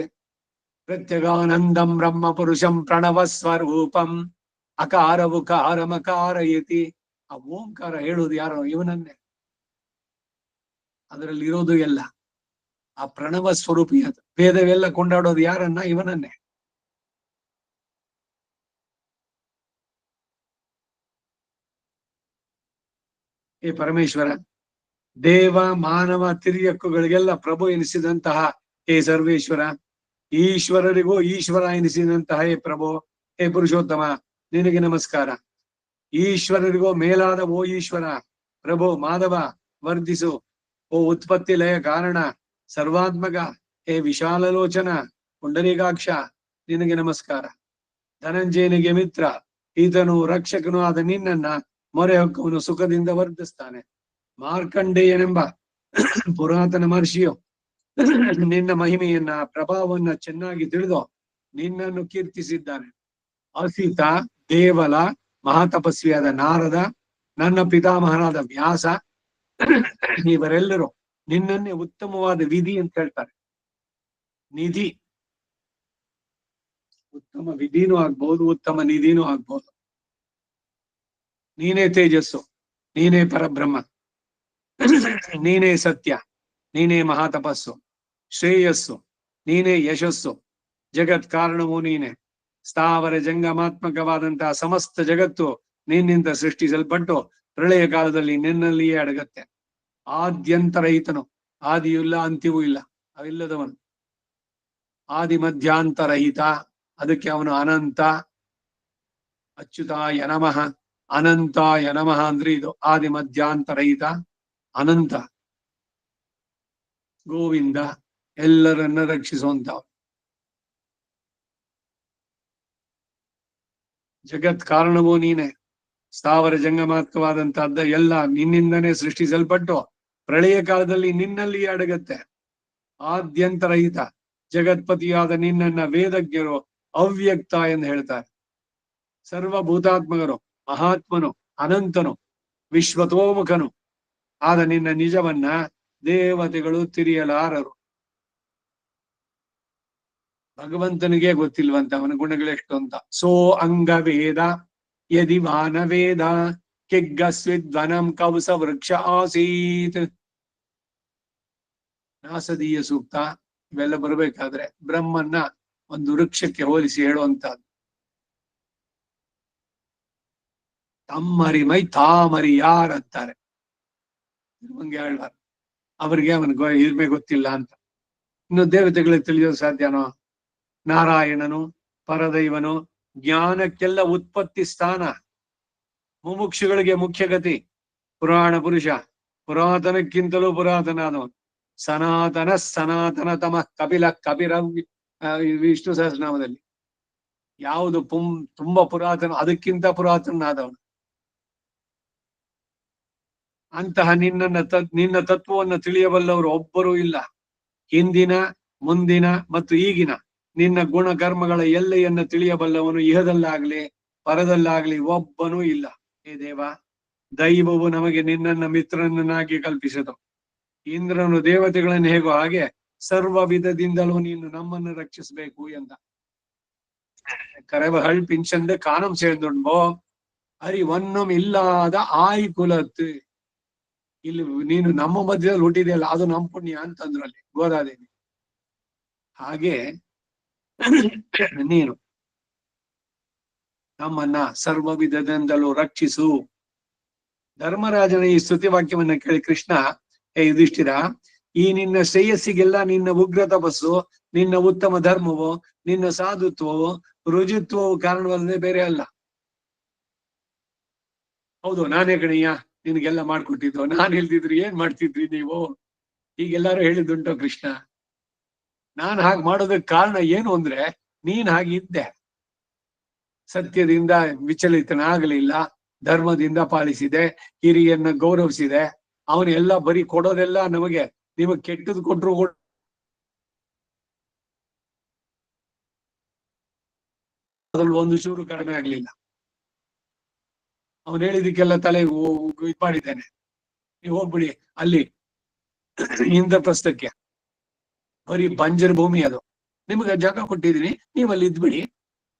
Speaker 1: ಪ್ರತ್ಯಗಾನಂದಂ ಬ್ರಹ್ಮ ಪುರುಷಂ ಪ್ರಣವ ಸ್ವರೂಪಂ ಅಕಾರ ಉಕಾರಮಕಾರಯತಿ. ಆ ಓಂಕಾರ ಹೇಳುವುದು ಯಾರೋ ಇವನನ್ನೇ. ಅದರಲ್ಲಿ ಇರೋದು ಎಲ್ಲ ಆ ಪ್ರಣವ ಸ್ವರೂಪಿ. ಅದು ವೇದವೆಲ್ಲ ಕೊಂಡಾಡೋದು ಯಾರನ್ನ? ಇವನನ್ನೇ. ಏ ಪರಮೇಶ್ವರ, ದೇವ ಮಾನವ ತಿರ್ಯಕ್ಕುಗಳಿಗೆಲ್ಲ ಪ್ರಭು ಎನಿಸಿದಂತಹ ಹೇ ಸರ್ವೇಶ್ವರ, ಈಶ್ವರರಿಗೂ ಈಶ್ವರ ಎನಿಸಿದಂತಹ ಹೇ ಪ್ರಭು, ಹೇ ಪುರುಷೋತ್ತಮ, ನಿನಗೆ ನಮಸ್ಕಾರ. ಈಶ್ವರರಿಗೂ ಮೇಲಾದ ಓ ಈಶ್ವರ ಪ್ರಭು ಮಾಧವ ವರ್ಧಿಸು. ಓ ಉತ್ಪತ್ತಿ ಲಯ ಕಾರಣ ಸರ್ವಾತ್ಮಕ ಹೇ ವಿಶಾಲಲೋಚನ ಪುಂಡರೀಕಾಕ್ಷ, ನಿನಗೆ ನಮಸ್ಕಾರ. ಧನಂಜಯನಿಗೆ ಮಿತ್ರ, ಈತನು ರಕ್ಷಕನು ಆದ ನಿನ್ನನ್ನ ಮೊರೆ ಹೊಕ್ಕವನು ಸುಖದಿಂದ ವರ್ಧಿಸ್ತಾನೆ. ಮಾರ್ಕಂಡೇಯನೆಂಬ ಪುರಾತನ ಮಹರ್ಷಿಯು ನಿನ್ನ ಮಹಿಮೆಯನ್ನ ಪ್ರಭಾವವನ್ನ ಚೆನ್ನಾಗಿ ತಿಳಿದು ನಿನ್ನನ್ನು ಕೀರ್ತಿಸಿದ್ದಾನೆ. ಅಸಿತ, ದೇವಲ, ಮಹಾತಪಸ್ವಿಯಾದ ನಾರದ, ನನ್ನ ಪಿತಾಮಹನಾದ ವ್ಯಾಸ ಇವರೆಲ್ಲರೂ ನಿನ್ನನ್ನೇ ಉತ್ತಮವಾದ ವಿಧಿ ಅಂತ ಹೇಳ್ತಾರೆ. ನಿಧಿ, ಉತ್ತಮ ವಿಧಿನೂ ಆಗ್ಬಹುದು, ಉತ್ತಮ ನಿಧಿನೂ ಆಗ್ಬಹುದು. ನೀನೇ ತೇಜಸ್ಸು, ನೀನೇ ಪರಬ್ರಹ್ಮ, ನೀನೇ ಸತ್ಯ, ನೀನೇ ಮಹಾತಪಸ್ಸು, ಶ್ರೇಯಸ್ಸು, ನೀನೇ ಯಶಸ್ಸು, ಜಗತ್ ಕಾರಣವೂ ನೀನೆ. ಸ್ಥಾವರ ಜಂಗಮಾತ್ಮಕವಾದಂತಹ ಸಮಸ್ತ ಜಗತ್ತು ನಿನ್ನಿಂದ ಸೃಷ್ಟಿಸಲ್ಪಟ್ಟು ಪ್ರಳಯ ಕಾಲದಲ್ಲಿ ನಿನ್ನಲ್ಲಿಯೇ ಅಡಗತ್ತೆ. ಆದ್ಯಂತರಹಿತನು, ಆದಿಯೂ ಇಲ್ಲ ಅಂತ್ಯವೂ ಇಲ್ಲ, ಅವಿಲ್ಲದವನು. ಆದಿ ಮಧ್ಯಾಂತರಹಿತ, ಅದಕ್ಕೆ ಅವನು ಅನಂತ. ಅಚ್ಯುತಾಯ ನಮಃ, ಅನಂತಾಯ ನಮಃ ಅಂದ್ರೆ ಇದು ಆದಿ ಮಧ್ಯಾಂತರಹಿತ ಅನಂತ ಗೋವಿಂದ, ಎಲ್ಲರನ್ನ ರಕ್ಷಿಸುವಂತ. ಜಗತ್ ಕಾರಣವೂ ನೀನೆ. ಸ್ಥಾವರ ಜಂಗಮಾತ್ಮಕವಾದಂತಹದ್ದ ಎಲ್ಲ ನಿನ್ನಿಂದನೇ ಸೃಷ್ಟಿಸಲ್ಪಟ್ಟು ಪ್ರಳಯ ಕಾಲದಲ್ಲಿ ನಿನ್ನಲ್ಲಿ ಅಡಗತ್ತೆ. ಆದ್ಯಂತರಹಿತ ಜಗತ್ಪತಿಯಾದ ನಿನ್ನನ್ನ ವೇದಜ್ಞರು ಅವ್ಯಕ್ತ ಎಂದು ಹೇಳ್ತಾರೆ. ಸರ್ವಭೂತಾತ್ಮಕನು, ಮಹಾತ್ಮನು, ಅನಂತನು, ವಿಶ್ವತೋಮುಖನು ಆದ ನಿನ್ನ ನಿಜವನ್ನ ದೇವತೆಗಳು ತಿರಿಯಲಾರರು. ಭಗವಂತನಿಗೆ ಗೊತ್ತಿಲ್ವಂತ ಅವನ ಗುಣಗಳೆಷ್ಟು ಅಂತ. ಸೋ ಅಂಗ ವೇದ ಯದಿ ಮಾನ ವೇದ ಕೆಗ್ಗಸ್ವಿದ್ವನಂ ಕೌಸ ವೃಕ್ಷ ಆಸೀತ್. ನಾಸದೀಯ ಸೂಕ್ತ ಇವೆಲ್ಲ ಬರ್ಬೇಕಾದ್ರೆ ಬ್ರಹ್ಮನ್ನ ಒಂದು ವೃಕ್ಷಕ್ಕೆ ಹೋಲಿಸಿ ಹೇಳುವಂತಹದ್ದು. ತಮ್ಮರಿ ಮೈ ತಾಮರಿ ಯಾರಂತಾರೆ ಹಂಗೆ ಹೇಳ್ಬಾರ್ದು. ಅವ್ರಿಗೆ ಅವನ ಇರ್ಮೆ ಗೊತ್ತಿಲ್ಲ ಅಂತ. ಇನ್ನು ದೇವತೆಗಳಿಗೆ ತಿಳಿಯೋದು ಸಾಧ್ಯನೋ? ನಾರಾಯಣನು ಪರದೈವನು, ಜ್ಞಾನಕ್ಕೆಲ್ಲ ಉತ್ಪತ್ತಿ ಸ್ಥಾನ, ಮುಮುಕ್ಷುಗಳಿಗೆ ಮುಖ್ಯ ಗತಿ, ಪುರಾಣ ಪುರುಷ, ಪುರಾತನಕ್ಕಿಂತಲೂ ಪುರಾತನಾದವನು, ಸನಾತನ ಸನಾತನತಮ ಕಪಿಲ ಕಪಿರ ವಿಷ್ಣು ಸಹಸ್ರನಾಮದಲ್ಲಿ ಯಾವುದು ತುಂಬಾ ಪುರಾತನ ಅದಕ್ಕಿಂತ ಪುರಾತನಾದವನು. ಅಂತಹ ನಿನ್ನ ತತ್ವವನ್ನು ತಿಳಿಯಬಲ್ಲವರು ಒಬ್ಬರೂ ಇಲ್ಲ. ಹಿಂದಿನ, ಮುಂದಿನ ಮತ್ತು ಈಗಿನ ನಿನ್ನ ಗುಣ ಕರ್ಮಗಳ ಎಲ್ಲೆಯನ್ನು ತಿಳಿಯಬಲ್ಲವನು ಇಹದಲ್ಲಾಗ್ಲಿ ಪರದಲ್ಲಾಗ್ಲಿ ಒಬ್ಬನೂ ಇಲ್ಲ. ಹೇ ದೇವ, ದೈವವು ನಮಗೆ ನಿನ್ನನ್ನ ಮಿತ್ರನನ್ನಾಗಿ ಕಲ್ಪಿಸಿತು. ಇಂದ್ರನು ದೇವತೆಗಳನ್ನು ಹೇಗೋ ಹಾಗೆ ಸರ್ವ ವಿಧದಿಂದಲೂ ನೀನು ನಮ್ಮನ್ನು ರಕ್ಷಿಸಬೇಕು ಎಂದ. ಕರೆವಹಳ್ ಪಿಂಚಂದೆ ಕಾನಂ ಸೇರ್ದುಂಬೋ ಅರಿ ಒನ್ನಂ ಇಲ್ಲಾದ ಆಯ್ ಕುಲತ್. ಇಲ್ಲಿ ನೀನು ನಮ್ಮ ಮಧ್ಯದಲ್ಲಿ ಹುಟ್ಟಿದೆಯಲ್ಲ ಅದು ನಮ್ಮ ಪುಣ್ಯ ಅಂತಂದ್ರಲ್ಲಿ ಗೋದಾದೇವಿ. ಹಾಗೆ ನೀನು ನಮ್ಮನ್ನ ಸರ್ವ ವಿಧದಿಂದಲೂ ರಕ್ಷಿಸು. ಧರ್ಮರಾಜನ ಈ ಸ್ತುತಿ ವಾಕ್ಯವನ್ನ ಕೇಳಿ ಕೃಷ್ಣ, ಹೇ ಯುಧಿಷ್ಠಿರ, ಈ ನಿನ್ನ ಶ್ರೇಯಸ್ಸಿಗೆಲ್ಲ ನಿನ್ನ ಉಗ್ರ ತಪಸ್ಸು, ನಿನ್ನ ಉತ್ತಮ ಧರ್ಮವು, ನಿನ್ನ ಸಾಧುತ್ವವು, ರುಜುತ್ವವು ಕಾರಣವಲ್ಲದೆ ಬೇರೆ ಅಲ್ಲ. ಹೌದು, ನಾನೇ ಕಣಯ್ಯ ನಿನ್ಗೆಲ್ಲ ಮಾಡ್ಕೊಟ್ಟಿದ್ದು. ನಾನ್ ಹೇಳ್ತಿದ್ರಿ ಏನ್ ಮಾಡ್ತಿದ್ರಿ ನೀವು? ಹೀಗೆಲ್ಲಾರು ಹೇಳಿದ್ದುಂಟೋ ಕೃಷ್ಣ? ನಾನ್ ಹಾಗೆ ಮಾಡೋದಕ್ಕೆ ಕಾರಣ ಏನು ಅಂದ್ರೆ ನೀನ್ ಹಾಗಿದ್ದೆ. ಸತ್ಯದಿಂದ ವಿಚಲಿತನಾಗಲಿಲ್ಲ, ಧರ್ಮದಿಂದ ಪಾಲಿಸಿದೆ, ಹಿರಿಯನ್ನ ಗೌರವಿಸಿದೆ. ಅವನೆಲ್ಲ ಬರೀ ಕೊಡೋದೆಲ್ಲ ನಮಗೆ, ನಿಮಗೆ ಕೆಟ್ಟದ್ದು ಕೊಟ್ರು ಅದ್ರಲ್ಲಿ ಒಂದು ಚೂರು ಕಡಿಮೆ ಆಗ್ಲಿಲ್ಲ. ಅವನು ಹೇಳಿದಕ್ಕೆಲ್ಲ ತಲೆ ಇದ್ ಮಾಡಿದ್ದೇನೆ. ನೀವು ಹೋಗ್ಬಿಡಿ ಅಲ್ಲಿ ಇಂದ್ರಪ್ರಸ್ಥಕ್ಕೆ, ಬರೀ ಬಂಜರ್ ಭೂಮಿ ಅದು, ನಿಮ್ಗೆ ಜಾಗ ಕೊಟ್ಟಿದೀನಿ, ನೀವಲ್ಲಿ ಇದ್ಬಿಡಿ,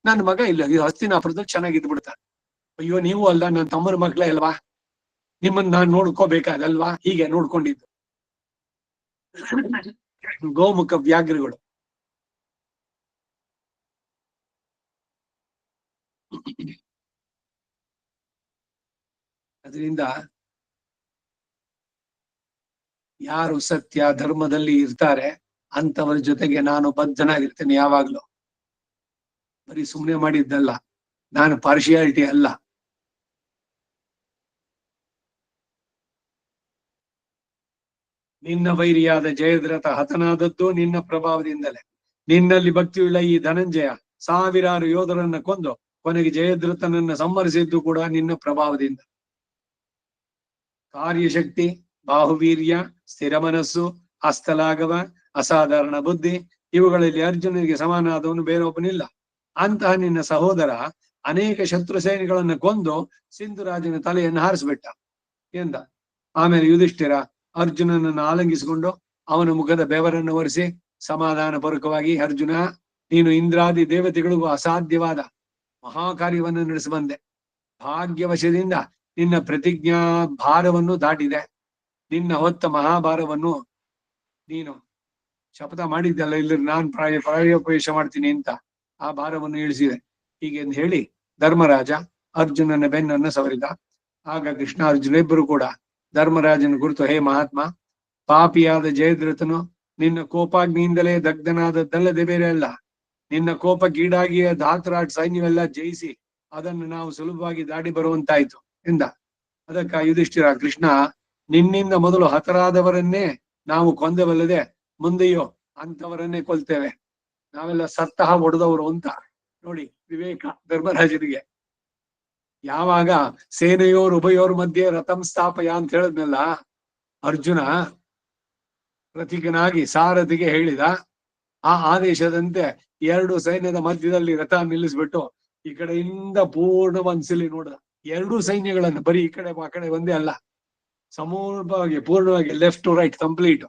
Speaker 1: ನನ್ನ ಮಗ ಇಲ್ಲ ಹಸ್ತಿನಾಪುರದಲ್ಲಿ ಚೆನ್ನಾಗಿ ಇದ್ಬಿಡ್ತಾನೆ. ಅಯ್ಯೋ, ನೀವು ಅಲ್ಲ, ನನ್ನ ತಮ್ಮನ ಮಕ್ಳೇ ಅಲ್ವಾ, ನಿಮ್ಮನ್ನ ನಾನ್ ನೋಡ್ಕೋಬೇಕಾದಲ್ವಾ? ಹೀಗೆ ನೋಡ್ಕೊಂಡಿದ್ದು ಗೋಮುಖ ವ್ಯಾಘ್ರಗಳು. ಅದರಿಂದ ಯಾರು ಸತ್ಯ ಧರ್ಮದಲ್ಲಿ ಇರ್ತಾರೆ ಅಂತವರ ಜೊತೆಗೆ ನಾನು ಬದ್ಧನಾಗಿರ್ತೇನೆ ಯಾವಾಗ್ಲೂ. ಬರೀ ಸುಮ್ಮನೆ ಮಾಡಿದ್ದಲ್ಲ, ನಾನು ಪಾರ್ಶಿಯಾಲಿಟಿ ಅಲ್ಲ. ನಿನ್ನ ವೈರಿಯಾದ ಜಯದ್ರಥ ಹತನಾದದ್ದು ನಿನ್ನ ಪ್ರಭಾವದಿಂದಲೇ. ನಿನ್ನಲ್ಲಿ ಭಕ್ತಿಯುಳ್ಳ ಈ ಧನಂಜಯ ಸಾವಿರಾರು ಯೋಧರನ್ನ ಕೊಂದು ಕೊನೆಗೆ ಜಯದ್ರಥನನ್ನ ಸಂಹರಿಸಿದ್ದು ಕೂಡ ನಿನ್ನ ಪ್ರಭಾವದಿಂದ. ಕಾರ್ಯಶಕ್ತಿ, ಬಾಹುವೀರ್ಯ, ಸ್ಥಿರ ಮನಸ್ಸು, ಹಸ್ತಲಾಘವ, ಅಸಾಧಾರಣ ಬುದ್ಧಿ, ಇವುಗಳಲ್ಲಿ ಅರ್ಜುನನಿಗೆ ಸಮಾನಾದವನು ಬೇರೊಬ್ಬನಿಲ್ಲ. ಅಂತಹ ನಿನ್ನ ಸಹೋದರ ಅನೇಕ ಶತ್ರು ಸೇನೆಗಳನ್ನು ಕೊಂದು ಸಿಂಧುರಾಜನ ತಲೆಯನ್ನು ಹಾರಿಸ್ಬಿಟ್ಟ ಎಂದ. ಆಮೇಲೆ ಯುಧಿಷ್ಠಿರ ಅರ್ಜುನನನ್ನು ಆಲಂಗಿಸಿಕೊಂಡು ಅವನ ಮುಖದ ಬೆವರನ್ನು ಒರೆಸಿ ಸಮಾಧಾನ ಪೂರ್ವಕವಾಗಿ, ಅರ್ಜುನ, ನೀನು ಇಂದ್ರಾದಿ ದೇವತೆಗಳಿಗೂ ಅಸಾಧ್ಯವಾದ ಮಹಾಕಾರ್ಯವನ್ನು ನಡೆಸಿ ಬಂದೆ. ಭಾಗ್ಯವಶದಿಂದ ನಿನ್ನ ಪ್ರತಿಜ್ಞಾ ಭಾರವನ್ನು ದಾಟಿದೆ. ನಿನ್ನ ಹೊತ್ತ ಮಹಾಭಾರವನ್ನು ನೀನು ಶಪಥ ಮಾಡಿದ್ದಲ್ಲ, ಇಲ್ಲ ನಾನ್ ಪ್ರಾಯೋಪವೇಶ ಮಾಡ್ತೀನಿ ಅಂತ ಆ ಭಾರವನ್ನು ಇಳಿಸಿದೆ. ಹೀಗೆ ಹೇಳಿ ಧರ್ಮರಾಜ ಅರ್ಜುನನ ಬೆನ್ನನ್ನು ಸವರಿದ. ಆಗ ಕೃಷ್ಣ ಅರ್ಜುನ ಇಬ್ಬರು ಕೂಡ ಧರ್ಮರಾಜನ ಕುರಿತು, ಹೇ ಮಹಾತ್ಮ, ಪಾಪಿಯಾದ ಜಯದ್ರಥನು ನಿನ್ನ ಕೋಪಾಗ್ನಿಯಿಂದಲೇ ದಗ್ಧನಾದದ್ದಲ್ಲದೆ ಬೇರೆ ಅಲ್ಲ. ನಿನ್ನ ಕೋಪಕ್ಕೀಡಾಗಿಯ ಧಾತರಾಟ್ ಸೈನ್ಯವೆಲ್ಲ ಜಯಿಸಿ ಅದನ್ನು ನಾವು ಸುಲಭವಾಗಿ ದಾಟಿ ಬರುವಂತಾಯ್ತು ಎಂದ. ಅದಕ್ಕ ಯುಧಿಷ್ಠಿರ, ಕೃಷ್ಣ, ನಿನ್ನಿಂದ ಮೊದಲು ಹತರಾದವರನ್ನೇ ನಾವು ಕೊಂದವಲ್ಲದೆ ಮುಂದೆಯೋ ಅಂತವರನ್ನೇ ಕೊಲ್ತೇವೆ. ನಾವೆಲ್ಲ ಸತ್ತಹ ಹೊಡೆದವರು ಅಂತ. ನೋಡಿ ವಿವೇಕ ಧರ್ಮರಾಜನಿಗೆ. ಯಾವಾಗ ಸೇನೆಯೋರ್ ಉಭಯೋರ್ ಮಧ್ಯೆ ರಥಂ ಸ್ಥಾಪಯ ಅಂತ ಹೇಳಿದ್ನಲ್ಲ, ಅರ್ಜುನ ಪ್ರತೀಕನಾಗಿ ಸಾರಥಿಗೆ ಹೇಳಿದ. ಆ ಆದೇಶದಂತೆ ಎರಡು ಸೈನ್ಯದ ಮಧ್ಯದಲ್ಲಿ ರಥ ನಿಲ್ಲಿಸ್ಬಿಟ್ಟು ಈ ಕಡೆಯಿಂದ ಪೂರ್ಣ ಒಂದ್ಸಲಿ ನೋಡಿದ ಎರಡೂ ಸೈನ್ಯಗಳನ್ನು. ಬರೀ ಈ ಕಡೆ ಆ ಕಡೆ ಒಂದೇ ಅಲ್ಲ, ಸಮೂಲವಾಗಿ ಪೂರ್ಣವಾಗಿ ಲೆಫ್ಟ್ ಟು ರೈಟ್ ಕಂಪ್ಲೀಟ್.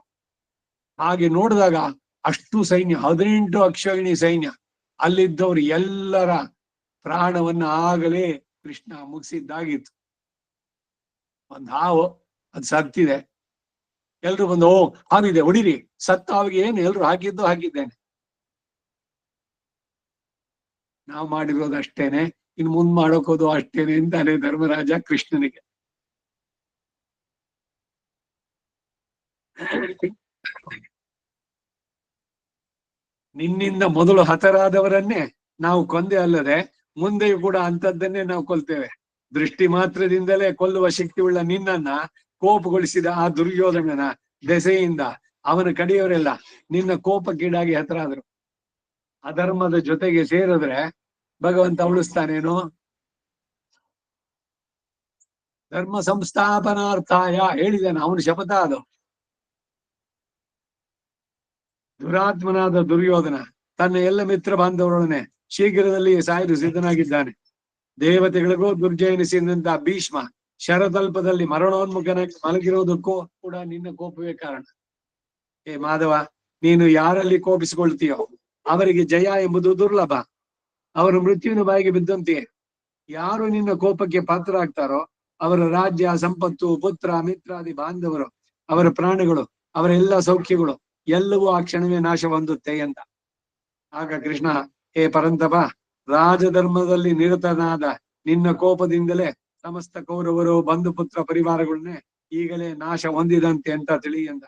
Speaker 1: ಹಾಗೆ ನೋಡಿದಾಗ ಅಷ್ಟು ಸೈನ್ಯ, 18 ಅಕ್ಷೋಹಿಣಿ ಸೈನ್ಯ, ಅಲ್ಲಿದ್ದವ್ರು ಎಲ್ಲರ ಪ್ರಾಣವನ್ನ ಆಗಲೇ ಕೃಷ್ಣ ಮುಗಿಸಿದ್ದಾಗಿತ್ತು. ಒಂದ್ ಹಾವು ಅದು ಸತ್ತಿದೆ, ಎಲ್ರು ಬಂದು ಓ ಹಾವಿದೆ ಹೊಡಿರಿ, ಸತ್ತ ಹಾವಿಗೆ ಏನು ಎಲ್ರು ಹಾಕಿದ್ದೇನೆ. ನಾವು ಮಾಡಿರೋದು ಅಷ್ಟೇನೆ, ಇನ್ ಮುಂದ್ ಮಾಡೋಕೋದು ಅಷ್ಟೇನೆ ಅಂತಾನೆ ಧರ್ಮರಾಜ ಕೃಷ್ಣನಿಗೆ. ನಿನ್ನಿಂದ ಮೊದಲು ಹತರಾದವರನ್ನೇ ನಾವು ಕೊಂದೆ ಅಲ್ಲದೆ ಮುಂದೆಯೂ ಕೂಡ ಅಂಥದ್ದನ್ನೇ ನಾವು ಕೊಲ್ತೇವೆ. ದೃಷ್ಟಿ ಮಾತ್ರದಿಂದಲೇ ಕೊಲ್ಲುವ ಶಕ್ತಿ ಉಳ್ಳ ನಿನ್ನನ್ನ ಕೋಪಗೊಳಿಸಿದ ಆ ದುರ್ಯೋಧನನ ದೆಸೆಯಿಂದ ಅವನ ಕಡೆಯವರೆಲ್ಲ ನಿನ್ನ ಕೋಪಕ್ಕೀಡಾಗಿ ಹತರಾದ್ರು. ಅಧರ್ಮದ ಜೊತೆಗೆ ಸೇರಿದ್ರೆ ಭಗವಂತ ಉಳಿಸ್ತಾನೇನು? ಧರ್ಮ ಸಂಸ್ಥಾಪನಾರ್ಥಾಯ ಹೇಳಿದಾನೆ, ಅವನು ಶಪಥ. ಅದು ದುರಾತ್ಮನಾದ ದುರ್ಯೋಧನ ತನ್ನ ಎಲ್ಲ ಮಿತ್ರ ಬಾಂಧವರೊಡನೆ ಶೀಘ್ರದಲ್ಲಿ ಸಾಯಲು ಸಿದ್ಧನಾಗಿದ್ದಾನೆ. ದೇವತೆಗಳಿಗೂ ದುರ್ಜಯನಿಸಿದಂತ ಭೀಷ್ಮ ಶರತಲ್ಪದಲ್ಲಿ ಮರಣೋನ್ಮುಖನಾಗಿ ಮಲಗಿರೋದಕ್ಕೂ ಕೂಡ ನಿನ್ನ ಕೋಪವೇ ಕಾರಣ. ಏ ಮಾಧವ, ನೀನು ಯಾರಲ್ಲಿ ಕೋಪಿಸಿಕೊಳ್ತೀಯೋ ಅವರಿಗೆ ಜಯ ಎಂಬುದು ದುರ್ಲಭ. ಅವರು ಮೃತ್ಯುವಿನ ಬಾಯಿಗೆ ಬಿದ್ದಂತೆಯೇ. ಯಾರು ನಿನ್ನ ಕೋಪಕ್ಕೆ ಪಾತ್ರರಾಗ್ತಾರೋ ಅವರ ರಾಜ್ಯ, ಸಂಪತ್ತು, ಪುತ್ರ, ಮಿತ್ರಾದಿ ಬಾಂಧವರು, ಅವರ ಪ್ರಾಣಗಳು, ಅವರ ಎಲ್ಲ ಸೌಖ್ಯಗಳು ಎಲ್ಲವೂ ಆ ಕ್ಷಣವೇ ನಾಶ ಹೊಂದುತ್ತೆ ಅಂತ. ಆಗ ಕೃಷ್ಣ, ಹೇ ಪರಂತಪ, ರಾಜಧರ್ಮದಲ್ಲಿ ನಿರತನಾದ ನಿನ್ನ ಕೋಪದಿಂದಲೇ ಸಮಸ್ತ ಕೌರವರು, ಬಂಧು ಪುತ್ರ ಪರಿವಾರಗಳನ್ನೇ ಈಗಲೇ ನಾಶ ಹೊಂದಿದಂತೆ ಅಂತ ತಿಳಿ ಎಂದ.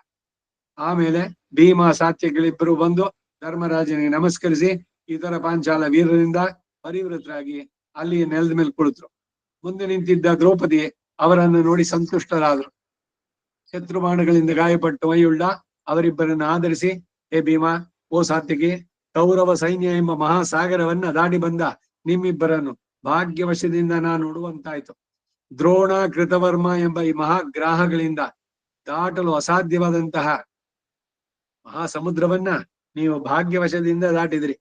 Speaker 1: ಆಮೇಲೆ ಭೀಮ ಸಾತ್ಯಗಳಿಬ್ಬರು ಬಂದು ಧರ್ಮರಾಜನಿಗೆ ನಮಸ್ಕರಿಸಿ ಇತರ ಪಾಂಚಾಲ ವೀರರಿಂದ ಪರಿವೃತರಾಗಿ ಅಲ್ಲಿ ನೆಲದ ಮೇಲೆ ಕುಳಿತರು. ಮುಂದೆ ನಿಂತಿದ್ದ ದ್ರೌಪದಿ ಅವರನ್ನು ನೋಡಿ ಸಂತುಷ್ಟರಾದರು. ಶತ್ರುಬಾಣಗಳಿಂದ ಗಾಯಪಟ್ಟು ಮೈಯುಳ್ಳ ಅವರಿಬ್ಬರನ್ನು ಆಧರಿಸಿ, ಹೇ ಭೀಮ, ಓ ಸಾತ್ಯಕಿ, ಕೌರವ ಸೈನ್ಯ ಎಂಬ ಮಹಾಸಾಗರವನ್ನ ದಾಟಿ ಬಂದ ನಿಮ್ಮಿಬ್ಬರನ್ನು ಭಾಗ್ಯವಶದಿಂದ ನಾನು ನೋಡುವಂತಾಯ್ತು. ದ್ರೋಣ, ಕೃತವರ್ಮ ಎಂಬ ಈ ಮಹಾಗ್ರಾಹಗಳಿಂದ ದಾಟಲು ಅಸಾಧ್ಯವಾದಂತಹ ಮಹಾಸಮುದ್ರವನ್ನ ನೀವು ಭಾಗ್ಯವಶದಿಂದ ದಾಟಿದ್ರಿ.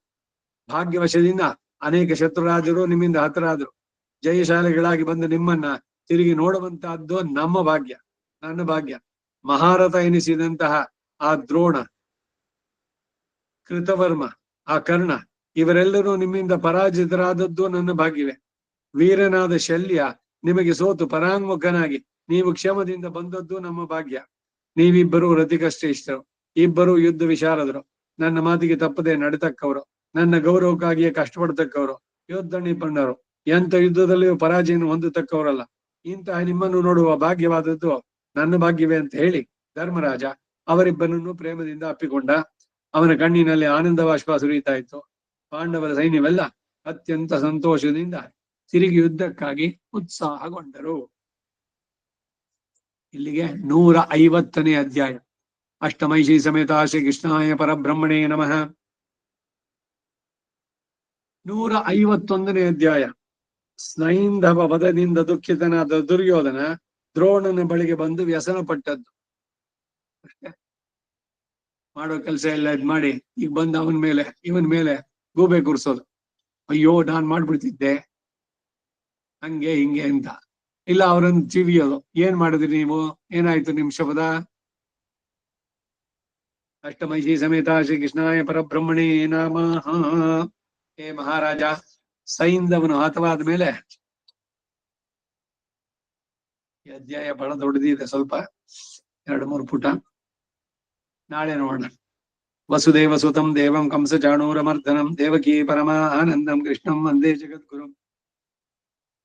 Speaker 1: ಭಾಗ್ಯವಶದಿಂದ ಅನೇಕ ಶತ್ರುರಾಜರು ನಿಮ್ಮಿಂದ ಹತರಾದರು. ಜಯಶಾಲಿಗಳಾಗಿ ಬಂದ ನಿಮ್ಮನ್ನ ತಿರುಗಿ ನೋಡುವಂತಹದ್ದು ನಮ್ಮ ಭಾಗ್ಯ, ನನ್ನ ಭಾಗ್ಯ. ಮಹಾರಥ ಎನಿಸಿದಂತಹ ಆ ದ್ರೋಣ, ಕೃತವರ್ಮ, ಆ ಕರ್ಣ ಇವರೆಲ್ಲರೂ ನಿಮ್ಮಿಂದ ಪರಾಜಿತರಾದದ್ದು ನನ್ನ ಭಾಗ್ಯವೇ. ವೀರನಾದ ಶಲ್ಯ ನಿಮಗೆ ಸೋತು ಪರಾಂಗುಖನಾಗಿ ನೀವು ಕ್ಷಮದಿಂದ ಬಂದದ್ದು ನಮ್ಮ ಭಾಗ್ಯ. ನೀವಿಬ್ಬರು ರತಿಕಶ್ರೇಷ್ಠರು, ಇಬ್ಬರು ಯುದ್ಧ ವಿಶಾರದರು, ನನ್ನ ಮಾತಿಗೆ ತಪ್ಪದೆ ನಡೆತಕ್ಕವರು, ನನ್ನ ಗೌರವಕ್ಕಾಗಿಯೇ ಕಷ್ಟಪಡ್ತಕ್ಕವರು, ಯುದ್ಧ ನಿಪನ್ನರು, ಎಂತ ಯುದ್ಧದಲ್ಲಿಯೂ ಪರಾಜಯವನ್ನು ಹೊಂದತಕ್ಕವರಲ್ಲ. ಇಂತಹ ನಿಮ್ಮನ್ನು ನೋಡುವ ಭಾಗ್ಯವಾದದ್ದು ನನ್ನ ಭಾಗ್ಯವೇ ಅಂತ ಹೇಳಿ ಧರ್ಮರಾಜ ಅವರಿಬ್ಬರನ್ನು ಪ್ರೇಮದಿಂದ ಅಪ್ಪಿಕೊಂಡ. ಅವನ ಕಣ್ಣಿನಲ್ಲಿ ಆನಂದವಾಶ್ವ ಸುರಿಯುತ್ತಾ ಇತ್ತು. ಪಾಂಡವರ ಸೈನ್ಯವೆಲ್ಲ ಅತ್ಯಂತ ಸಂತೋಷದಿಂದ ತಿರುಗಿ ಯುದ್ಧಕ್ಕಾಗಿ ಉತ್ಸಾಹಗೊಂಡರು. ಇಲ್ಲಿಗೆ 150ನೇ ಅಧ್ಯಾಯ. ಅಷ್ಟಮೈಷಿ ಸಮೇತ ಶ್ರೀ ಕೃಷ್ಣಾಯ ಪರಬ್ರಹ್ಮಣೇ ನಮಃ. 151ನೇ ಅಧ್ಯಾಯ. ಸ್ನೈಂಧವ ವಧದಿಂದ ದುಃಖಿತನಾದ ದುರ್ಯೋಧನ ದ್ರೋಣನ ಬಳಿಗೆ ಬಂದು ವ್ಯಸನ ಪಟ್ಟದ್ದು. ಮಾಡೋ ಕೆಲಸ ಎಲ್ಲ ಇದ್ ಮಾಡಿ ಈಗ ಬಂದು ಇವನ್ ಮೇಲೆ ಗೂಬೆ ಕೂರ್ಸೋದು. ಅಯ್ಯೋ, ನಾನ್ ಮಾಡ್ಬಿಡ್ತಿದ್ದೆ ಹಂಗೆ ಹಿಂಗೆ ಅಂತ. ಇಲ್ಲ ಅವರನ್ನು ಚಿವಿಯೋದು, ಏನ್ ಮಾಡಿದ್ರಿ ನೀವು, ಏನಾಯ್ತು ನಿಮ್ ಶಬ್ದ? ಅಷ್ಟಮೈಷಿ ಸಮೇತ ಶ್ರೀ ಕೃಷ್ಣಾಯ ಪರಬ್ರಹ್ಮಣೇ ನಮಃ. ಹೇ ಮಹಾರಾಜ, ಸೈಂಧವನು ಹತವಾದ ಮೇಲೆ, ಈ ಅಧ್ಯಾಯ ಬಹಳ ದೊಡ್ಡದಿದೆ, ಸ್ವಲ್ಪ 2-3 ಪುಟ, ನಾಳೆ ನೋಡೋಣ. ವಸುದೇವ ಸುತಂ ದೇವಂ ಕಂಸ ಚಾಣೂರಮರ್ದನಂ ದೇವಕೀ ಪರಮಾನಂದಂ ಕೃಷ್ಣಂ ವಂದೇ ಜಗದ್ಗುರುಂ.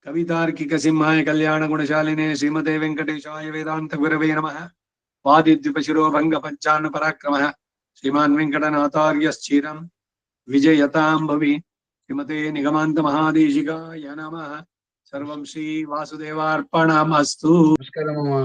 Speaker 1: ಕವಿತಾರ್ಕಿಕ ಸಿಂಹಾಯ ಕಲ್ಯಾಣ ಗುಣಶಾಲಿನೇ ಶ್ರೀಮತೆ ವೆಂಕಟೇಶಾಯ ವೇದಾಂತ ಗುರವೇ ನಮಃ. ವಾದಿದ್ವಿಪ ಶಿರೋಭಂಗ ಪಂಚಾನ ಪರಾಕ್ರಮಃ ಶ್ರೀಮಾನ್ ವೆಂಕಟನಾಥಾರ್ಯಶ್ಚೀರಂ ವಿಜಯತಾಂ ಭವಿ. ಶ್ರೀಮತೆ ನಿಗಮಾಂತ ಮಹಾದೇಶಿಕಾಯ ನಮಃ. ಸರ್ವಂ ಶ್ರೀ ವಾಸುದೇವಾರ್ಪಣಮಸ್ತು.
Speaker 3: ನಮಸ್ಕಾರ ಮಾಮ.